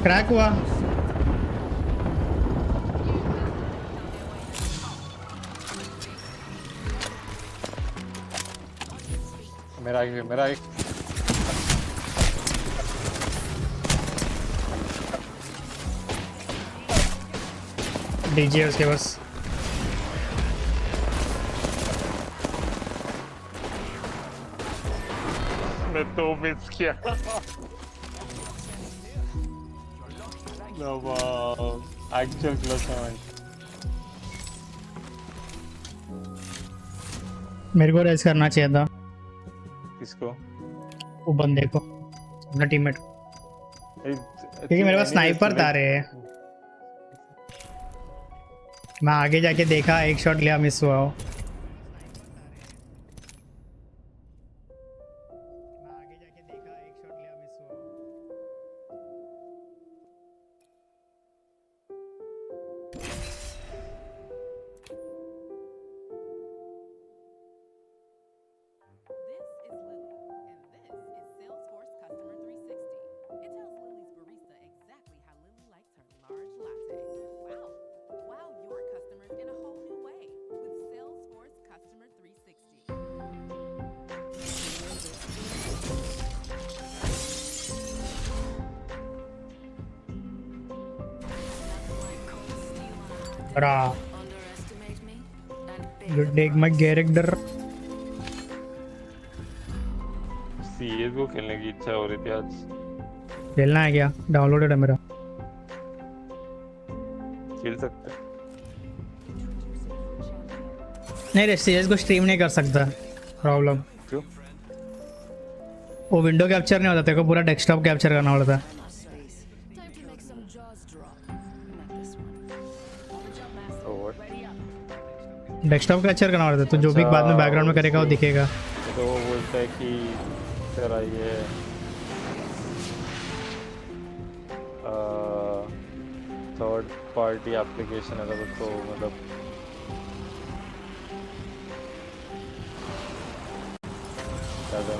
क्रैक हुआ। मेरा एक डीजे उसके बस। मैं तो मिस किया। Actual close moment. मेरे को रेस करना चाहिए था। किसको? वो बंदे को, अपना टीममेट को, क्योंकि मेरे पास स्नाइपर था रे। मैं आगे जाके देखा, एक शॉट लिया, मिस हुआ हो। You take my character. CS को खेलने की इच्छा हो रही थी आज। खेलना है क्या? डाउनलोडेड है मेरा। खेल सकते हैं। नहीं रे, सीएस को स्ट्रीम नहीं कर सकता। प्रॉब्लम क्यों? वो विंडो कैप्चर नहीं होता, तेरे को पूरा डेस्कटॉप कैप्चर करना पड़ता है। डेस्कटॉप कैप्चर करना पड़ता है, तो जो भी बाद में बैकग्राउंड में करेगा वो दिखेगा। तो वो बोलता है कि तेरा ये थर्ड पार्टी एप्लीकेशन है, तो मतलब ज़्यादा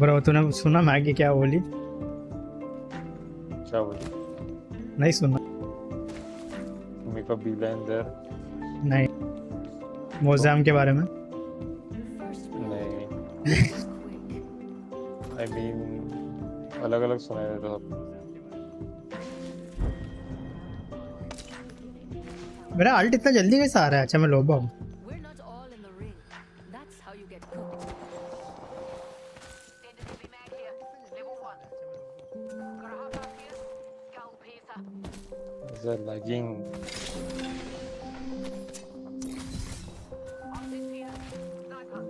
ब्रो तूने सुना मैगी क्या बोली? क्या बोली? नहीं सुना। Make a beeline there. नहीं, मोज़ाम के बारे में नहीं। I mean अलग अलग सुनाई देता सब। मेरा अल्ट इतना जल्दी कैसे आ रहा है? अच्छा मैं लो bomb. We're not all in the ring. That's how you get cooked. Standard heavy mag here. Level 1. Gotta hop up here. Skull piercer. Is that lagging? Optic here. Sniper.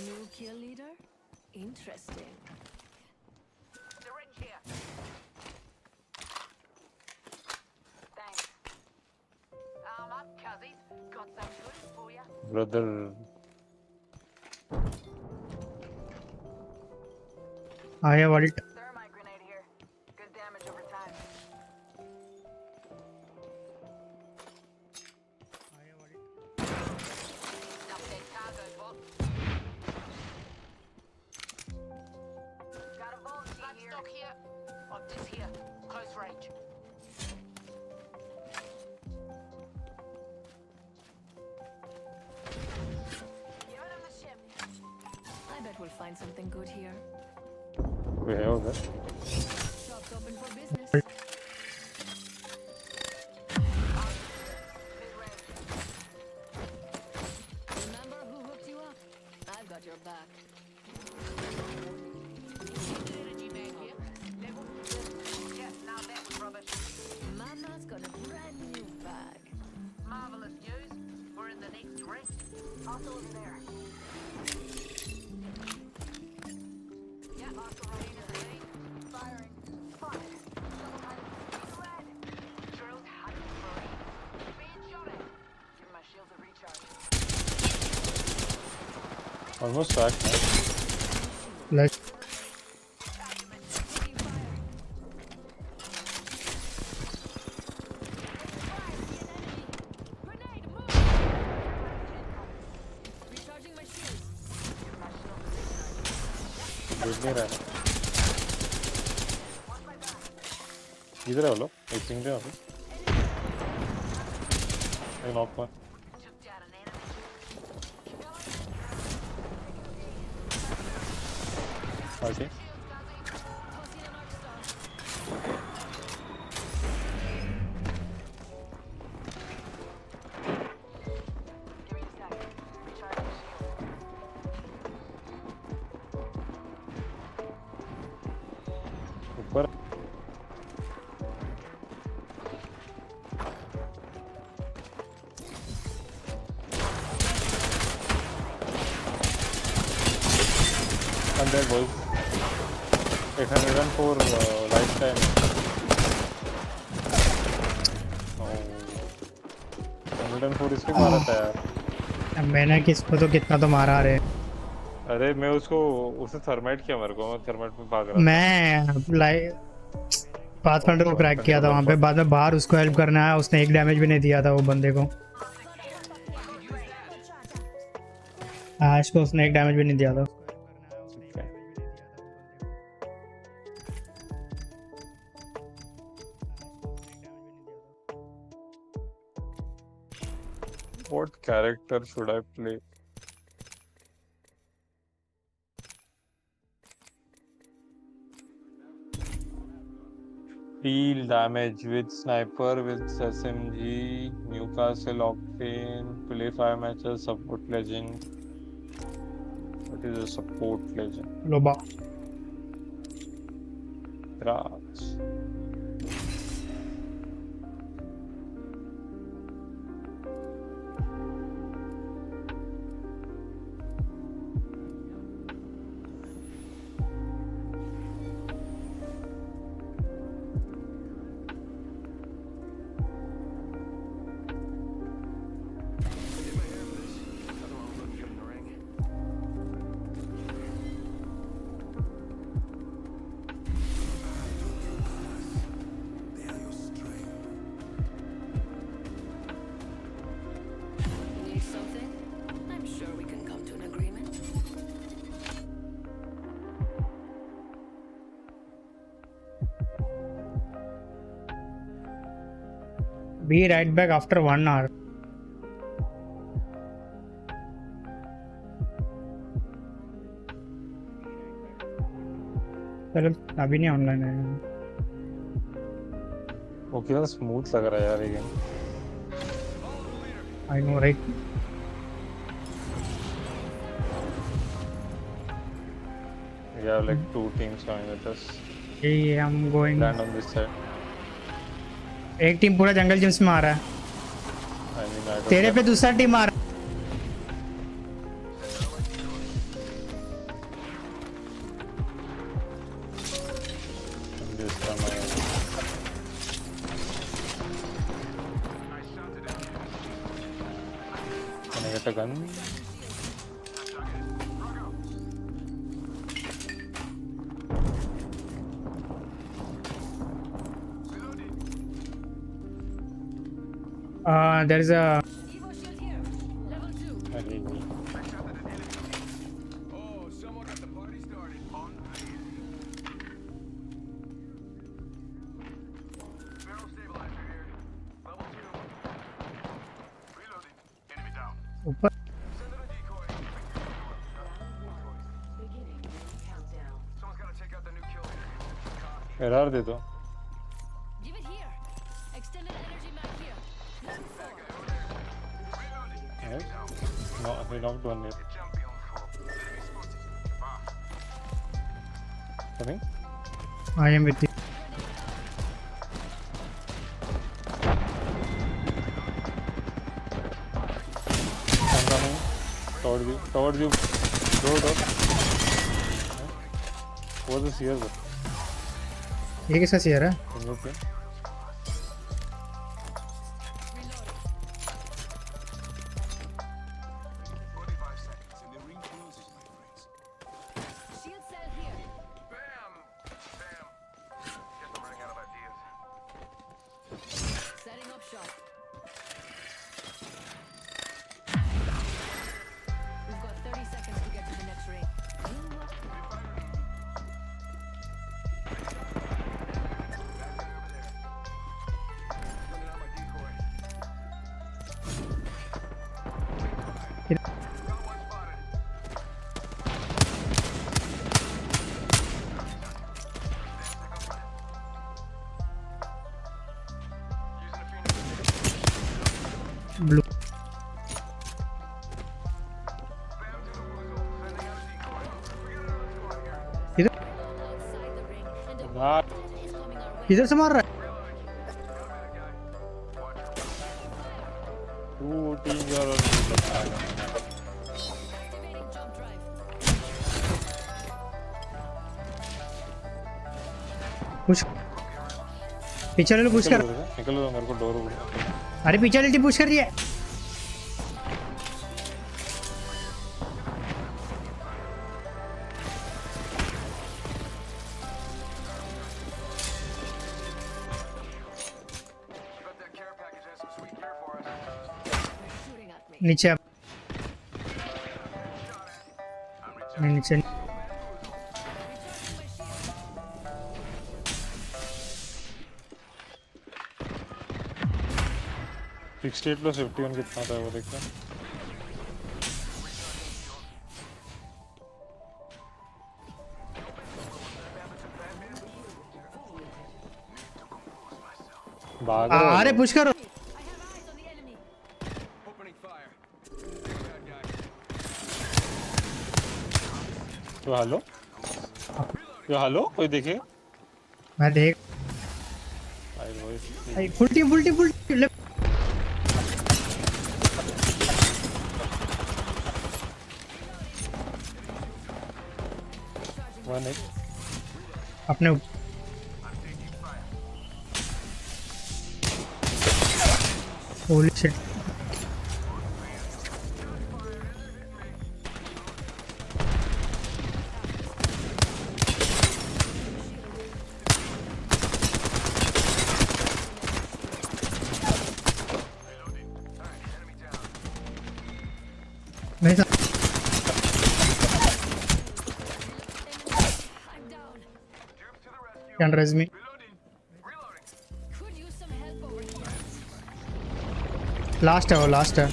New kill leader? Interesting. Syringe here. Thanks. Arm up, cuzzies. Got some goodies for ya. Brother, I have ult. Thermite grenade here. Good damage over time. Stuff that cargo, bot. Got a volunteer here. Stock here. Optics here. Close range. Giving him the ship. I bet we'll find something good here. we have that. Shop's open for business. Remember who hooked you up? I've got your back. Energy mag here. Level. Yes, now that was rubbish. Mama's got a brand new bag. Marvelous news. We're in the next ring. Hostile over there. Yeah, hostile hyena in the lane. Firing. Fire. Red. Drill's hunting for it. Being shot at. Give my shields a recharge. Almost back, man. Like Argument. Taking fire. Grenade, move! Recharging my shields. Give my shields a recharge. देख नहीं रहा है। Watch my back. इधर है वो लोग, एक सिंग दे अभी। एक नॉक पर। Took down an enemy. Okay. Tossing an arc star. Give me a sec. Recharge my shield. ऊपर अंदर boys 804 लाइफ टाइम 104 इसको मारा था यार। मैंने किसको तो कितना तो मारा रे। अरे मैं उसको उसे थर्माइट किया मेरे को, मैं थर्माइट में भाग रहा था। मैं लाइक पाथफाइंडर को क्रैक किया था वहाँ पे, बाद में बाहर उसको हेल्प करने आया, उसने एक डैमेज भी नहीं दिया था वो बंदे को। आज को उसने एक डैमेज भी नहीं दिया था। What character should I play? Deal damage with sniper with SMG, Newcastle Octane, play 5 matches, support legend. What is a support legend? लोबा Raj. Need something? I'm sure we can come to an agreement. Be right back after 1 hour. चलो अभी नहीं online है. वो कितना smooth लग रहा है यार ये game. I know, right? We have like 2 teams coming with us. Hey, I'm going. Land on this side. एक टीम पूरा जंगल जिम्स में आ रहा है. I mean, I don't तेरे have- पे दूसरा टीम आ रहा है. This time I- Can I get a gun? There is a. ऊपर. एरर दे दो. Give it here. Extended energy mag here. Level 4. Yes. No, we knocked one here. Coming? I am with you. I'm coming. Towards you. Towards you. Door. What is here? ये कैसा share है? Okay. Shield cell here. Setting up shop. We've got 30 seconds to get to the next ring. Blue. इधर Outside the ring, and the Ah, opponent is coming our way. इधर से मार रहा है. 2 teams are on the side. Activating jump drive. Push. पीछे वाले push कर. निकल लो मेरे को डोर उड़. अरे पीछे वाली टीम पुश कर रही है. Shooting at me. नीचे अब. नहीं नीचे. Recharging my shield. 68 plus 51 कितना था वो देखते हैं. भाग रहे हो. अरे पुश करो. I have eyes on the enemy. तो हेलो. तो हेलो कोई देखे. मैं देख. I voice. Full team. One एक. अपने होली शिट. नहीं था. I'm down. Can raise me. Could use some help over here. Last है वो. लास्ट है.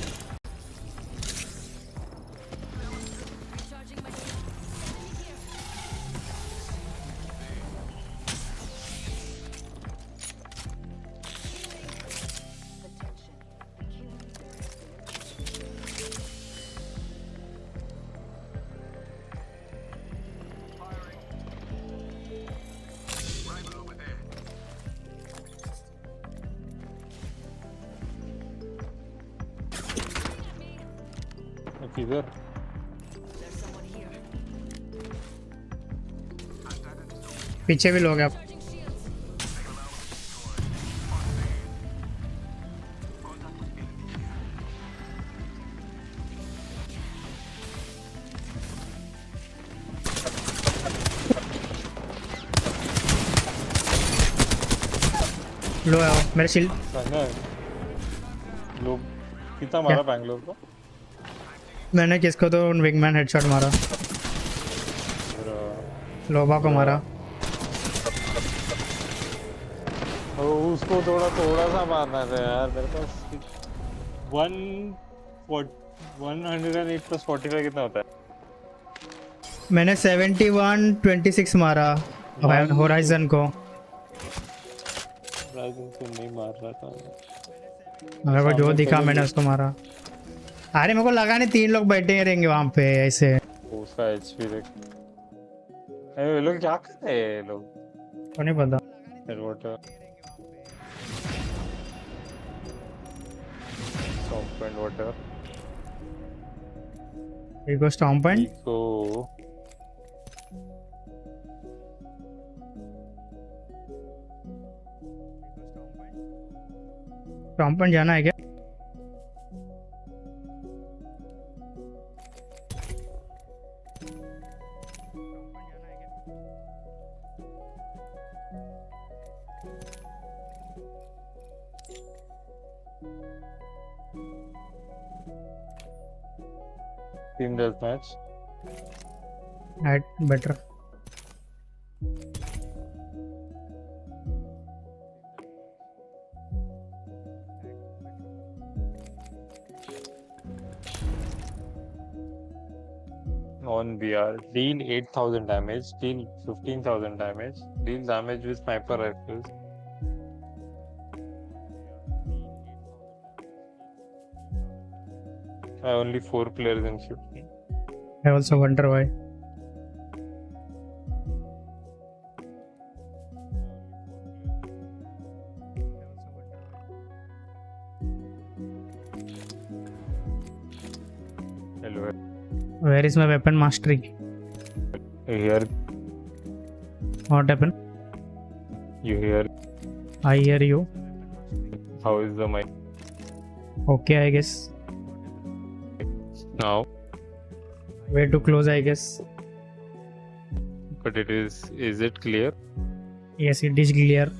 Recharging my shield. Enemy here. किधर? पीछे भी लोग हैं। लो आओ मेरे शील्ड। लोग कितना मारा बैंगलोर को? मैंने किसको तो विंगमैन हेडशॉट मारा, लोबा को मारा। उसको थोड़ा सा मारना था यार। मेरे पास 108 प्लस 45 कितना होता है? मैंने 71-26 मारा होराइजन को। राइजन को नहीं मार रहा था मेरे को जो दिखा मैंने उसको मारा। अरे मेरे को लगा नहीं 3 लोग बैठे रहेंगे वहां पे ऐसे। उसका एचपी देख। ये लोग क्या कर रहे हैं? ये लोग को नहीं पता। water. Here goes Storm Point. Go. Storm Point जाना है क्या? Team deathmatch. Right, better. On BR, deal 8,000 damage, deal 15,000 damage, deal damage with sniper rifles. Only 4 players in 15. I also wonder why. Hello. Where is my weapon mastery? Here. What happened? You hear? I hear you. How is the mic? Okay, I guess. Now. Way too close, I guess. But it is it clear? Yes, it is clear.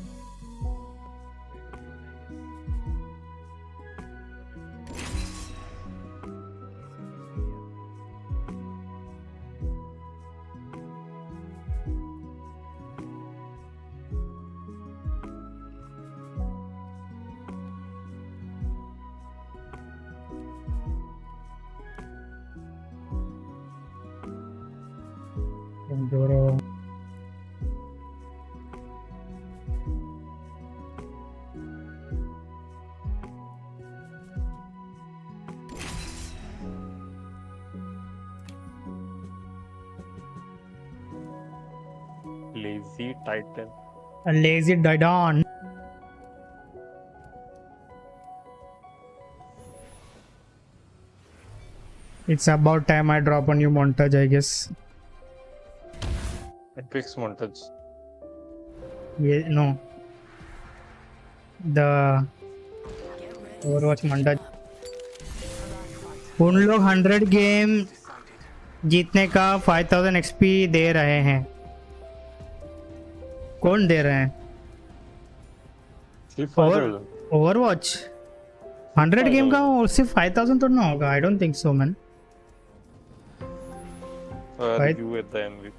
Doro. Lazy Titan. A lazy Didon. It's about time I drop a new montage, I guess. Apex montage. Yeah, no. The Overwatch montage. उन लोग 100 game जीतने का 5000 XP दे रहे हैं। कौन दे रहे हैं? Overwatch 100 game का सिर्फ 5000 तो ना होगा। I don't think so man. You at the MVP.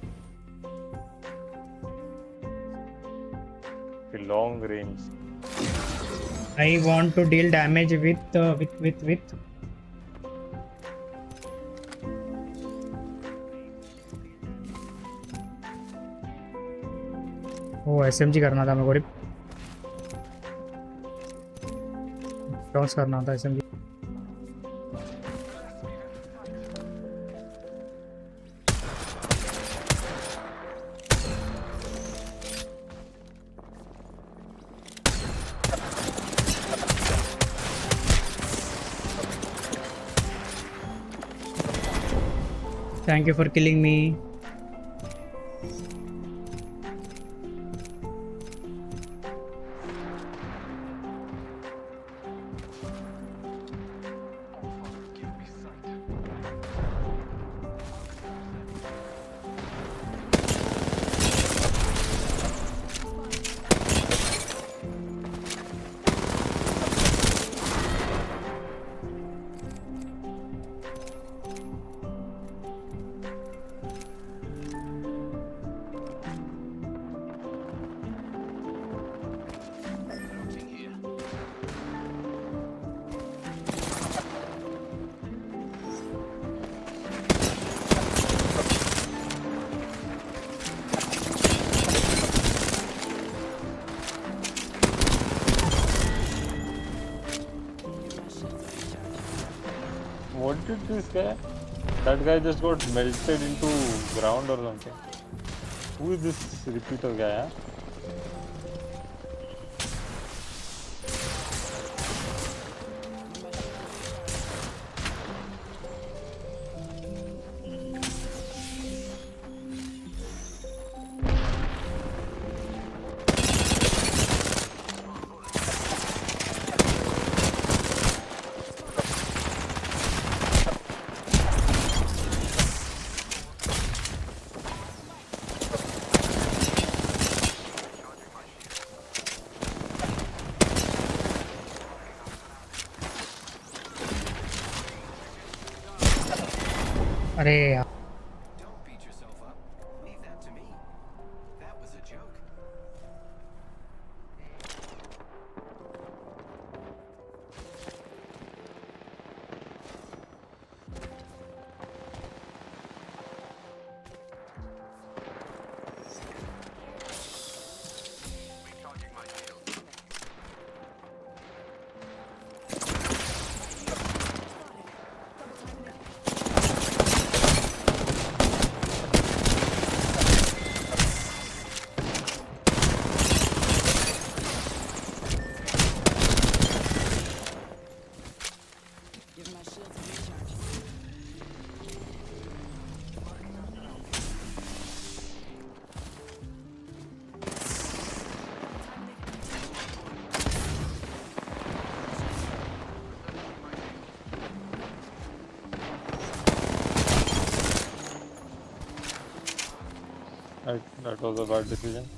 Long range. I want to deal damage with वो SMG करना था मेरे को। टॉस करना था SMG। Thank you for killing me. What did this guy? That guy just got melted into ground or something. Who is this repeater guy? Huh? अरे यार Don't beat yourself up. Leave that to me. That was a joke. Recharging my shield. Give my shields a recharge. That was a bad decision.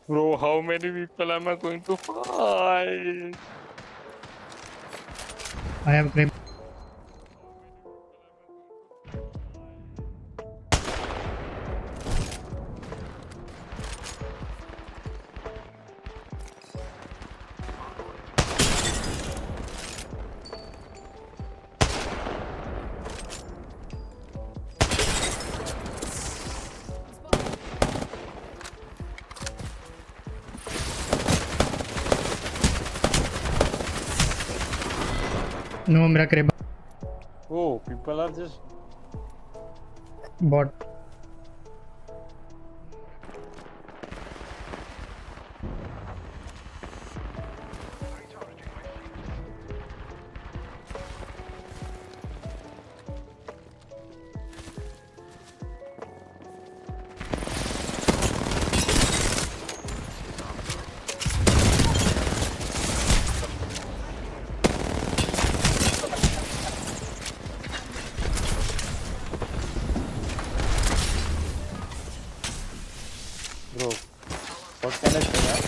Bro, how many people am I going to fight? I have grip. No, मेरा crab Oh, people are just bot. Bro, what can I say?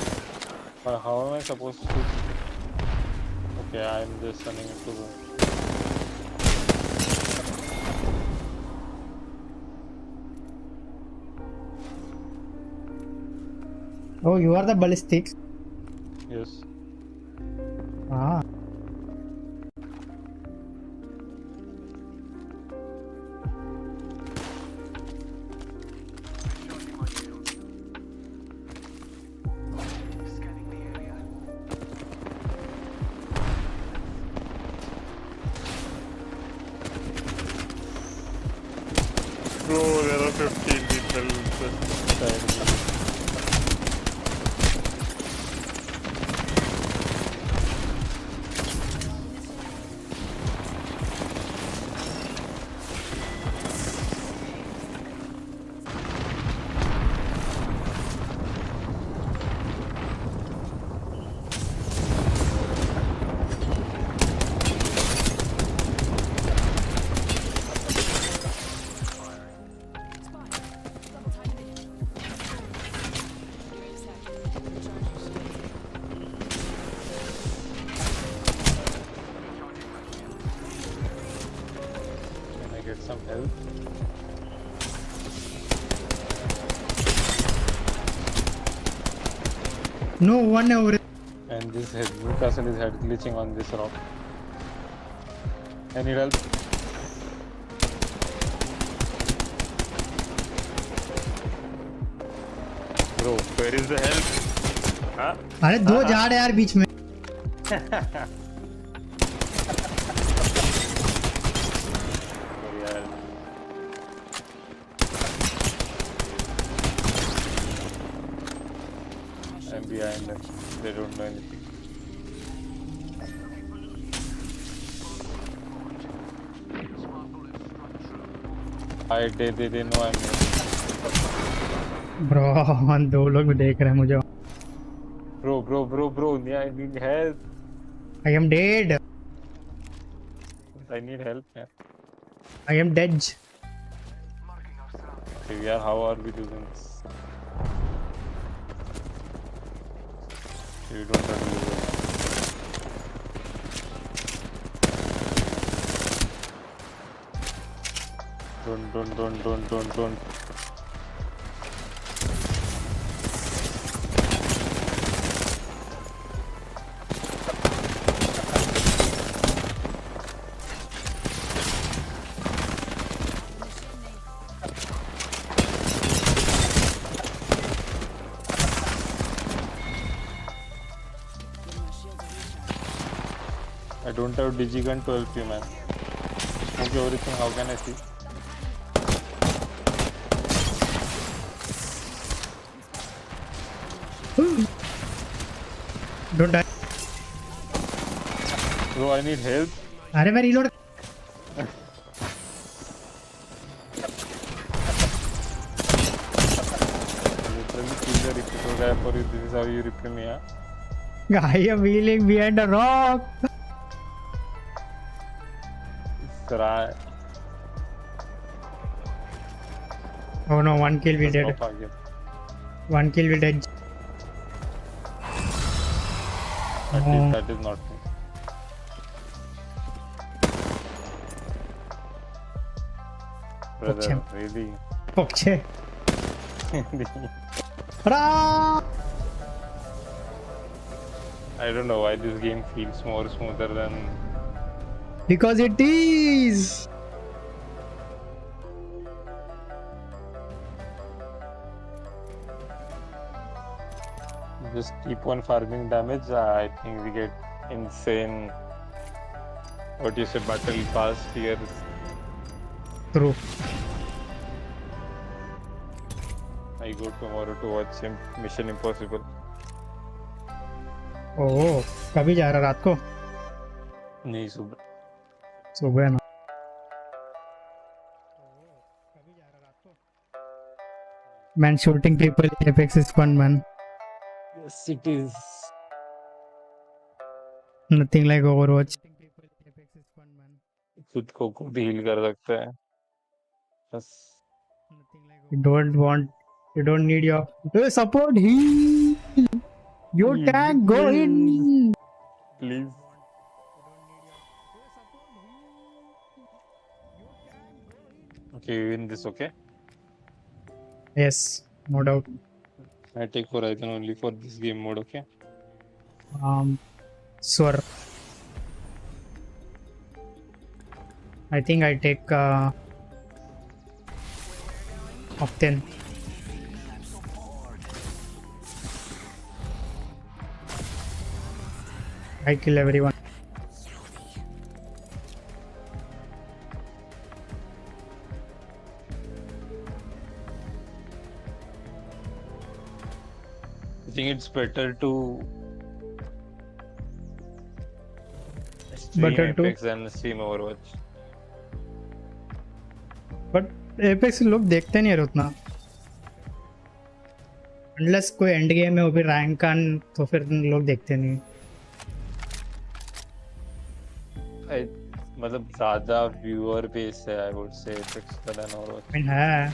How am I supposed to? Okay, I'm just running into the. Oh, you are the ballistics. Yes. Ah. Bro, there are 15 people beside me. Can I get some help? No one over. And this head, Newcastle is head glitching on this rock. I need help. Bro, where is the help? Huh? अरे दो जा रहे यार बीच में. यार. I'm behind them. They don't know anything. They know I'm here. Bro, दो लोग भी देख रहे हैं मुझे. Bro. Yeah, I need help. I am dead. I need help. Yeah. I am dead. Okay, yeah, how are we doing this? You don't have to do that. Don't. I don't have digigun to help you, man. Smoke everything, how can I see? Don't die. Bro, I need help. अरे मैं reload. Literally kill the repeater guy for you. This is how you repay me, huh? I am healing behind a rock. Try. Oh no, one kill we Let's dead. stop again. One kill we dead. At least that is not me. Brother, Okay. really? Okay. Hurrah! I don't know why this game feels more smoother than. Because it is. Just keep on farming damage. I think we get insane. What you say, battle pass tiers. True. I go tomorrow to watch him Mission Impossible. Oh, कभी जा रहा रात को? नहीं सुबह. सुबह ना. Man, shooting people in Apex is fun, man. Yes, it is. Nothing like Overwatch. खुद को खुद हील कर सकते हैं. बस. You don't need your support. Heal. Your tank go in. Please. Okay, you win this, okay? Yes, no doubt. I take Horizon only for this game mode, okay? Swar. I think I take Octane. I kill everyone. I think it's better to stream Apex than stream Overwatch. But Apex लोग देखते नहीं है उतना. Unless कोई end game में वो भी rank आन तो फिर लोग देखते नहीं. मतलब ज़्यादा व्यूअर बेस है I would say Apex than Overwatch. है.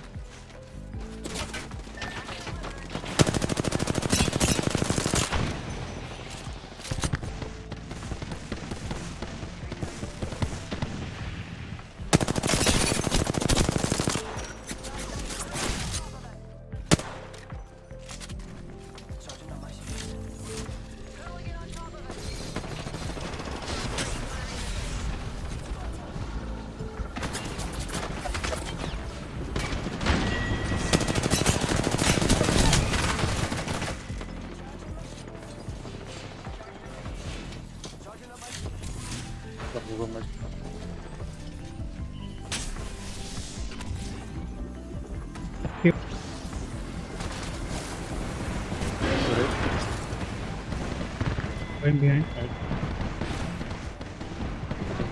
Going behind.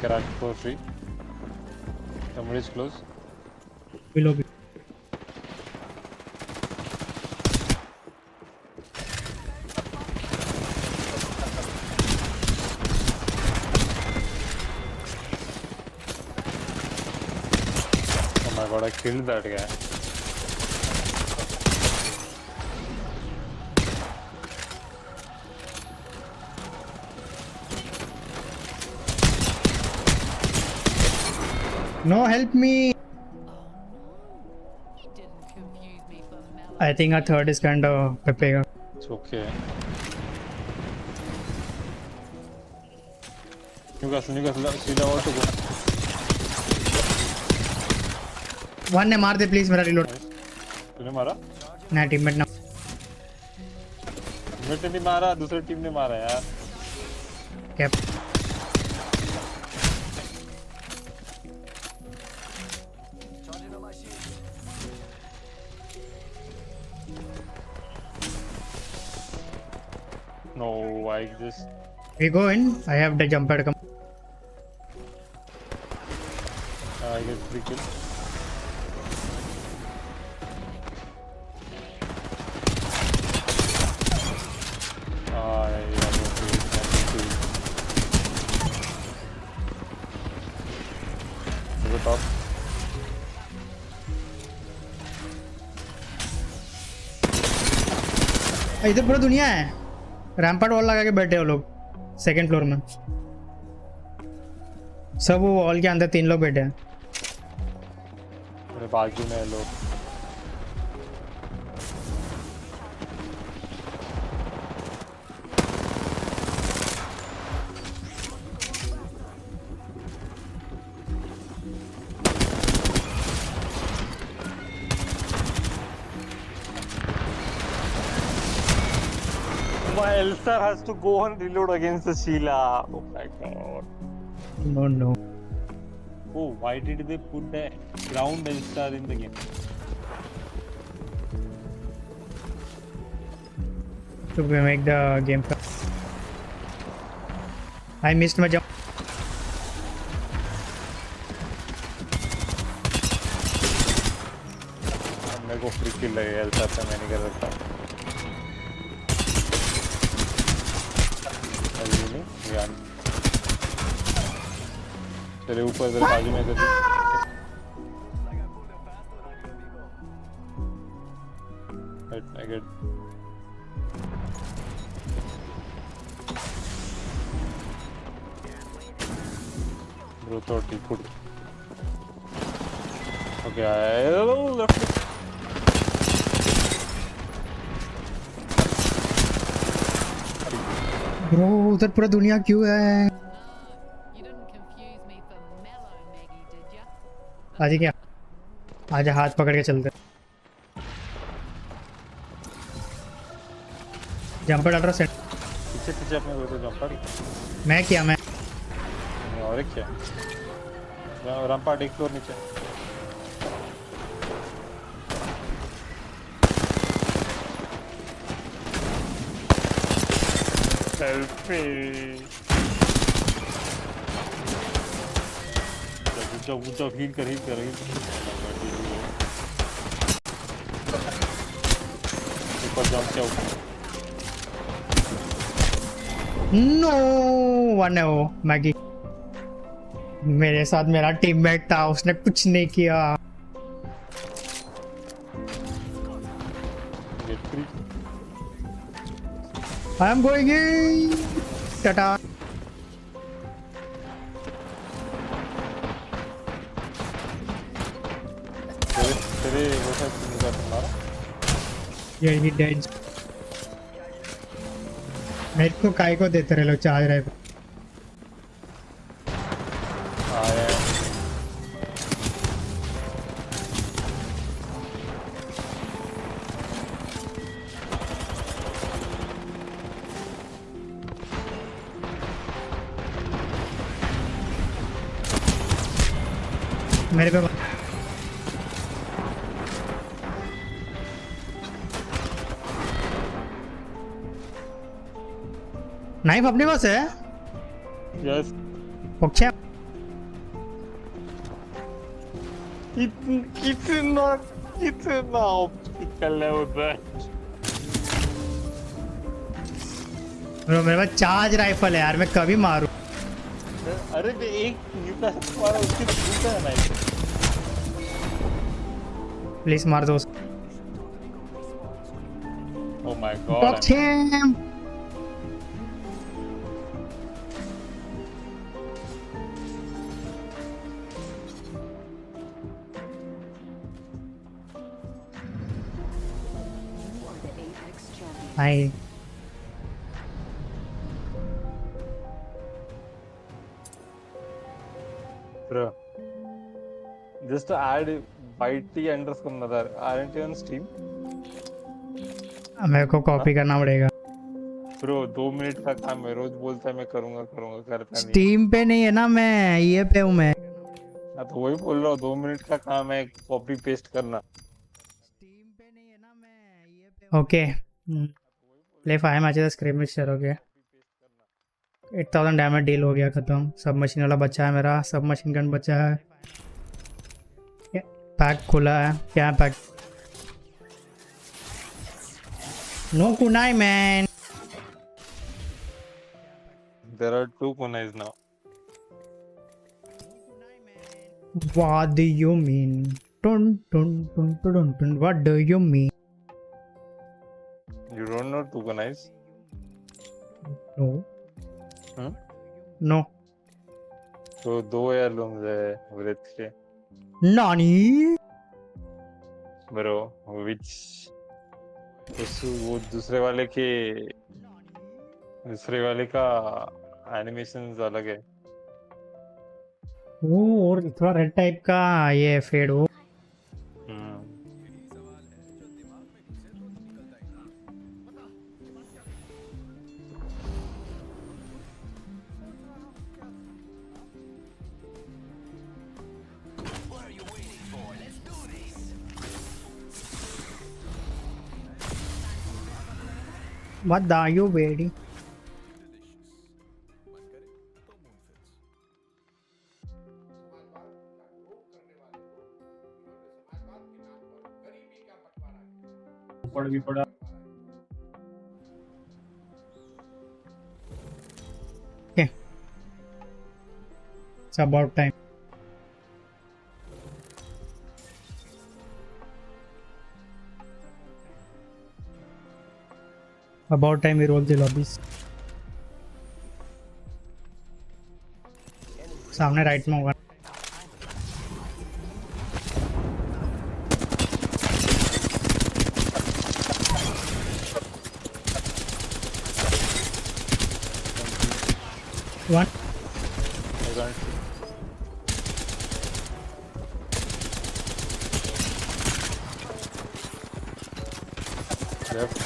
Cracked for free. Somebody is close. Below. Oh my god, I killed that guy. No, help me! I think our third is kind of Pepe. It's okay. Newcastle, सीधा और तो go. One ने मार दे please मेरा reload. तूने मारा? ना teammate ना. टीममेट ने नहीं मारा, दूसरी टीम ने मारा यार. Cap. No, I just. We go in. I have the jump pad come. I get 3 kills. To the top. इधर पूरा दुनिया है. रैम्पार्ट वॉल लगा के बैठे हो लोग सेकंड फ्लोर में. सब वो वॉल के अंदर 3 लोग बैठे हैं. मेरे बाजू में है लोग. My Elstar has to go and reload against the Sheila. Oh my god. No. Oh, why did they put the ground Elstar in the game? To make the game fast. I missed my jump. मेरे को free किल लगे Elstar से मैं नहीं कर सकता. तेरे ऊपर तेरे बाजू में कर. I get. Bro, 30 put. Okay, left. Bro उधर पूरा दुनिया क्यों है? You didn't confuse me for mellow Maggie, did ya? आज क्या? आज हाथ पकड़ के चलते। जंपर डाल रहा सेट। पीछे पीछे अपने को तो जंपर मैं क्या मैं? और एक क्या रैंपार्ट एक फ्लोर नीचे सेल्फी ऊंचा हील कर ऊपर जंप किया ऊपर नो वन है वो मैगी। मेरे साथ मेरा टीममेट था, उसने कुछ नहीं किया। I am going in. Tata. तेरे वो सब निकाल तुम्हारा ये ही डेड। मेरे को काय को देते रहे लोग चार्ज रहे। आया मेरे पे नाइफ अपने पास है। यस ओके कितना ऑप्टिकल है उधर ब्रो मेरे पास चार्ज राइफल है यार, मैं कभी मारूं। अरे बे एक न्यूक्लियर हमारा उसके दूसरा है नाइफ प्लीज मार दो उसको। Oh my God hi bro just to add YT_another aren't you on Steam मेरे को कॉपी करना पड़ेगा। ब्रो 2 मिनट का काम है रोज बोलता है मैं करूंगा करता नहीं स्टीम पे नहीं है ना, मैं ये पे हूँ मैं। हाँ तो वही बोल रहा हूँ 2 मिनट का काम है कॉपी पेस्ट करना स्टीम पे नहीं है ना, मैं ये पे। ओके प्ले 5 मैचेस स्क्रीन में शेयर हो गया। 8000 डैमेज डील हो गया खत्म। सब मशीन वाला बचा है मेरा, सब मशीन गन बचा है। पैक खुला है क्या pack? No kunai man. there are 2 kunais now What do you mean? Dun dun dun dun dun. What do you mean? you don't know 2 kunais No. No. तो 2 heirlooms है वृत के Nani? Bro which वो दूसरे वाले का animations अलग है। वो और थोड़ा रेड टाइप का ये फेड हो। What are you waiting? पड़ भी पड़ा Okay. It's about time. About time we roll the lobbies. सामने राइट में होगा। Left.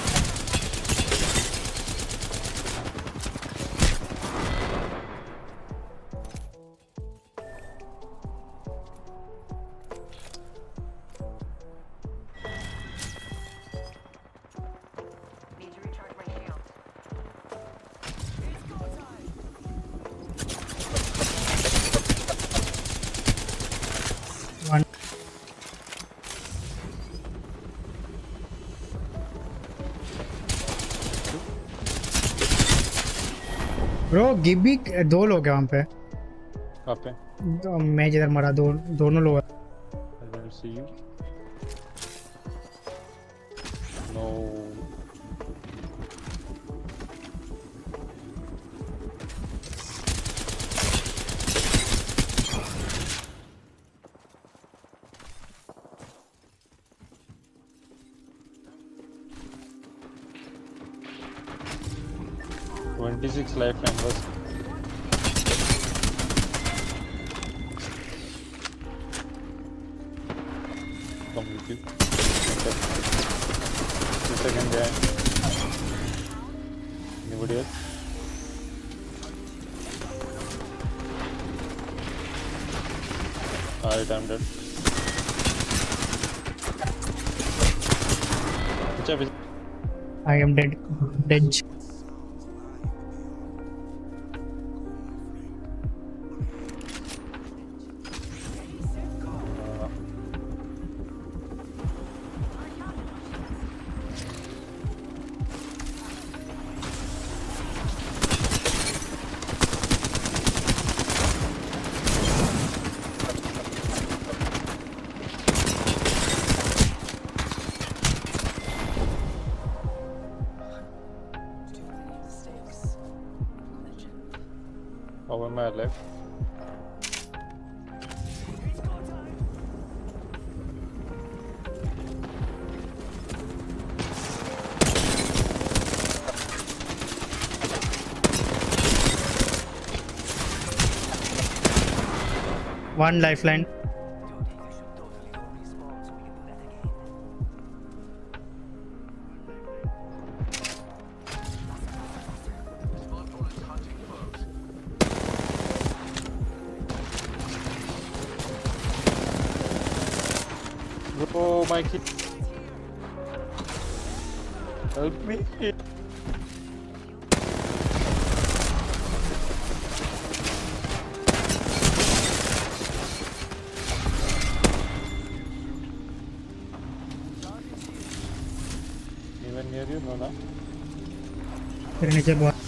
Need to recharge my shield. One. Bro Gibby 2 लोग हैं वहाँ पे। कहाँ पे? मैं जिधर मरा दोनों लोग। I don't see you. No. $26 lifeline was. Come with you. The second guy. Anybody else? Alright, I'm dead. Which up is? I am dead. Dead. How am I alive? One lifeline. Oh, my kid. Help me. Even near you? No, no. तेरे नीचे बहुत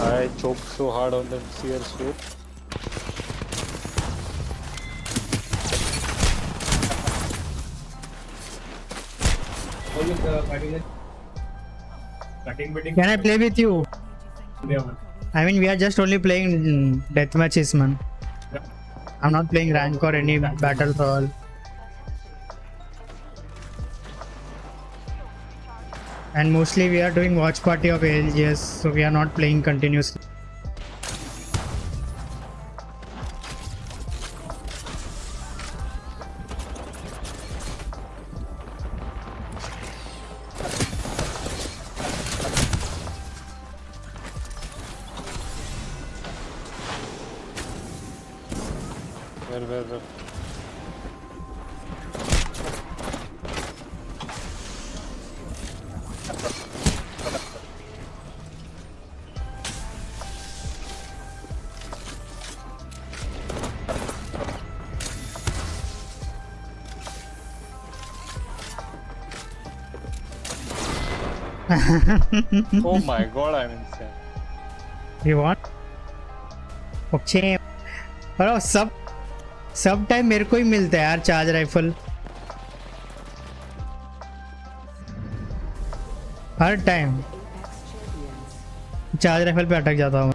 I choked so hard on the CR scope. Can I play with you? I mean, we are just only playing death matches, man. I'm not playing rank or any battle royale. And mostly we are doing watch party of ALGS, so we are not playing continuously. Where? Oh my god, I'm insane. You want? Okay. और सब time मेरे को ही मिलता है यार charge rifle हर time charge rifle पे अटक जाता हूँ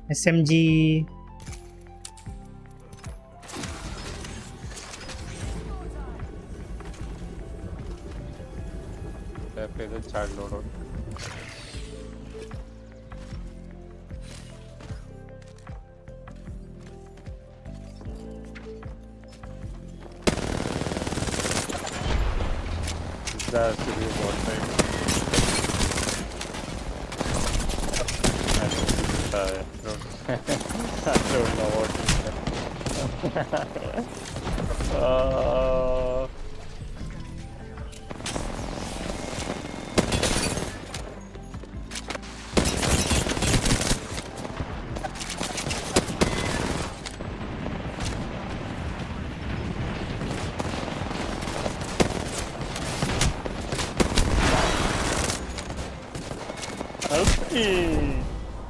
SMG. Left is a child loadout. That has to be a bot, right? I don't know what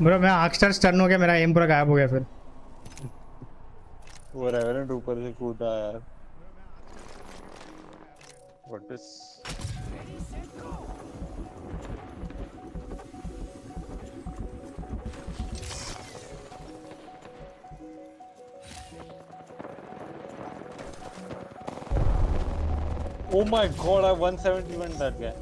bro मैं आर्कस्टार स्टन हो गया, मेरा एम पूरा गायब हो गया फिर। वो रेवेनेंट ऊपर से कूदा यार। What is? Oh my god, I 171 that guy.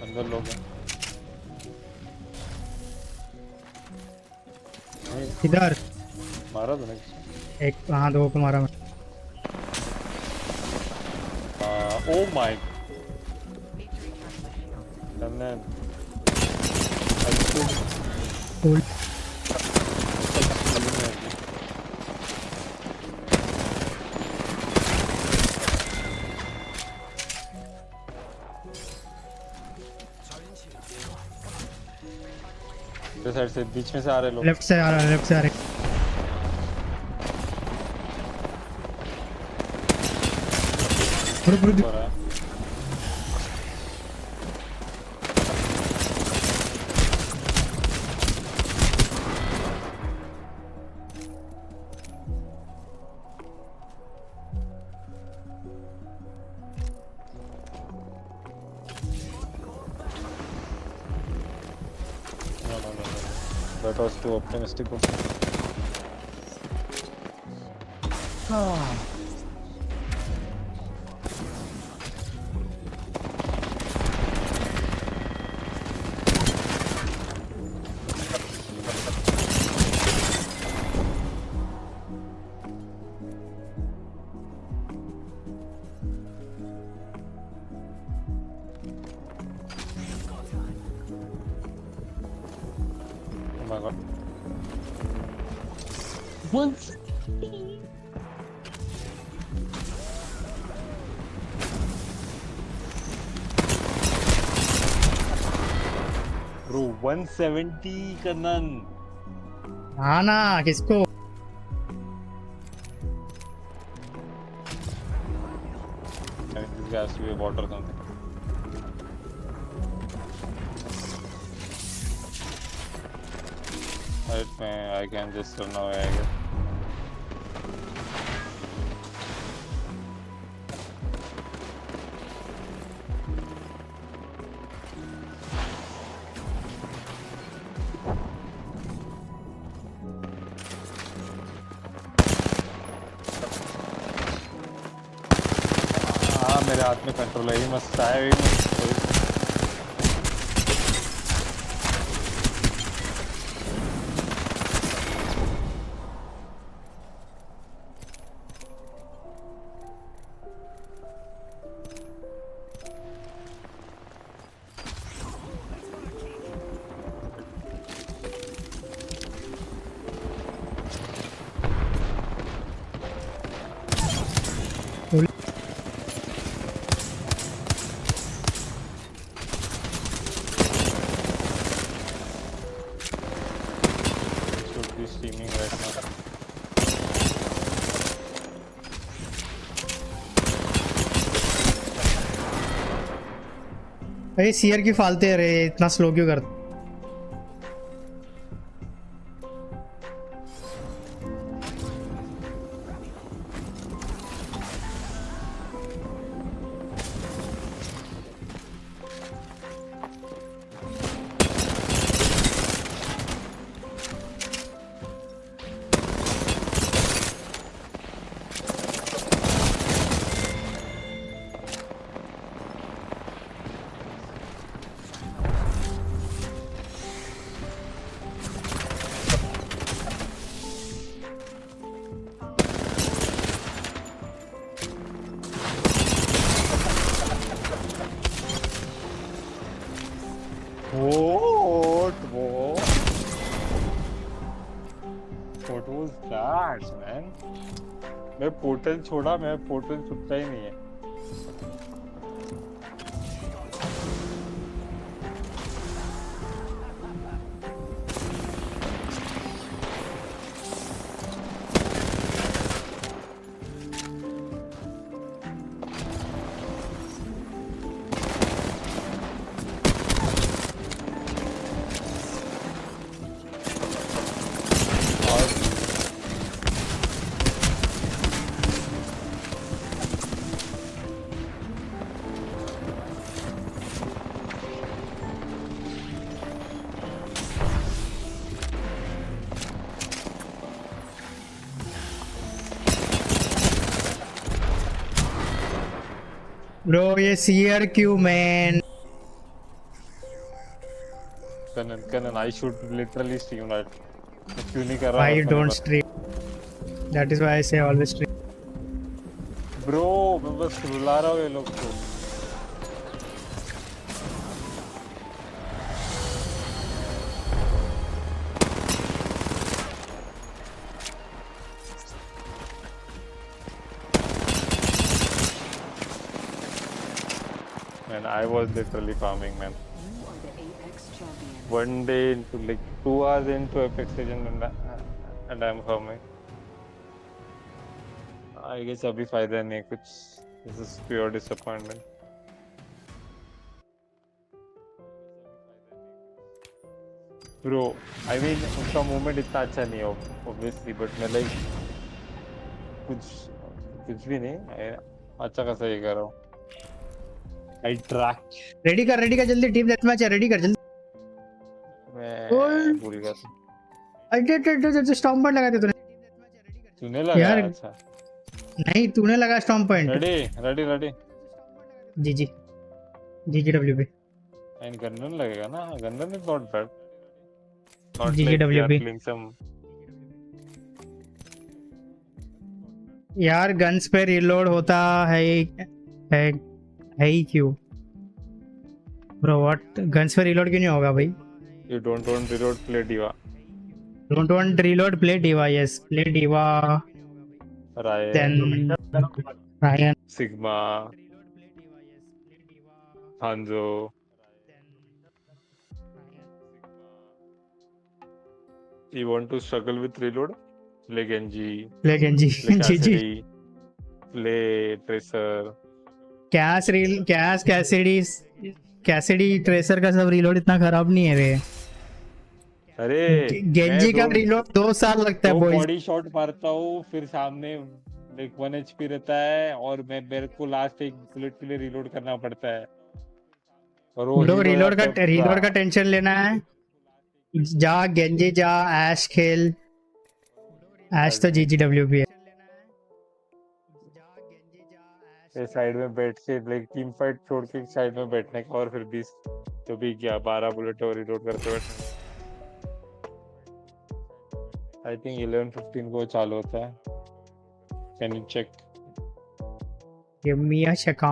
अंदर लोग हैं। इधर मारा तूने? एक, हाँ 2 को मारा मैं। Oh my. And then I stood. Cool. Side से बीच में से आ रहे लोग। लेफ्ट से आ रहा है, लेफ्ट से आ रहे। That was too optimistic. Oh my god. Once. Bro, 170 Kannan. हाँ ना, किसको? I think this guy has to be a bot or something. I can just run away, I guess. हाँ मेरे हाथ में कंट्रोल है, ही मस्त आया streaming right now. अरे सीआर की फालते रे, इतना स्लो क्यों करते? Relax, man. मैं पोर्टल छोड़ा, मैं पोर्टल छुपता ही नहीं है. ब्रो ये CRQ man. Kanan, I should literally stream that. क्यों नहीं कर रहा? I don't stream. That is why I say always stream. Bro, मैं बस रुला रहा हूँ ये लोग को. Man, I was literally farming, man. One day into like 2 hours into Apex Legends and I'm farming. I guess अभी फायदा नहीं कुछ. This is pure disappointment. Bro, I mean उसका movement इतना अच्छा नहीं है obviously, but मैं like कुछ भी नहीं. अच्छा खासा ये कर रहा हूँ. I track. रेडी कर जल्दी. टीम डेथ मैच है. रेडी कर जल्दी. मैं भूल गया था. अरे स्टॉम्प पॉइंट लगा दे तूने लगाया? यार अच्छा. नहीं तूने लगा स्टॉम्प पॉइंट. रेडी. GGW पे. एंड गन्नन लगेगा ना. गन्नन इज नॉट बैड. GGW पे. यार गन्स पे रिलोड होता है ही क्यों? Bro what? गन्स पे रिलोड क्यों नहीं होगा भाई? You don't want reload, play Diva. Don't want reload, play Diva. Yes, play Diva. Ryan. Then Ryan. Sigma. Hanzo. You want to struggle with reload? Play Genji. Play Genji. Play Cassidy. Play Tracer. Cassidy tracer का सब reload इतना खराब नहीं है रे. अरे गेंजी का reload 2 साल लगता है बॉयज. बॉडी शॉट मारता हूँ फिर सामने एक 1 HP रहता है और मेरे को लास्ट एक बुलेट के लिए रिलोड करना पड़ता है. और वो रिलोड का टेंशन लेना है. जा गेंजी जा ऐश खेल. ऐश तो GGW भी है. साइड में बैठ के लाइक टीम फाइट छोड़ के साइड में बैठने का और फिर 20 तो भी क्या 12 बुलेट और रिलोड करते बैठे. आई थिंक 11:15 को चालू होता है. Can you check? Give me a check.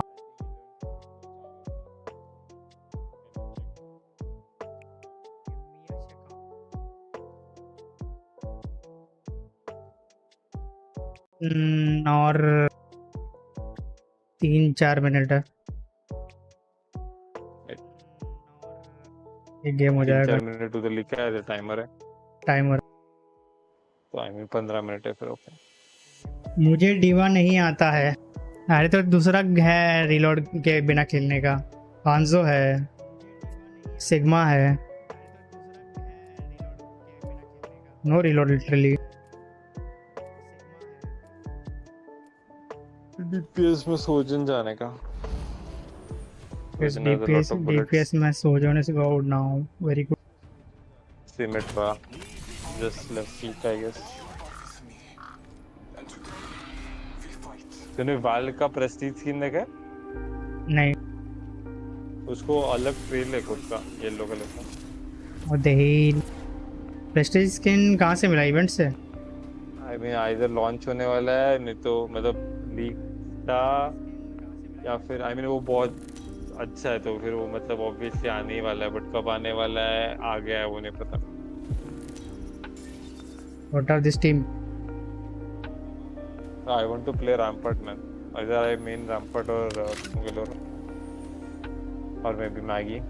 और 3-4 मिनट है. एक गेम हो जाएगा. 4 मिनट उधर लिखा है टाइमर है. तो आई मीन 15 मिनट है फिर. ओके. मुझे डीवा नहीं आता है. अरे तो दूसरा है रिलोड के बिना खेलने का. हांजो है, सिग्मा है. No reload literally. डीपीएस में सोजन जाने का. डीपीएस में सोजन से गो नाउ. Very good. सिमेट्रा just left click I guess. तूने वाल का प्रेस्टीज स्किन देखा? नहीं. उसको अलग ट्रेल है खुद का येलो कलर का. और दही प्रेस्टीज स्किन कहाँ से मिला? इवेंट से. आई मीन आइदर लॉन्च होने वाला है नहीं तो मतलब लीक या फिर आई मीन वो बहुत अच्छा है तो फिर वो मतलब ऑब्वियसली आने ही वाला है. बट कब आने वाला है आ गया है वो नहीं पता. What are this team? I want to play Rampart, man. Either I main Rampart or Galore. Or maybe Maggie.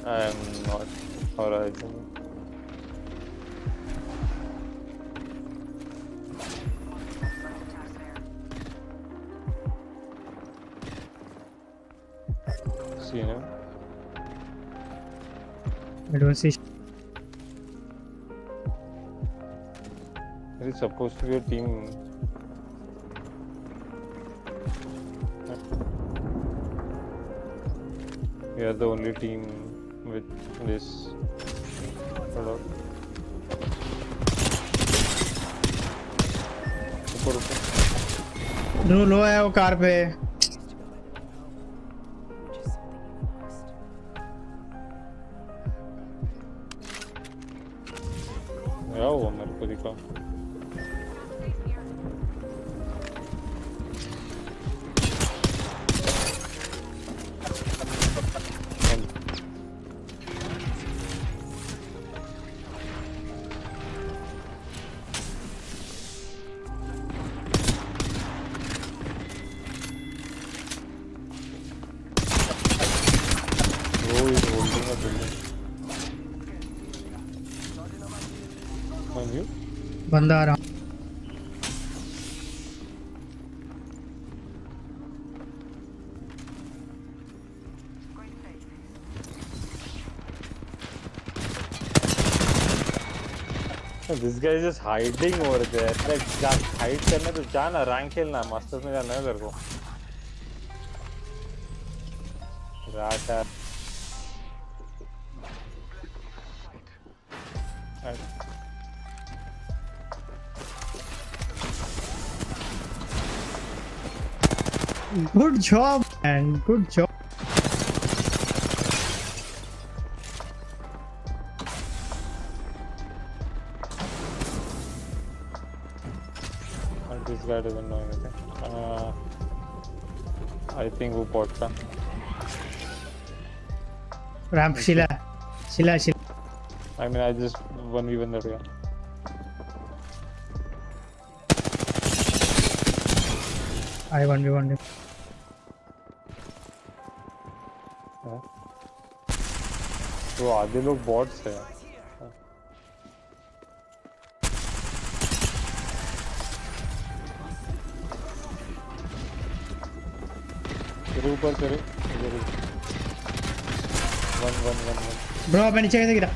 I am not Horizon. See him? I don't see. It is supposed to be a team. We are the only team with this. Hello. No low है वो car पे. क्या हुआ मेरे को दिखा. बंदा आ रहा. This guy is just hiding over there. Like, hide करना तो जाना, रैंक खेलना, मास्टर्स में जाना है तेरे को. Rata. Good job, man. Good job. This guy doesn't know anything. I think वो bot था. Ramp Sheila. I mean, I just 1v1 that guy. I 1v1. तो आधे लोग बॉट्स हैं. तेरे ऊपर तेरे इधर 1 Bro, मैं नीचे कैसे गिरा?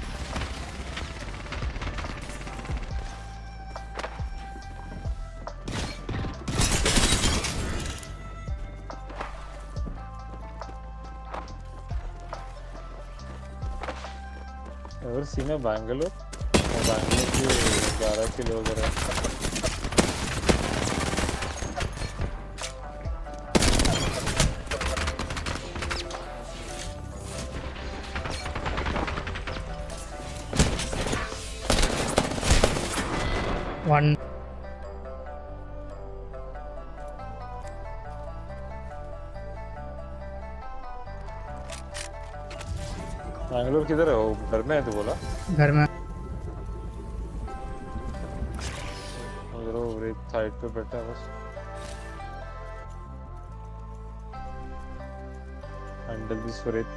और सीन है बैंगलोर की 11 किलो वगैरह. One. बैंगलोर किधर है वो? घर में है तो बोला. घर में. उधर वो रेत साइड पे बैठा है बस. अंडर दिस रेत.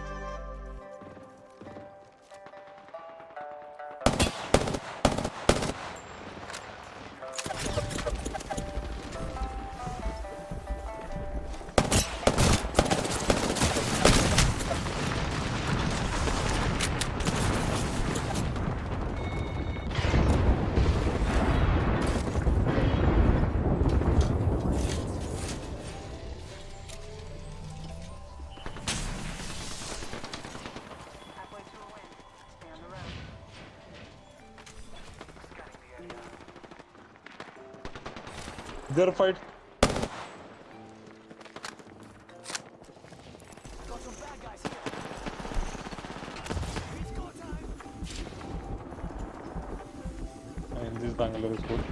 इधर fight. And this Bangalore is good.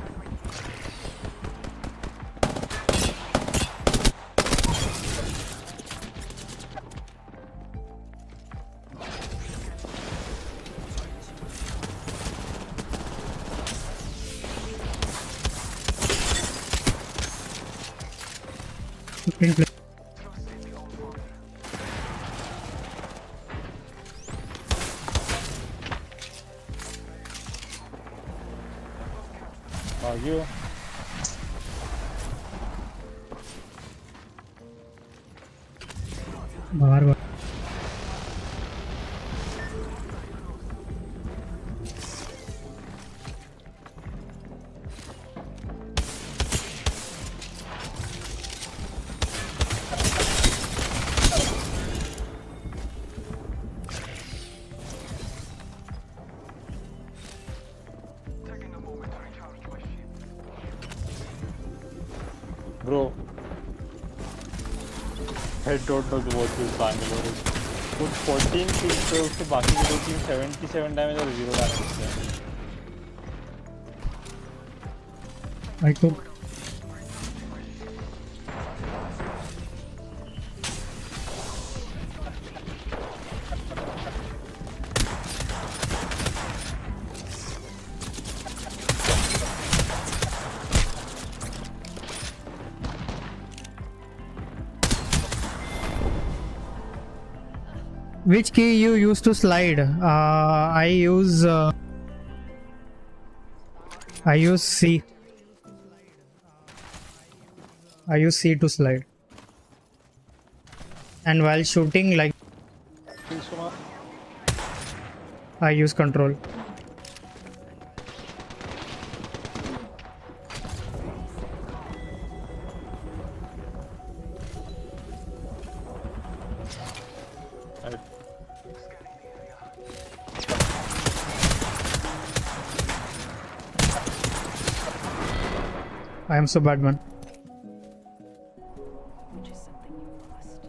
आगे बाहर बाहर bro. I don't know what this Bangalore is. Put 14 kills पे उसके बाकी के दो टीम 77 डैमेज और 0 डैमेज है. I cook. Which key you use to slide? I use C. I use C to slide. And while shooting, like, I use control. I am so bad, man. Which is something you lost.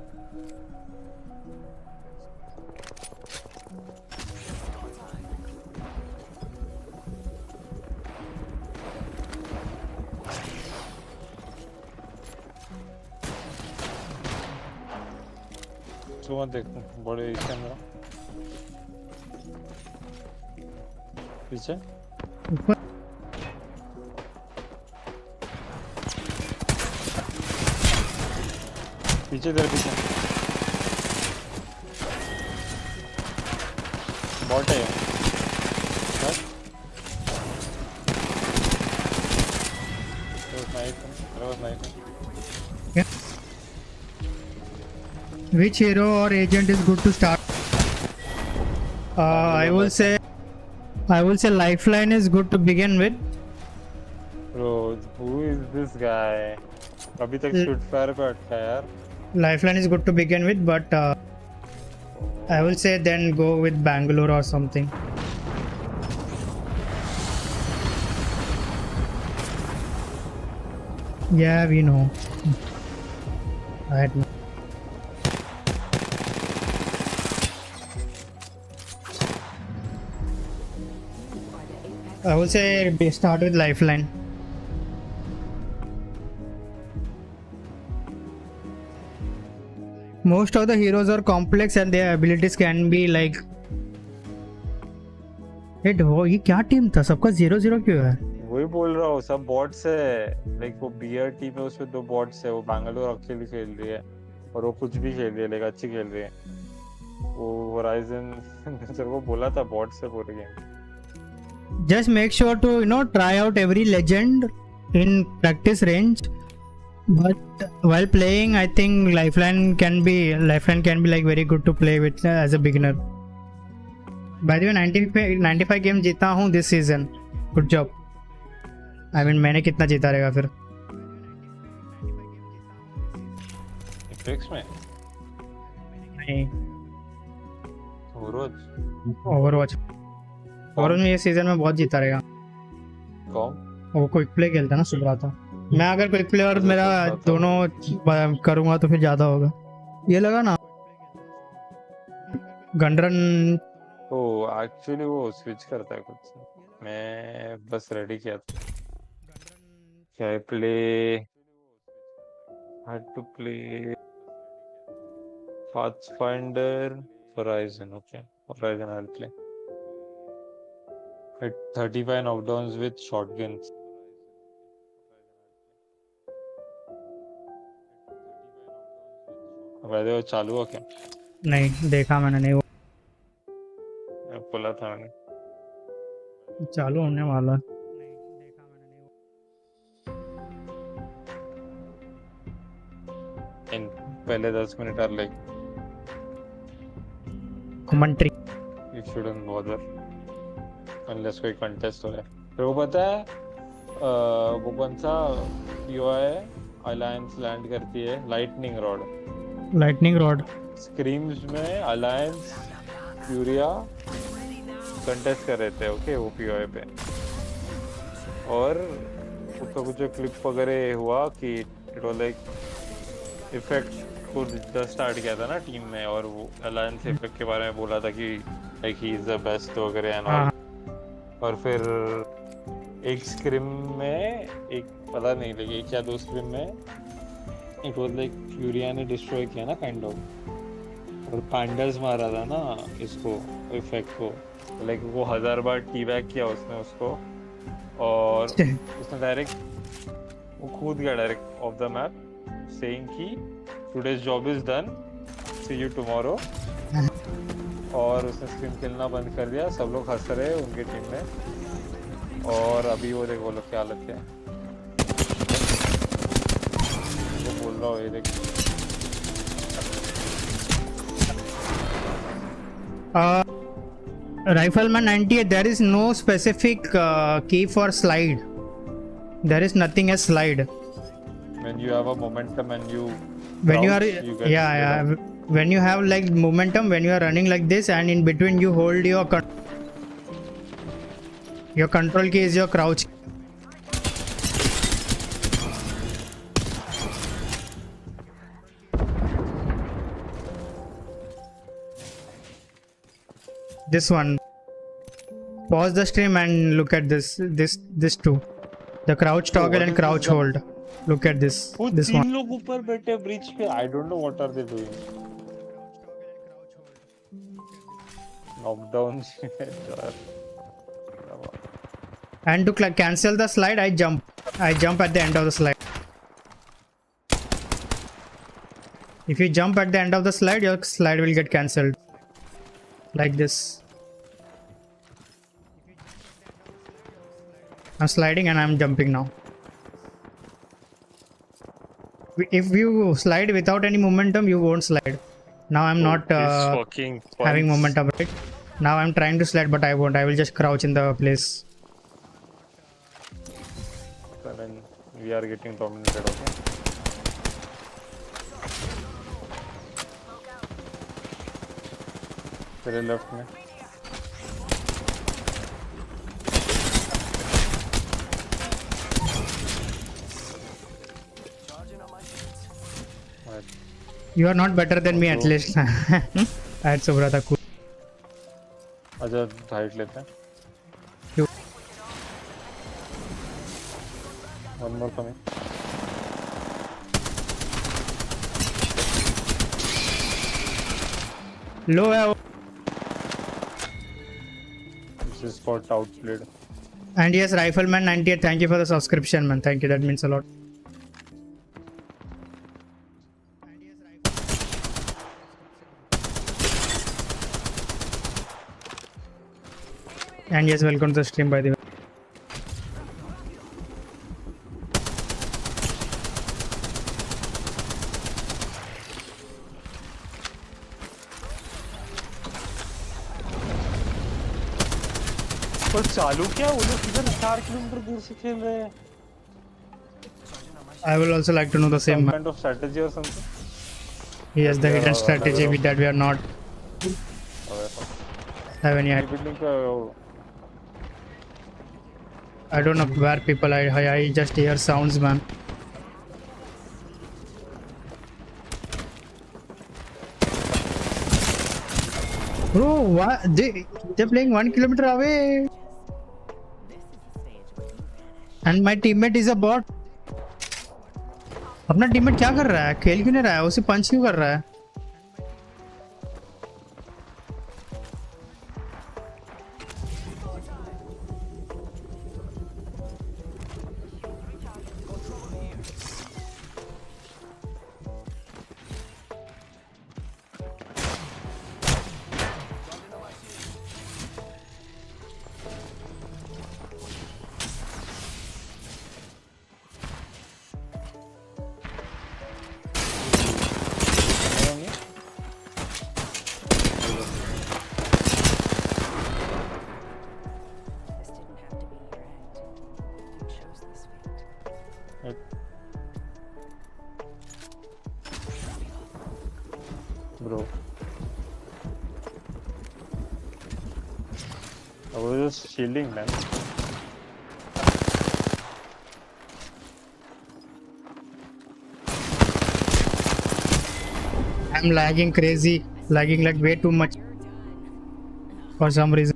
So मत देखो बड़े इसके अंदर पीछे ऊपर पीछे तेरे पीछे बॉट है बस Which hero or agent is good to start? I will say Lifeline is good to begin with. Bro, who is this guy? अभी तक शूटफायर पे अटका है यार. Lifeline is good to begin with, but I will say then go with Bangalore or something. Yeah, we know. I will say start with Lifeline. Most of the heroes are complex and their abilities can be like. ये क्या team था? सबका 0-0 क्यों है? वही बोल रहा हूँ सब बॉट्स है. लाइक वो बीआर टीम है उसमें 2 बॉट्स है. वो बैंगलोर अकेली खेल रही है और वो कुछ भी खेल रही है. लाइक अच्छी खेल रही है. वो होराइजन सर को बोला था बॉट्स है पूरे game. Just make sure to try out every legend in practice range. But while playing, I think Lifeline can be like very good to play with as a beginner. By the way, 95 game जीता हूँ this season. Good job. I mean मैंने कितना जीता रहेगा फिर? Apex में? नहीं. Overwatch में ये सीजन में बहुत जीता रहेगा. कौन? वो क्विक प्ले खेलता ना सुबह था. मैं अगर क्विक प्ले और मेरा दोनों करूँगा तो फिर ज़्यादा होगा. ये लगा ना गंडरन. ओ एक्चुअली वो स्विच करता है कुछ. मैं बस रेडी किया था. क्या play had to play Pathfinder Horizon. Okay, Horizon I'll play. At 35 knockdowns with shotguns. वैसे वो चालू हो क्या? नहीं देखा मैंने. नहीं वो बोला था मैंने चालू होने वाला. पहले 10 minute are like commentary. you shouldn't bother unless कोई contest हो रहा है. फिर वो पता है वो कौन सा POI है Alliance लैंड करती है Lightning rod. स्क्रीम्स में Alliance यूरिया कंटेस्ट कर रहे थे ओके वो POI पे और उसका कुछ क्लिप वगैरह हुआ कि इट वाज लाइक इफेक्ट को जस्ट स्टार्ट किया था ना टीम में और वो अलायंस इफेक्ट के बारे में बोला था कि like he is the best वगैरह एंड ऑल और फिर एक स्क्रिम में एक पता नहीं लगी एक या दो स्क्रिम में इट वाज लाइक यूरिया ने डिस्ट्रॉय किया ना काइंड ऑफ और पैंडल्स मारा था ना इसको इफेक्ट को लाइक वो 1000 बार टीबैक किया उसने उसको और उसने डायरेक्ट वो कूद गया direct off the map saying कि today's job is done see you tomorrow और उसने स्क्रीन खेलना बंद कर दिया सब लोग हंस रहे उनके टीम में और अभी वो देख वो लोग क्या हालत है वो बोल रहा हो ये देख Rifleman 98, there is no specific key for slide. There is nothing as slide. when you have a momentum and you When you are crouch, you get yeah when you have like momentum, when you are running like this and in between you hold your control key is your crouch. This one. Pause the stream and look at this two. The crouch toggle and crouch hold. Look at this. वो This तीन one. लोग ऊपर बैठे bridge पे I don't know what are they doing. Knockdown. And to cancel the slide, I jump at the end of the slide. If you jump at the end of the slide, your slide will get cancelled. Like this. I'm sliding and I'm jumping now. If you slide without any momentum, you won't slide. Now I'm not having momentum, right? Now I'm trying to slide, but I won't. I will just crouch in the place. Then we are getting dominated, okay? तेरे left में You are not better than me at least. That's so brother cool. अच्छा height लेते हैं क्यों? One more coming. Low है वो. This is got outplayed. And yes, Rifleman 98, thank you for the subscription, man. Thank you, that means a lot. And yes, welcome to the stream, by the way. तो चालू क्या वो लोग किधर 4 kilometre दूर से खेल रहे हैं I will also like to know the same. Some kind of strategy or something. Yes, the hidden strategy with that we are not have any idea. Building का I don't know where people I just hear sounds, man. Bro, what? They're playing 1 kilometer away. And my teammate is a bot. अपना teammate क्या कर रहा है? खेल क्यों नहीं रहा है? उसे पंच क्यों कर रहा है? I was just shielding, man. I'm lagging crazy, lagging like way too much for some reason.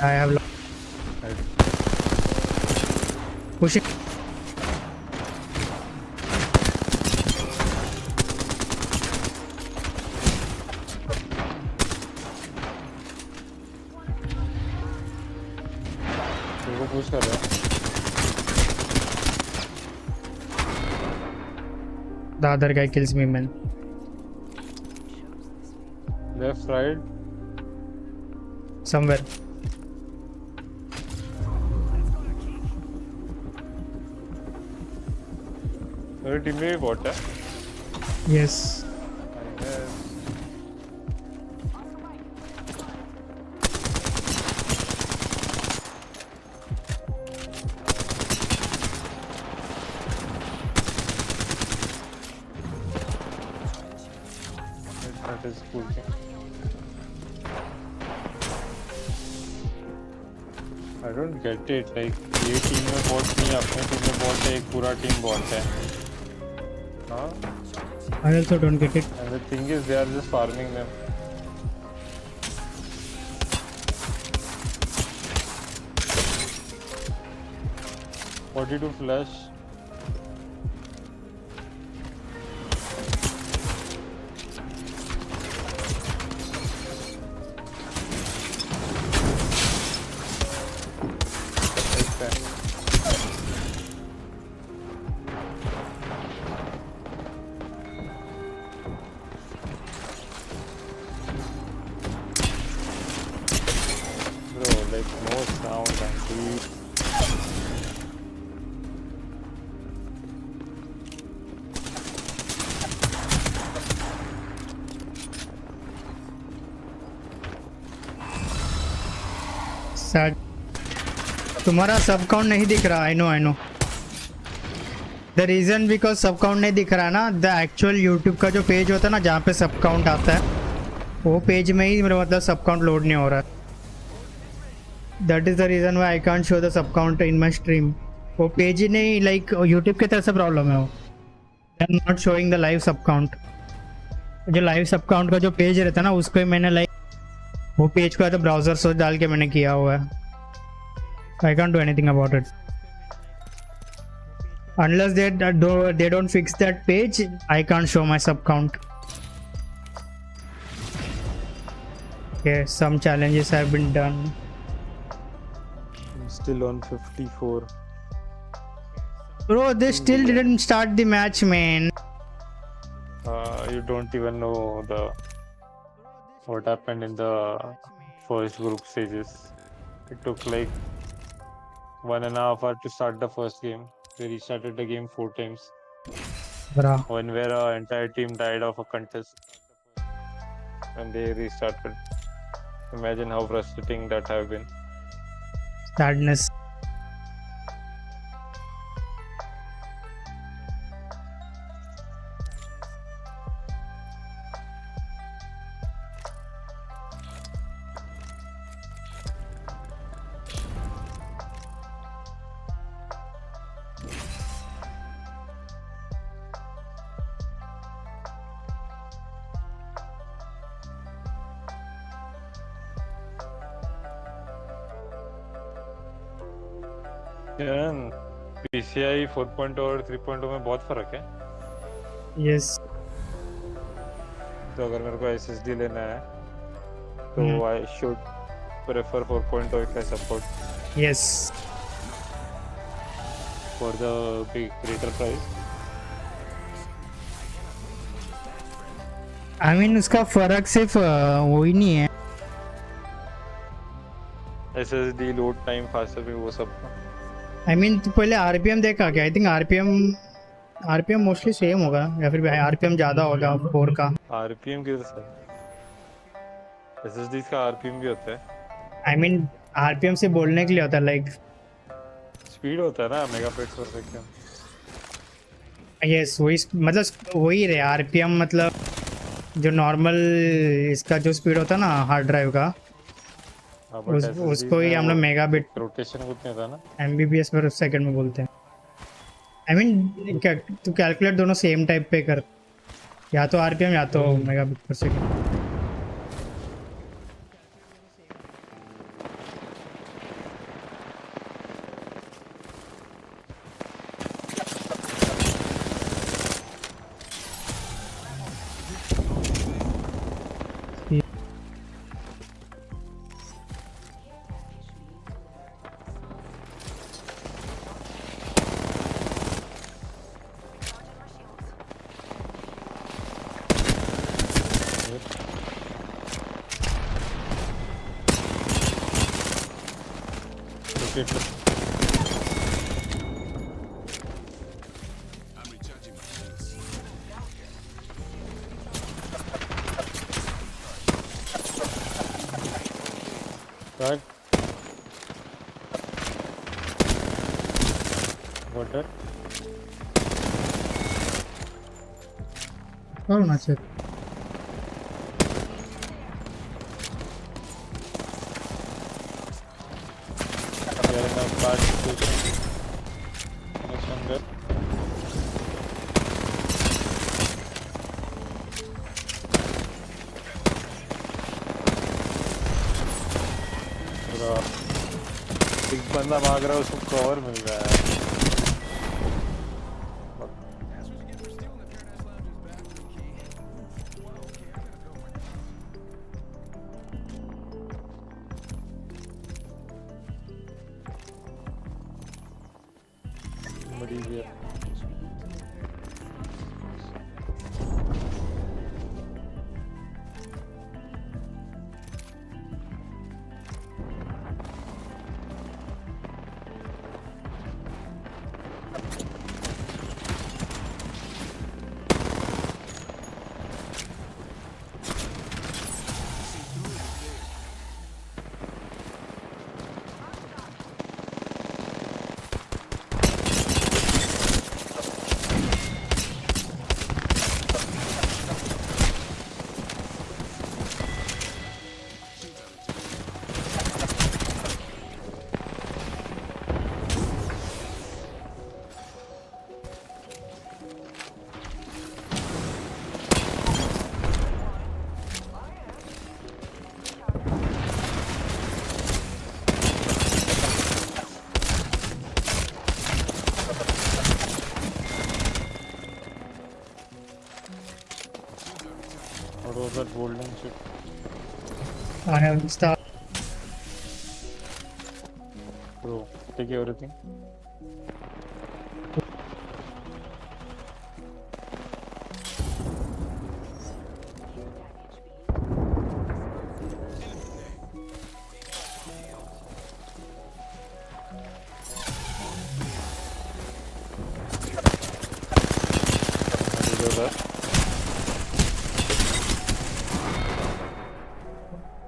I have pushing. तुमको पुश कर रहा है. The other guy kills me, man. Left, right. Somewhere. मेरे टीम में भी बॉट है. Yes. That is cool. I don't get it. Like ये team में बॉट नहीं है, अपने टीम में बॉट है, एक पूरा टीम बॉट है. हाँ. I also don't get it. And the thing is, they are just farming them. $42 flash. Bro, like no sound and beat. Sad. तुम्हारा सब काउंट नहीं दिख रहा. I know. The reason because sub count नहीं दिख रहा ना, द एक्चुअल यूट्यूब का जो पेज होता है ना जहाँ पे सब काउंट आता है, वो पेज में ही मेरा मतलब सब काउंट लोड नहीं हो रहा. That is the reason why I can't show the sub count in my stream. वो पेज ही नहीं, लाइक यूट्यूब की तरफ से प्रॉब्लम है. वो I am not showing the live sub count. जो लाइव सब काउंट का जो पेज रहता है ना, उसको ही मैंने लाइक वो पेज को तो ब्राउजर से डाल के मैंने किया हुआ है. I can't do anything about it unless they don't fix that page. I can't show my sub count. Okay, some challenges have been done. I'm still on 54. Bro, they still didn't start the match, man. You don't even know what happened in the first group stages. It took like 1.5 hours to start the first game. They restarted the game 4 times. Bruh. One where our entire team died of a contest. And they restarted. Imagine how frustrating that have been. Sadness. PCI 4.0 और 3.0 में बहुत फर्क है. Yes. तो अगर मेरे को SSD लेना है तो I should prefer 4.0 का support. Yes. For the big greater price. I mean उसका फर्क सिर्फ वो ही नहीं है. SSD load time faster भी वो सब. I mean तो पहले RPM देखा क्या? I think RPM mostly same होगा या फिर RPM ज़्यादा होगा 4 का. RPM किधर से? SSD का RPM भी होता है. I mean RPM से बोलने के लिए होता है लाइक स्पीड होता है ना मेगाबाइट्स पर सेकंड. यस वही मतलब वही रहे RPM मतलब जो नॉर्मल इसका जो स्पीड होता है ना हार्ड ड्राइव का, उसको ही हम लोग मेगाबिट रोटेशन उतने था ना, एमबीपीएस पर सेकंड में बोलते हैं। आई मीन तू कैलकुलेट दोनों सेम टाइप पे कर, या तो आरपीएम या तो मेगाबिट पर सेकंड। Right. What that? क्या होना चाहिए? They are in a bad situation. Next one there. पूरा एक बंदा भाग रहा है, उसको कवर मिल रहा है। बढ़िया। What was that golden chip? I have start. Bro, take everything.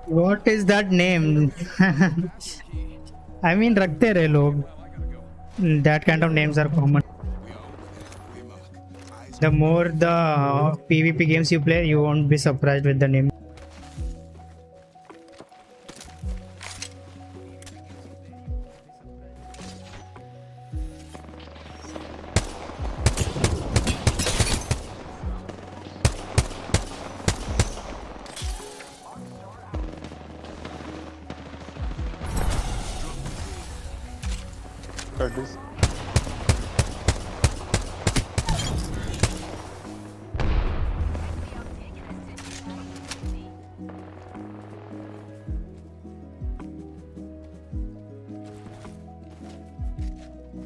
What is that name? I mean, रखते रहे लोग. That kind of names are common. The more the PvP games you play, you won't be surprised with the name. Cut this.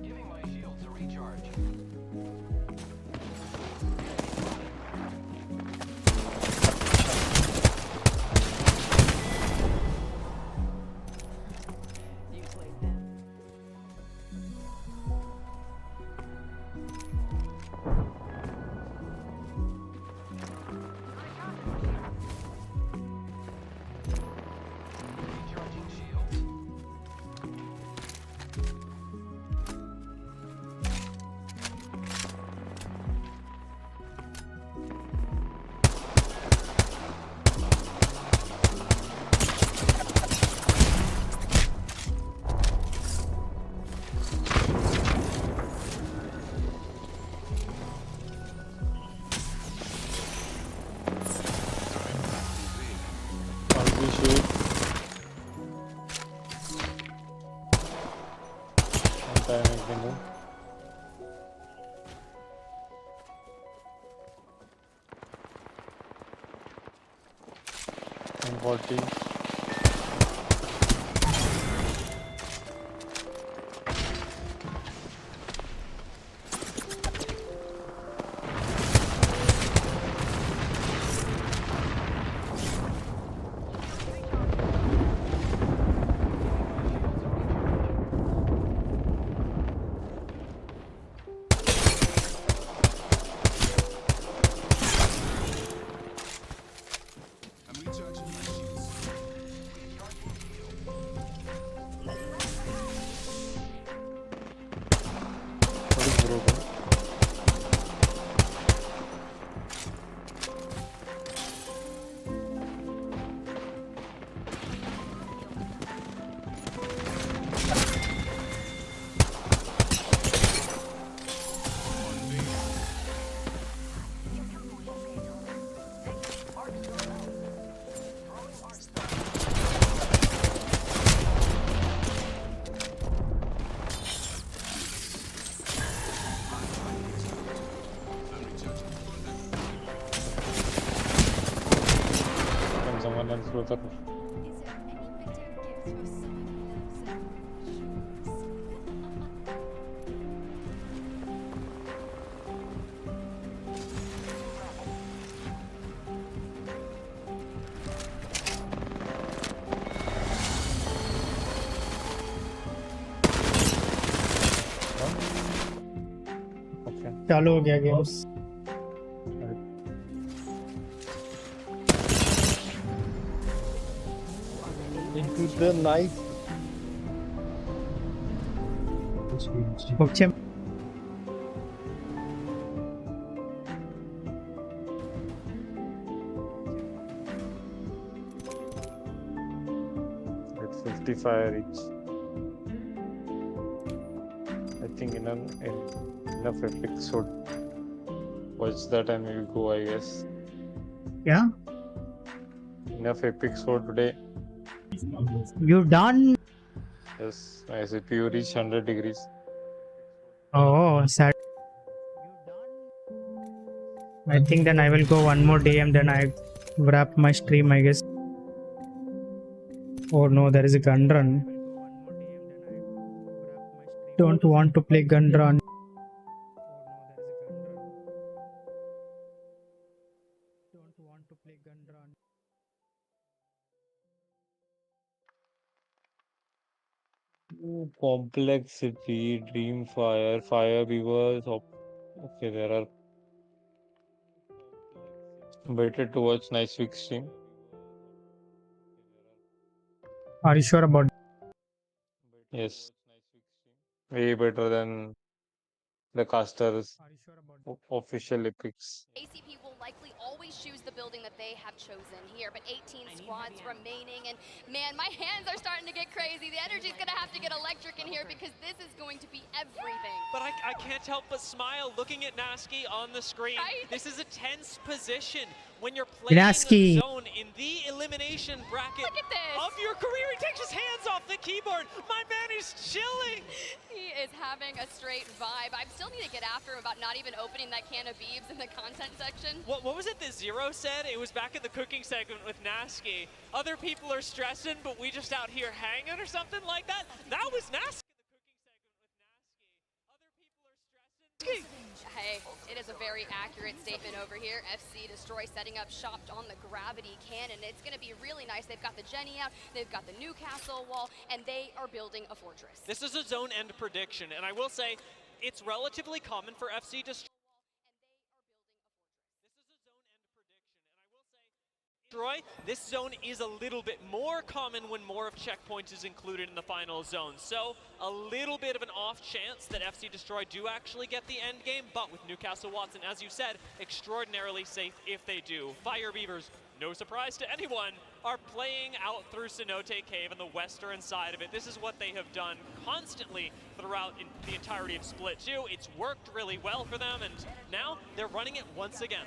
Giving my shields a recharge. shoot. One time I can do. 140. I'm recharging my shields. What is broken? I'm recharging. Can someone else go through? Okay. चालू हो गया games. Into the night. Okay. At 55 each. I think enough episode. Watch that and we'll go, I guess. Yeah. Enough episode today. You done? Yes, my CPU reached 100 degrees. Oh, sad. I think then I will go one more day and then I wrap my stream, I guess. Oh no, there is a gun run. Don't want to play gun run. Ooh, complexity, Dreamfire, Fire Beavers. Okay, there are. Better to watch nice week stream. Are you sure about? Yes, way better than the casters official epics. ACP will likely always choose the building that they have chosen here, but 18 squads remaining, and man, my hands are starting to get crazy. The energy's gonna have to get electric in here because this is going to be everything. But I can't help but smile looking at Naski on the screen. Right? This is a tense position when you're playing Naski. a zone in the elimination bracket Look at this. of your career. He takes his hands off the keyboard. My man is chilling. He is having a straight vibe. I still need to get after him about not even opening that can of beeves in the content section. What was it that Zero said? It was back in the cooking segment with Naski. Other people are stressing, but we just out here hanging or something like that. That was Naski. Hey, it is a very accurate statement over here. FC Destroy setting up shop on the gravity cannon. It's going to be really nice. They've got the Jenny out, they've got the Newcastle wall, and they are building a fortress. This is a zone end prediction, and I will say it's relatively common for FC Destroy. This zone is a little bit more common when more of checkpoints is included in the final zone. So a little bit of an off chance that FC Destroy do actually get the end game, but with Newcastle Watson, as you said, extraordinarily safe if they do. Fire Beavers, no surprise to anyone, are playing out through Cenote Cave on the western side of it. This is what they have done constantly throughout the entirety of Split 2. It's worked really well for them, and now they're running it once again.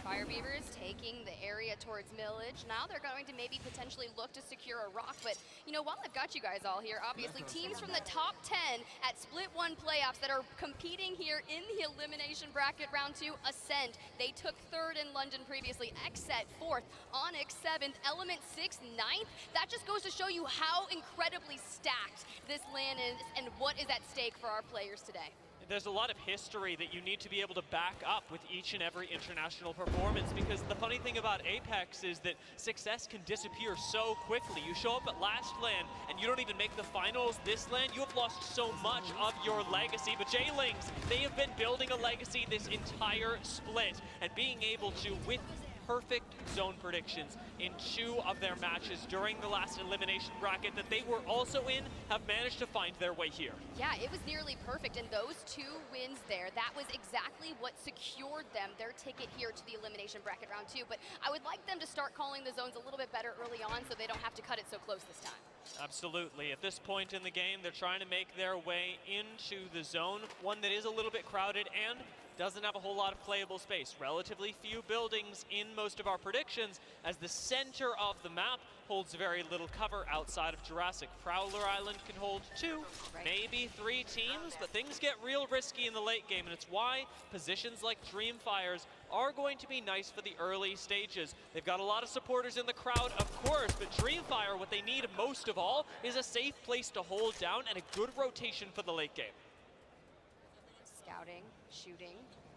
Fire Beavers taking the area towards Millage. Now they're going to maybe potentially look to secure a rock, but you know, while I've got you guys all here, obviously teams from the top 10 at Split 1 playoffs that are competing here in the elimination bracket round 2, Ascend. They took 3rd in London previously, Xset 4th, Onyx 7th, Element 6th, 9th. That just goes to show you how incredibly stacked this LAN is and what is at stake for our players today. There's a lot of history that you need to be able to back up with each and every international performance, because the funny thing about Apex is that success can disappear so quickly. You show up at last LAN and you don't even make the finals this LAN, you have lost so much of your legacy. But J-Lings, they have been building a legacy this entire split, and being able to, with perfect zone predictions in 2 of their matches during the last elimination bracket that they were also in, have managed to find their way here. Yeah, it was nearly perfect, and those 2 wins there, that was exactly what secured them their ticket here to the elimination bracket round 2. But I would like them to start calling the zones a little bit better early on so they don't have to cut it so close this time. Absolutely. At this point in the game, they're trying to make their way into the zone, one that is a little bit crowded and doesn't have a whole lot of playable space. Relatively few buildings in most of our predictions, as the center of the map holds very little cover outside of Jurassic. Prowler Island can hold 2, maybe 3 teams, but things get real risky in the late game, and it's why positions like Dreamfires are going to be nice for the early stages. They've got a lot of supporters in the crowd, of course, but Dreamfire, what they need most of all is a safe place to hold down and a good rotation for the late game. Scouting, shooting,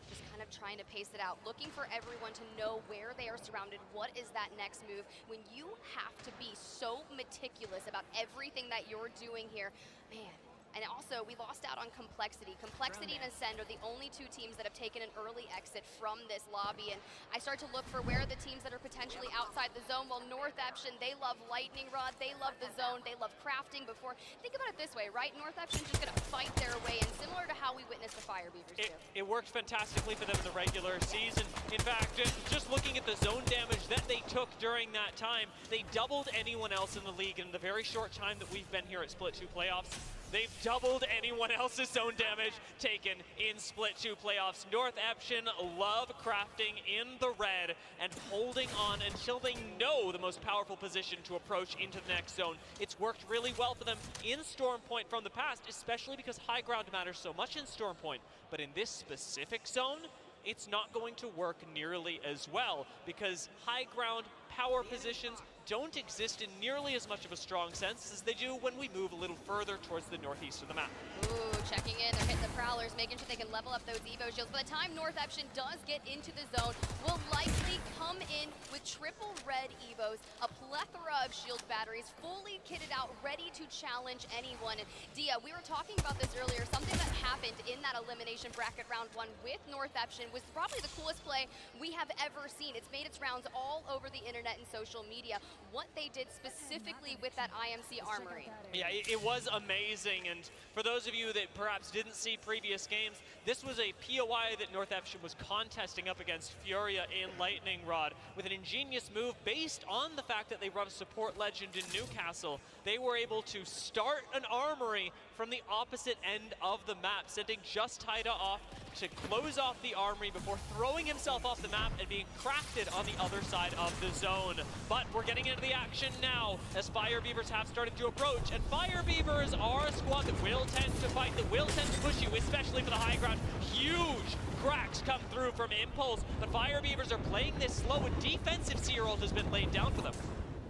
just kind of trying to pace it out, looking for everyone to know where they are surrounded, what is that next move. When you have to be so meticulous about everything that you're doing here, man. And also, we lost out on Complexity. Complexity and Ascend are the only 2 teams that have taken an early exit from this lobby. And I start to look for where are the teams that are potentially outside the zone. Well, North Eption, they love Lightning Rod, they love the zone, they love crafting before. Think about it this way, right? North Eption's just gonna fight their way in, similar to how we witnessed the Fire Beavers do. It worked fantastically for them in the regular season. In fact, just looking at the zone damage that they took during that time, they doubled anyone else in the league in the very short time that we've been here at Split 2 playoffs. They've doubled anyone else's zone damage taken in Split 2 playoffs. North Eption love crafting in the red and holding on until they know the most powerful position to approach into the next zone. It's worked really well for them in Storm Point from the past, especially because high ground matters so much in Storm Point. But in this specific zone, it's not going to work nearly as well, because high ground power positions don't exist in nearly as much of a strong sense as they do when we move a little further towards the northeast of the map. Ooh, checking in, they're hitting the Prowlers, making sure they can level up those Evo shields. By the time North Eption does get into the zone, will likely come in with triple red Evos, a plethora of shield batteries, fully kitted out, ready to challenge anyone. And Dia, we were talking about this earlier, something that happened in that elimination bracket round 1 with North Eption was probably the coolest play we have ever seen. It's made its rounds all over the internet and social media. What they did specifically with that IMC armory. Yeah, it was amazing, and for those of you that perhaps didn't see previous games, this was a POI that North Eption was contesting up against Furia in Lightning Rod with an ingenious move based on the fact that they run a support legend in Newcastle. They were able to start an armory from the opposite end of the map, sending Just Haida off to close off the armory before throwing himself off the map and being crafted on the other side of the zone. But we're getting into the action now as Fire Beavers have started to approach, and Fire Beavers are a squad that will tend to fight, that will tend to push you, especially for the high ground. Huge cracks come through from Impulse, but Fire Beavers are playing this slow, and defensive Seer ult has been laid down for them.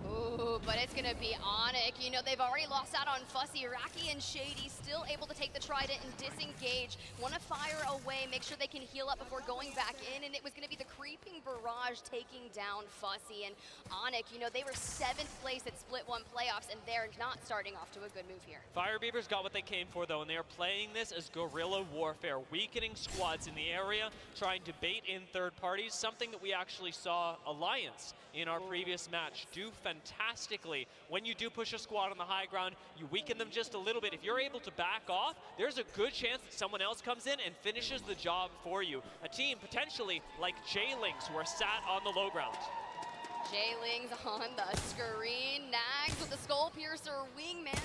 Ooh, but it's gonna be Onyx. You know, they've already lost out on Fussy. Raki and Shady still able to take the Trident and disengage. Wanna fire away, make sure they can heal up before going back in, and it was gonna be the creeping barrage taking down Fussy. And Onyx, you know, they were 7th place at Split 1 playoffs, and they're not starting off to a good move here. Fire Beavers got what they came for, though, and they are playing this as guerrilla warfare, weakening squads in the area, trying to bait in third parties, something that we actually saw Alliance in our previous match do fantastically. When you do push a squad on the high ground, you weaken them just a little bit. If you're able to back off, there's a good chance that someone else comes in and finishes the job for you. A team potentially like J-Lings, who are sat on the low ground. J-Lings on the screen. Nags with the Skull Piercer wingman.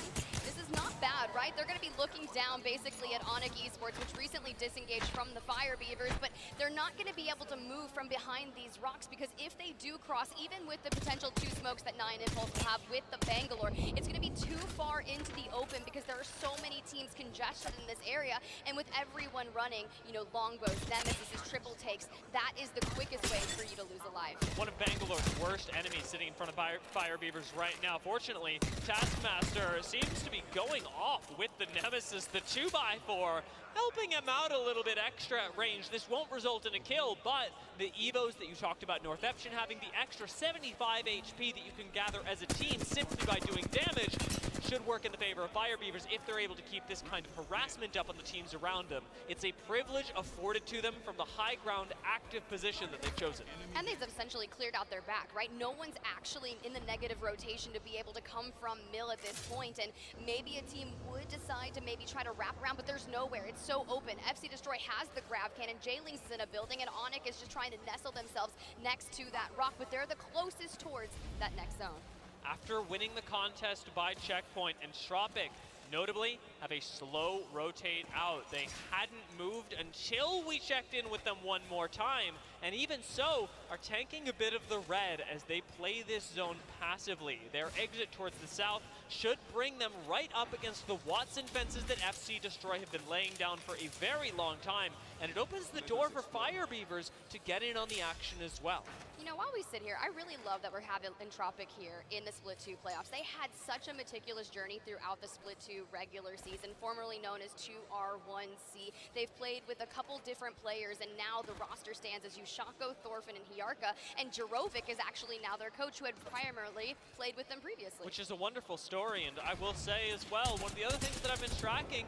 This is not bad, right? They're going to be looking down basically at Onyx Esports, which recently disengaged from the Fire Beavers, but they're not going to be able to move from behind these rocks, because if they do cross, even with the potential 2 smokes that 9 Impulse will have with the Bangalore, it's going to be too far into the open because there are so many teams congested in this area, and with everyone running, you know, longbows, nemesis, triple takes, that is the quickest way for you to lose alive. One of Bangalore's worst enemies sitting in front of Fire Beavers right now. Fortunately, Taskmaster seems to be going off with the Nemesis, the 2x4, helping him out a little bit extra at range. This won't result in a kill, but the Evos that you talked about, North Eption having the extra 75 HP that you can gather as a team simply by doing damage, should work in the favor of Fire Beavers if they're able to keep this kind of harassment up on the teams around them. It's a privilege afforded to them from the high ground active position that they've chosen. And they've essentially cleared out their back, right? No one's actually in the negative rotation to be able to come from mill at this point, and maybe a team would decide to maybe try to wrap around, but there's nowhere. It's so open. FC Destroy has the grab cannon, J-Links is in a building, and Onyx is just trying to nestle themselves next to that rock, but they're the closest towards that next zone. After winning the contest by checkpoint, and Entropic notably have a slow rotate out. They hadn't moved until we checked in with them one more time, and even so are tanking a bit of the red as they play this zone passively. Their exit towards the south should bring them right up against the Watson fences that FC Destroy have been laying down for a very long time, and it opens the door for Fire Beavers to get in on the action as well. You know, while we sit here, I really love that we're having Entropic here in the Split 2 playoffs. They had such a meticulous journey throughout the Split 2 regular season, formerly known as 2R1C. They've played with a couple different players, and now the roster stands as Yushako, Thorfinn, and Hyarka, and Jarovic is actually now their coach, who had primarily played with them previously. Which is a wonderful story, and I will say as well, one of the other things that I've been tracking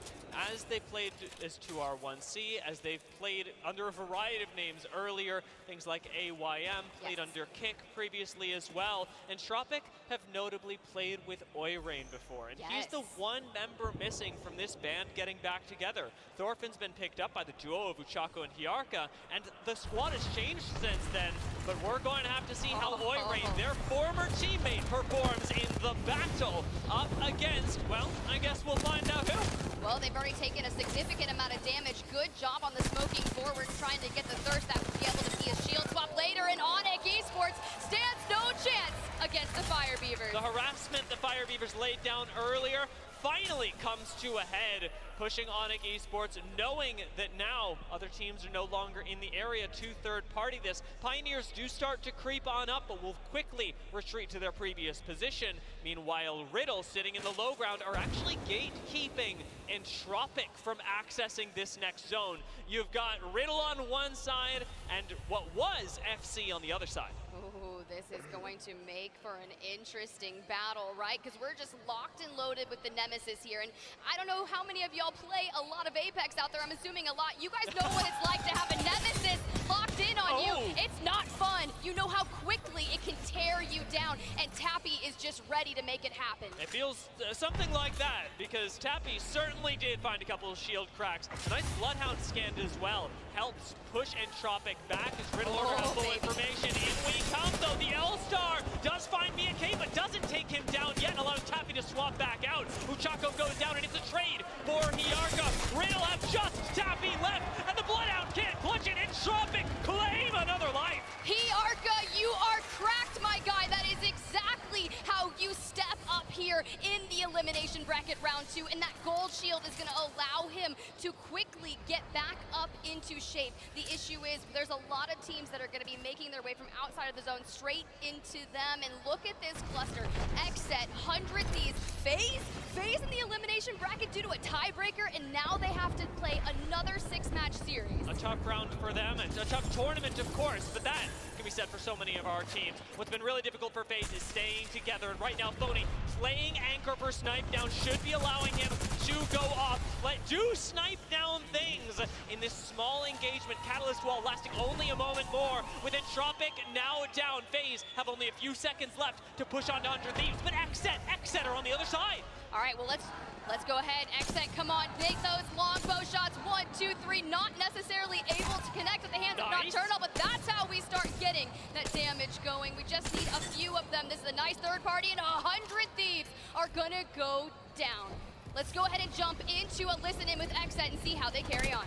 as they played as 2R1C, as they've played under a variety of names earlier, things like AYM, played under Kick previously as well, and Entropic have notably played with Oirain before, and he's the one member missing from this band getting back together. Thorfinn's been picked up by the duo of Uchako and Hyarka, and the squad has changed since then, but we're going to have to see how Oirain, their former teammate, performs in the battle up against, well, I guess we'll find out who. Well, they've already taken a significant amount of damage. Good job on the smoking forward, trying to get the thirst. That would be able to be a shield swap later, and Onyx Esports stands no chance against the Fire Beavers. The harassment the Fire Beavers laid down earlier finally comes to a head, pushing Onyx Esports, knowing that now other teams are no longer in the area to third party this. Pioneers do start to creep on up, but will quickly retreat to their previous position. Meanwhile, Riddle, sitting in the low ground, are actually gatekeeping Entropic from accessing this next zone. You've got Riddle on one side and what was FC on the other side. Ooh, this is going to make for an interesting battle, right? Because we're just locked and loaded with the Nemesis here, and I don't know how many of y'all play a lot of Apex out there. I'm assuming a lot. You guys know what it's like to have a Nemesis locked in on you. It's not fun. You know how quickly it can tear you down, and Tappy is just ready to make it happen. It feels something like that, because Tappy certainly did find a couple of shield cracks. A nice Bloodhound scan as well helps push Entropic back as Riddle has full information. In we come, though. The L-Star does find BK, but doesn't take him down yet, allowing Tappy to swap back out. Uchako goes down, and it's a trade for Hyarka. Riddle have just Tappy left, and the Bloodhound can't clutch it. Entropic claim another life. Hyarka, you are cracked, my guy. That is exactly how you step up here in the elimination bracket round 2, and that gold shield is going to allow him to quickly get back up into shape. The issue is there's a lot of teams that are going to be making their way from outside of the zone straight into them, and look at this cluster. Xset, 100 Thieves, FaZe in the elimination bracket due to a tiebreaker, and now they have to play another 6-match series. A tough round for them, and a tough tournament, of course, but that can be said for so many of our teams. What's been really difficult for FaZe is staying together, and right now Phony playing anchor for Snipe Down should be allowing him to go off. Do Snipe Down things in this small engagement. Catalyst wall lasting only a moment more, with Entropic now down. FaZe have only a few seconds left to push on to 100 Thieves, but Xset are on the other side. All right, well, let's go ahead. Xset, come on, make those long bow shots. 1, 2, 3, not necessarily able to connect with the hands of Nocturnal, but that's how we start getting that damage going. We just need a few of them. This is a nice third party, and 100 Thieves are gonna go down. Let's go ahead and jump into a listen in with Xset and see how they carry on.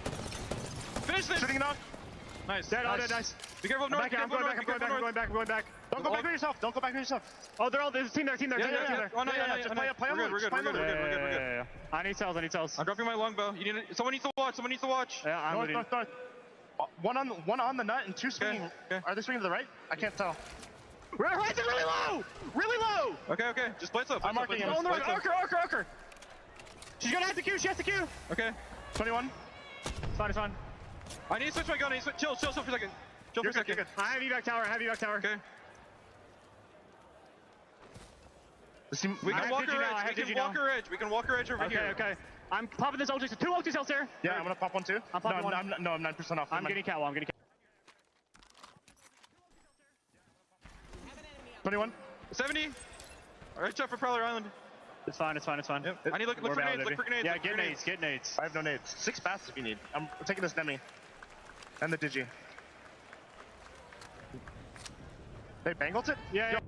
Finish this! Shooting knock. Nice. Dead, all dead, nice. Be careful of north. I'm going back. Don't go back by yourself. Don't go back by yourself. Oh, there's a team there. Yeah. Oh, no, Just play up. We're good. I need cells. I'm dropping my longbow. Someone needs to watch. Yeah, I'm north. One on the nut and two swinging. Okay. Are they swinging to the right? I can't tell. Rysen really low! Really low! Okay. Just play up. I'm marking him. Archer. She's gonna have the Q. She has the Q. Okay. 21. It's fine. I need to switch my gun. Chill for a second. You're good. I have evac tower. Okay. We can walk her edge over here. Okay. I'm popping this ulti. So 2 ulti cells here. Yeah, I'm gonna pop one too. I'm popping one. I'm 9% off. I'm getting catwall. 21. 70. Alright, shot for Prowler Island. It's fine. Yep. I need look for grenades. Yeah, get nades. I have no nades. 6 paths if you need. I'm taking this Nemi. And the Digi. They bangled it? Yeah.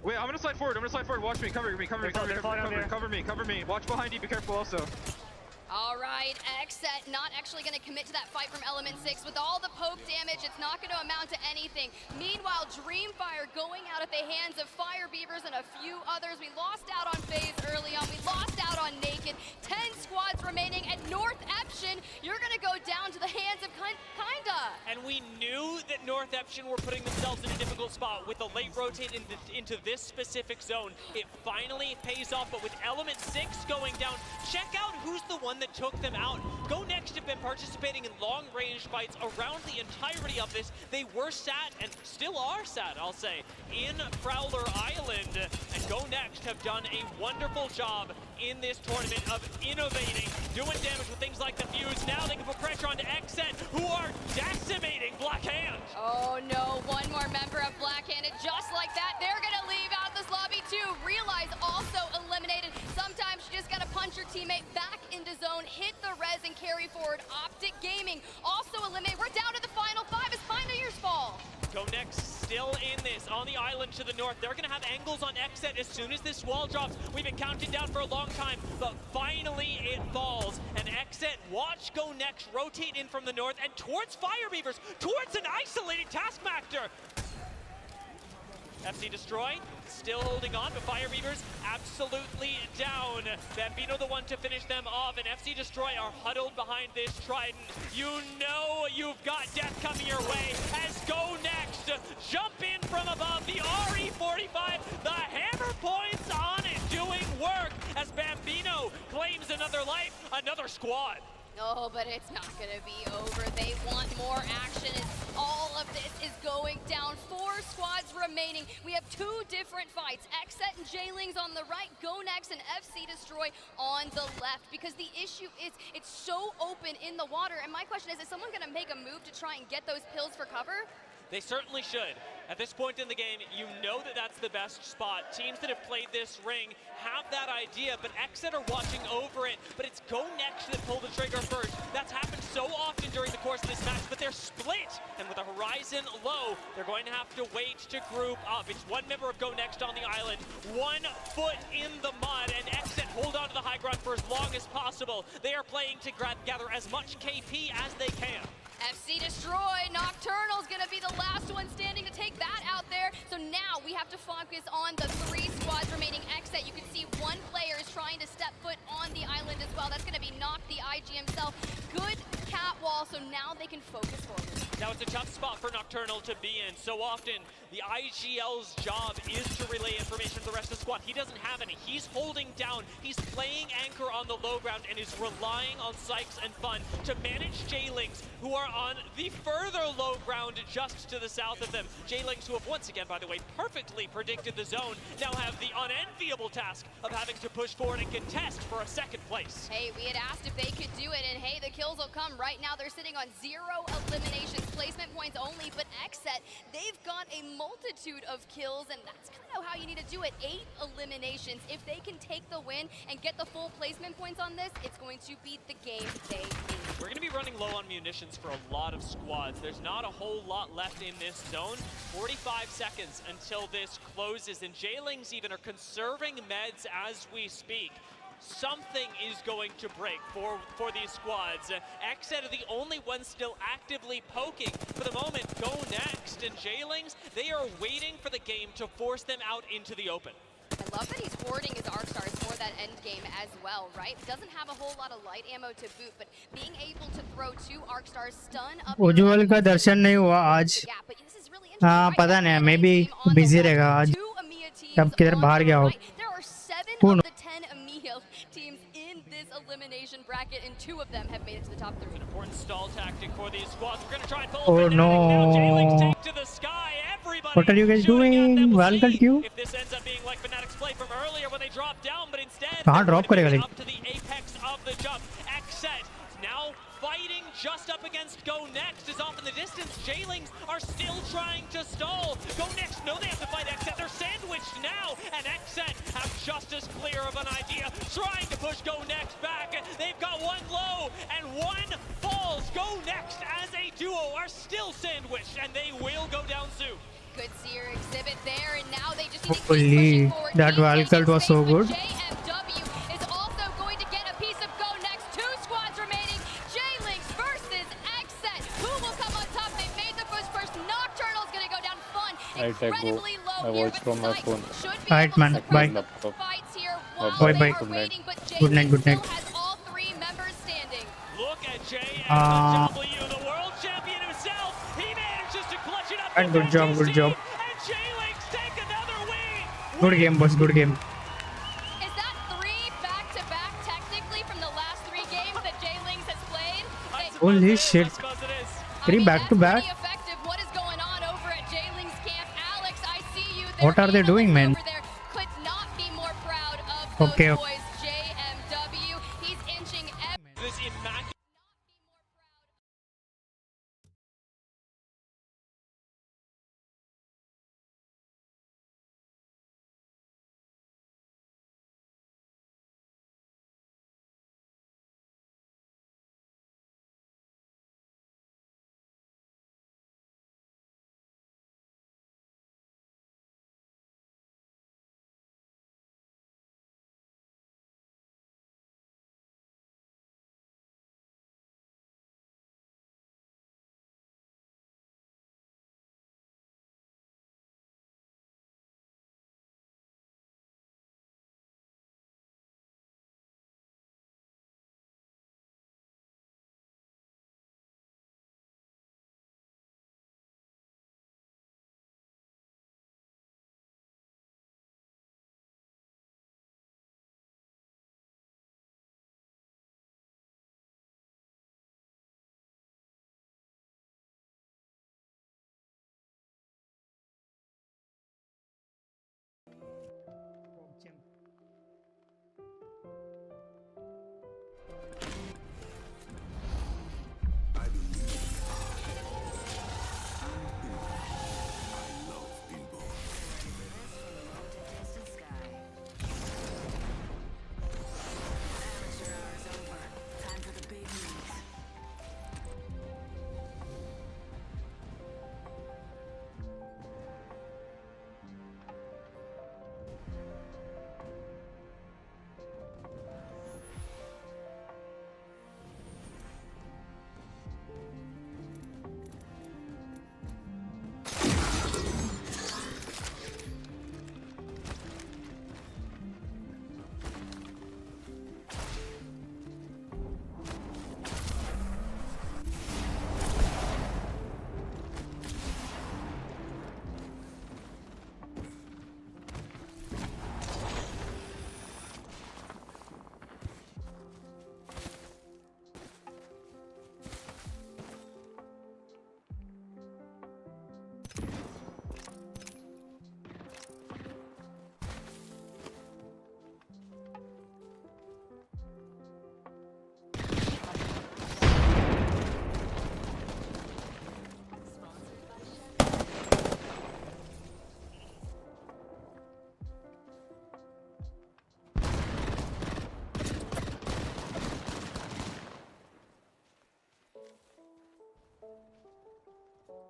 Wait, I'm gonna slide forward. Watch me. Cover me. Watch behind you. Be careful also. All right, Xset not actually going to commit to that fight from Element 6. With all the poke damage, it's not going to amount to anything. Meanwhile, Dreamfire going out at the hands of Fire Beavers and a few others. We lost out on FaZe early on. We lost out on Naked. 10 squads remaining at North Eption. You're going to go down to the hands of Kinda. And we knew that North Eption were putting themselves in a difficult spot with the late rotate into this specific zone. It finally pays off, but with Element 6 going down, check out who's the one that took them out. Go Next have been participating in long-range fights around the entirety of this. They were sat, and still are sat, I'll say, in Prowler Island. And Go Next have done a wonderful job in this tournament of innovating, doing damage with things like the fuse. Now they can put pressure onto Xset, who are decimating Black Hand. Oh no, one more member of Black Hand, and just like that, they're gonna leave out this lobby too. Realize also eliminated. Sometimes you just gotta punch your teammate back into zone, hit the res, and carry forward. Optic Gaming also eliminated. We're down to the final 5 as Pioneers fall. Go Next still in this on the island to the north. They're gonna have angles on Xset as soon as this wall drops. We've been counting down for a long time, but finally it falls. And Xset, watch Go Next rotate in from the north and towards Fire Beavers, towards an isolated Taskmaster. FC Destroy still holding on, but Fire Beavers absolutely down. Bambino the one to finish them off, and FC Destroy are huddled behind this Trident. You know you've got death coming your way as Go Next jump in from above. The RE45, the hammer points on it, doing work as Bambino claims another life, another squad. Oh, but it's not gonna be over. They want more action as all of this is going down. 4 squads remaining. We have 2 different fights. Xset and J-Lings on the right, Go Next and FC Destroy on the left. Because the issue is, it's so open in the water. And my question is someone gonna make a move to try and get those pills for cover? They certainly should. At this point in the game, you know that that's the best spot. Teams that have played this ring have that idea, but Xset are watching over it. But it's Go Next that pulled the trigger first. That's happened so often during the course of this match, but they're split. And with a Horizon low, they're going to have to wait to group up. It's one member of Go Next on the island, 1 foot in the mud, and Xset hold on to the high ground for as long as possible. They are playing to gather as much KP as they can. FC Destroy, Nocturnal's gonna be the last one standing to take that out there. So now we have to focus on the 3 squads remaining. Xset, you can see 1 player is trying to step foot on the island as well. That's gonna be Noct, the IG himself. Good catwall, so now they can focus forward. Now it's a tough spot for Nocturnal to be in. So often, the IGL's job is to relay information to the rest of the squad. He doesn't have any. He's holding down. He's playing anchor on the low ground and is relying on Sykes and Fun to manage J-Lings, who are on the further low ground just to the south of them. J-Lings, who have once again, by the way, perfectly predicted the zone, now have the unenviable task of having to push forward and contest for a 2nd place. Hey, we had asked if they could do it, and hey, the kills will come. Right now, they're sitting on 0 eliminations. placement points only, but Xset, they've got a multitude of kills, and that's kind of how you need to do it. 8 eliminations. If they can take the win and get the full placement points on this, it's going to be the game they need. We're going to be running low on munitions for a lot of squads. There's not a whole lot left in this zone. 45 seconds until this closes, and Jailings even are conserving meds as we speak. Something is going to break for these squads. Xset are the only ones still actively poking. For the moment, Go Next and Jailings, they are waiting for the game to force them out into the open. I love that he's hoarding his arc stars for that end game as well, right? Doesn't have a whole lot of light ammo to boot, but being able to throw 2 arc stars, stun up. उज्ज्वल का दर्शन नहीं हुआ आज. हाँ पता नहीं, may be busy रहेगा आज. अब किधर बाहर गया हो? There are 7 of the 10 EMEA teams in this elimination bracket, and 2 of them have made it to the top 3. An important stall tactic for these squads. We're going to try and pull Oh no! to the sky. Everybody What are you guys doing? Wildcard queue? If this ends up being like Fnatic's play from earlier when they dropped down, but instead कहाँ drop करेगा up to the apex of the jump. Xset now fighting just up against Go Next is off in the distance. Jailings are still trying to stall. Go Next know they have to fight Xset. They're sandwiched now, and Xset have just as clear of an idea, trying to push Go Next back. They've got 1 low and 1 falls. Go Next as a duo are still sandwiched, and they will go down soon. Good seer exhibit there, and now they just need to keep Holy, pushing forward. that wildcard was so good. JMW is also going to get a piece of Go Next. 2 squads remaining. J-Links versus Xset. Who will come on top? They made the push first. Nocturnal's going to go down fun. Incredibly low I here, watch but from my Snipe phone. should be Alright able man, to suppress bye. the fights here while Bye, they bye. are waiting, but Good night, good J-Links night. still has all 3 members standing. Look at JMW, the world champion himself. He manages to clutch it up. And good job, good job. And J-Links take another win. Good game, boss. Good game. Is that 3 back-to-back technically from the last 3 games that J-Links has played? Holy shit! 3 back to back. Pretty effective. What is going on over at J-Links camp? Alex, I see you. What are they doing, man? Over there could not be more proud of those Okay. boys. JMW, he's inching. This immaculate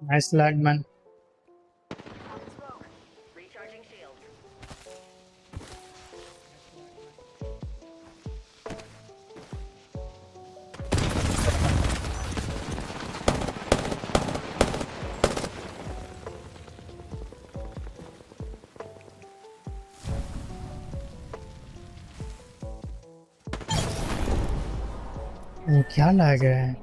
Nice lag, man. Recharging shields. वो क्या lag है?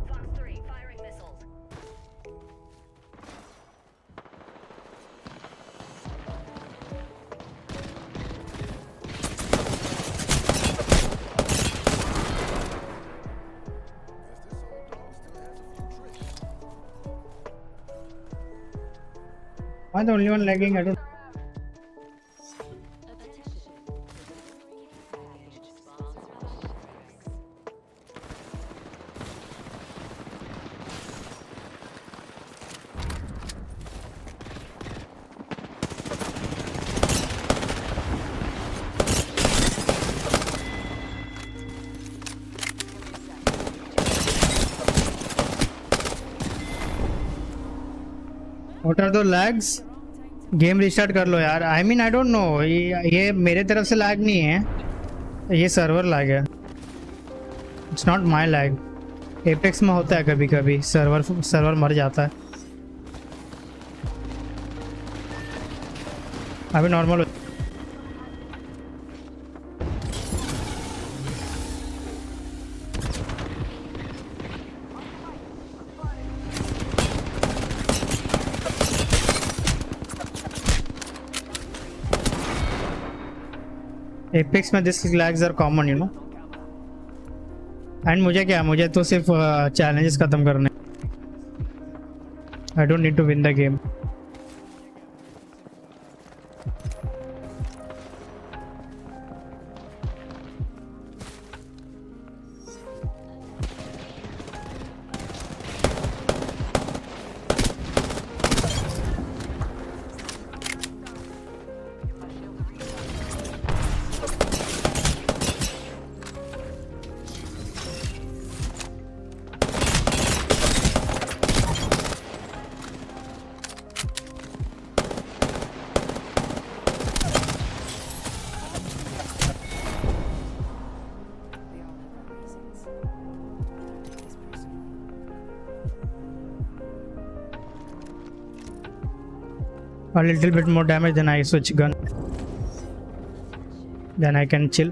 Fox 3 firing missiles. Am I the only one lagging? I don't. What are the lags? Game restart कर लो यार. I mean I don't no, ये मेरे तरफ से lag नहीं है, ये सर्वर लैग है. It's not my lag. Apex में होता है कभी कभी, सर्वर मर जाता है. अभी नॉर्मल. एपेक्स में this lags are common, you know. And मुझे तो सिर्फ चैलेंजेस खत्म करने. I don't need to win the game. A little bit more damage, then I switch gun. Then I can chill.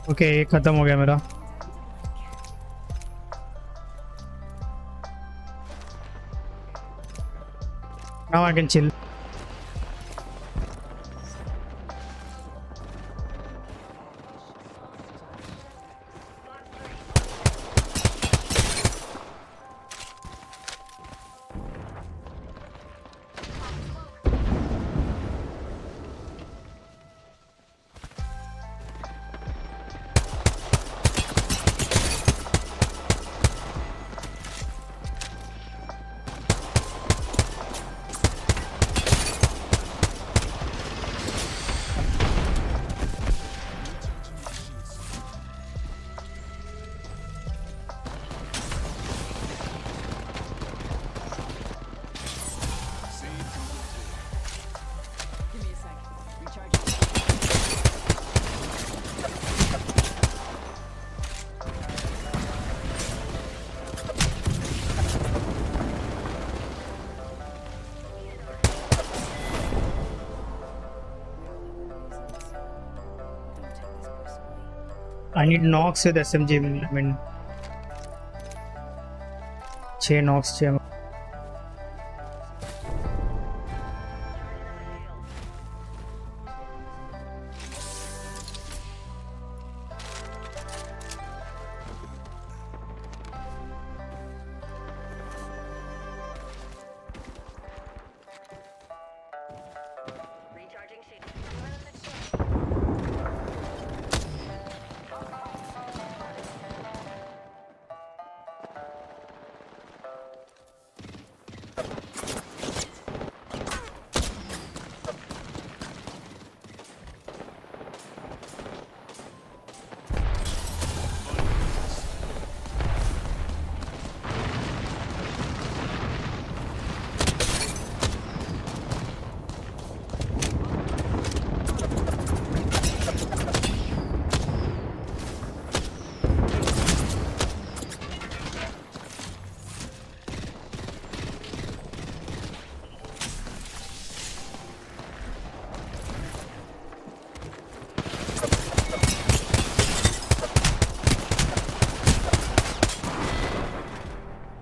Okay, ये खत्म हो गया मेरा. Now I can chill. I need knocks with SMG. I mean, 6 knocks. 6.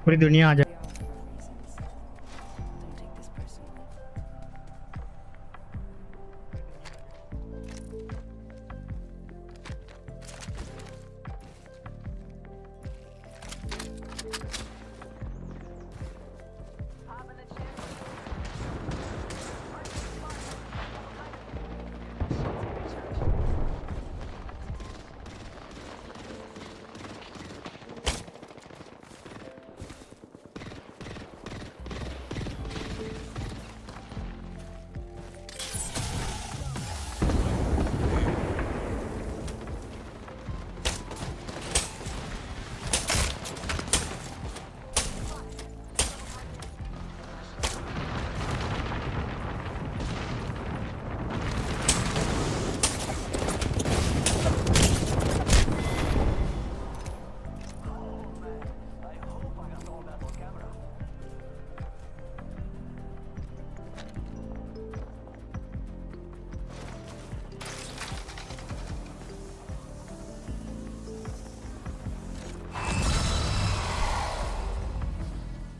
पूरी दुनिया आ जाए.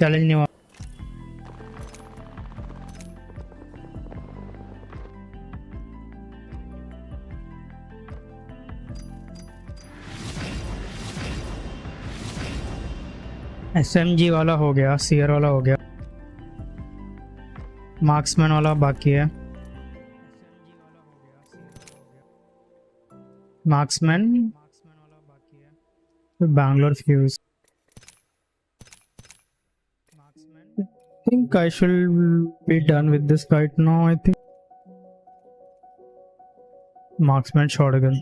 Challenge नहीं हुआ. SMG वाला हो गया, सीआर वाला हो गया, मार्क्समैन वाला बाकी है. Marksman, Bangalore fuse. I think I should be done with this right now. I think marksman shotgun.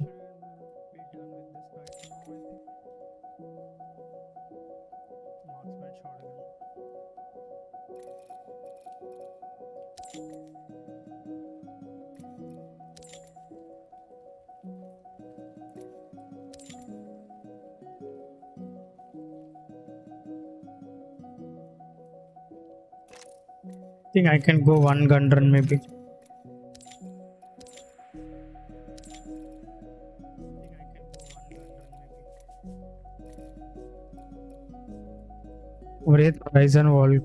I think I can go one gun run maybe. Amd Rysen wall.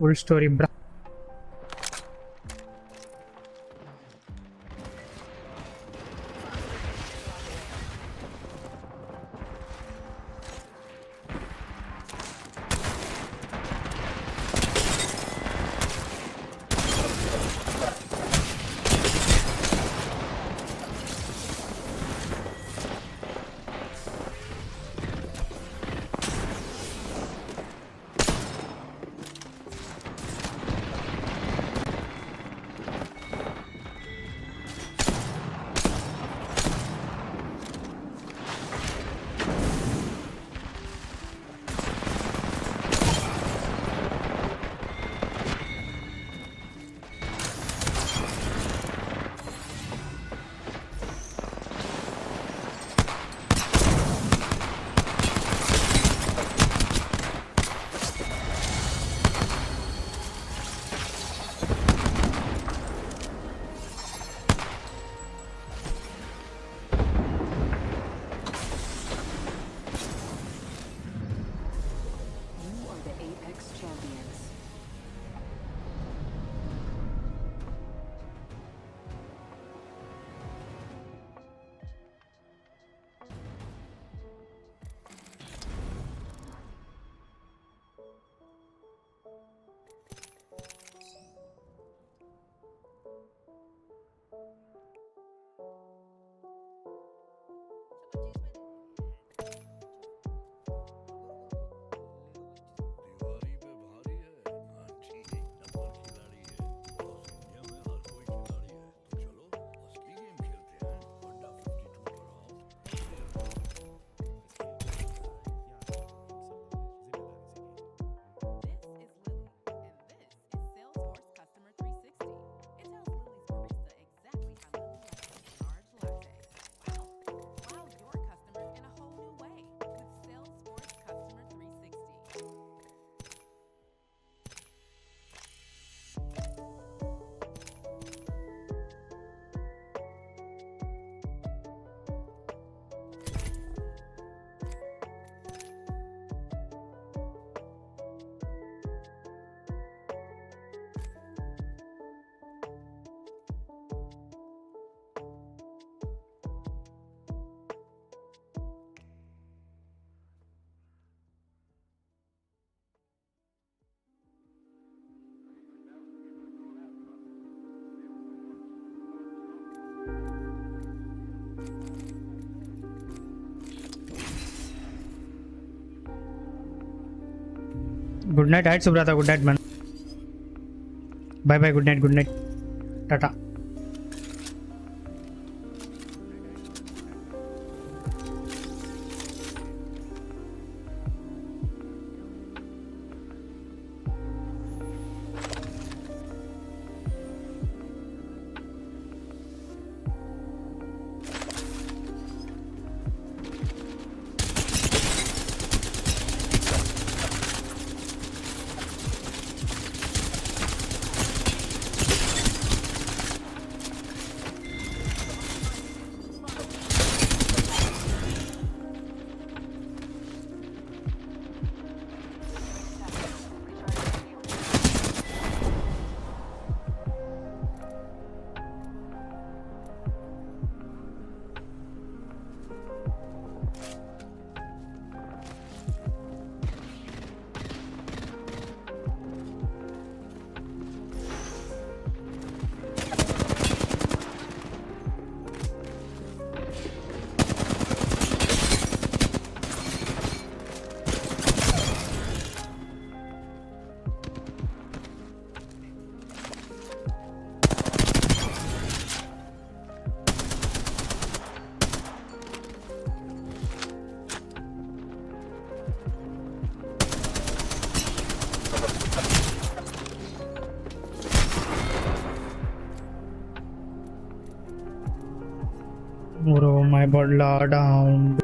Full story, bruh. Good night, right, Subrata? Good night, man. Bye bye, good night. Tata. Bro, my bottle down.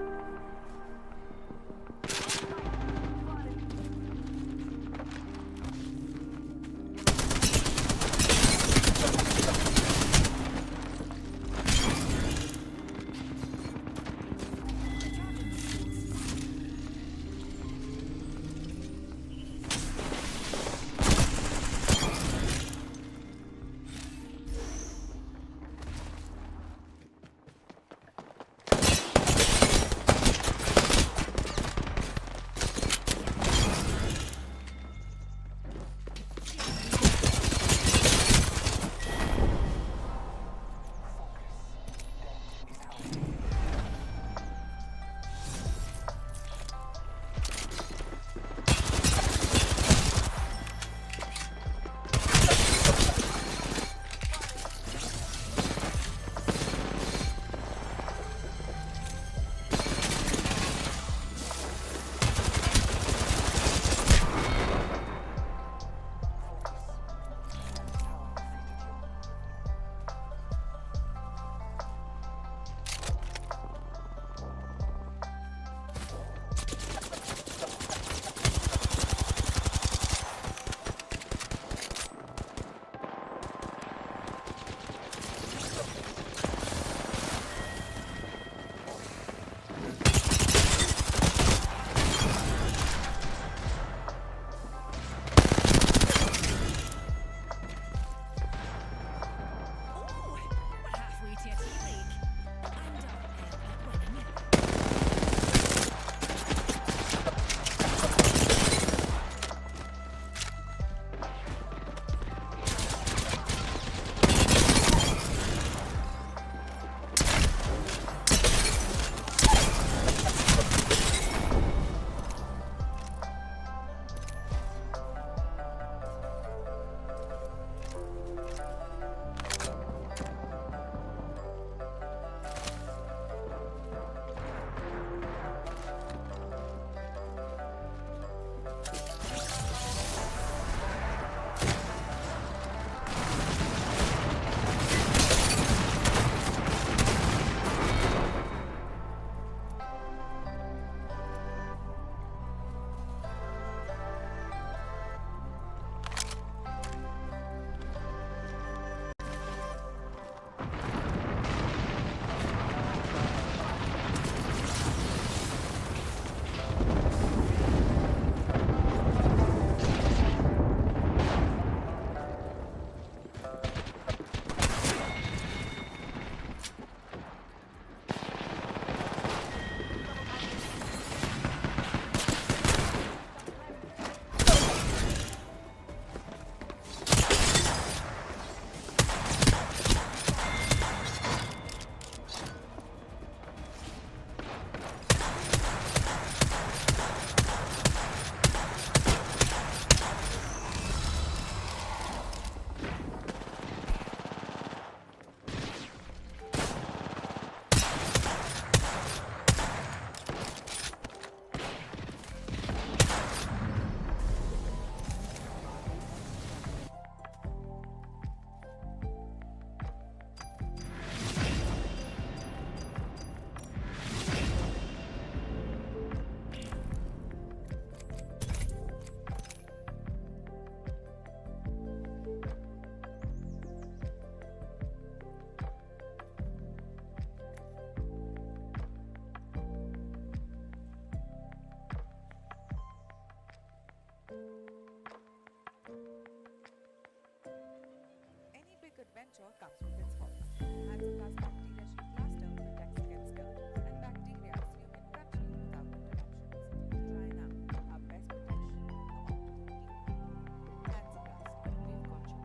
Vtuber comes with its hot. Anti-blast bacteria shield blaster protects against skill, and bacteria you can touch you without interruptions. Try now. Our best protection for optimal team. Anti-blast, we've got you covered.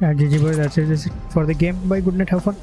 GG boys, that's it for the game. Bye, good night, have fun.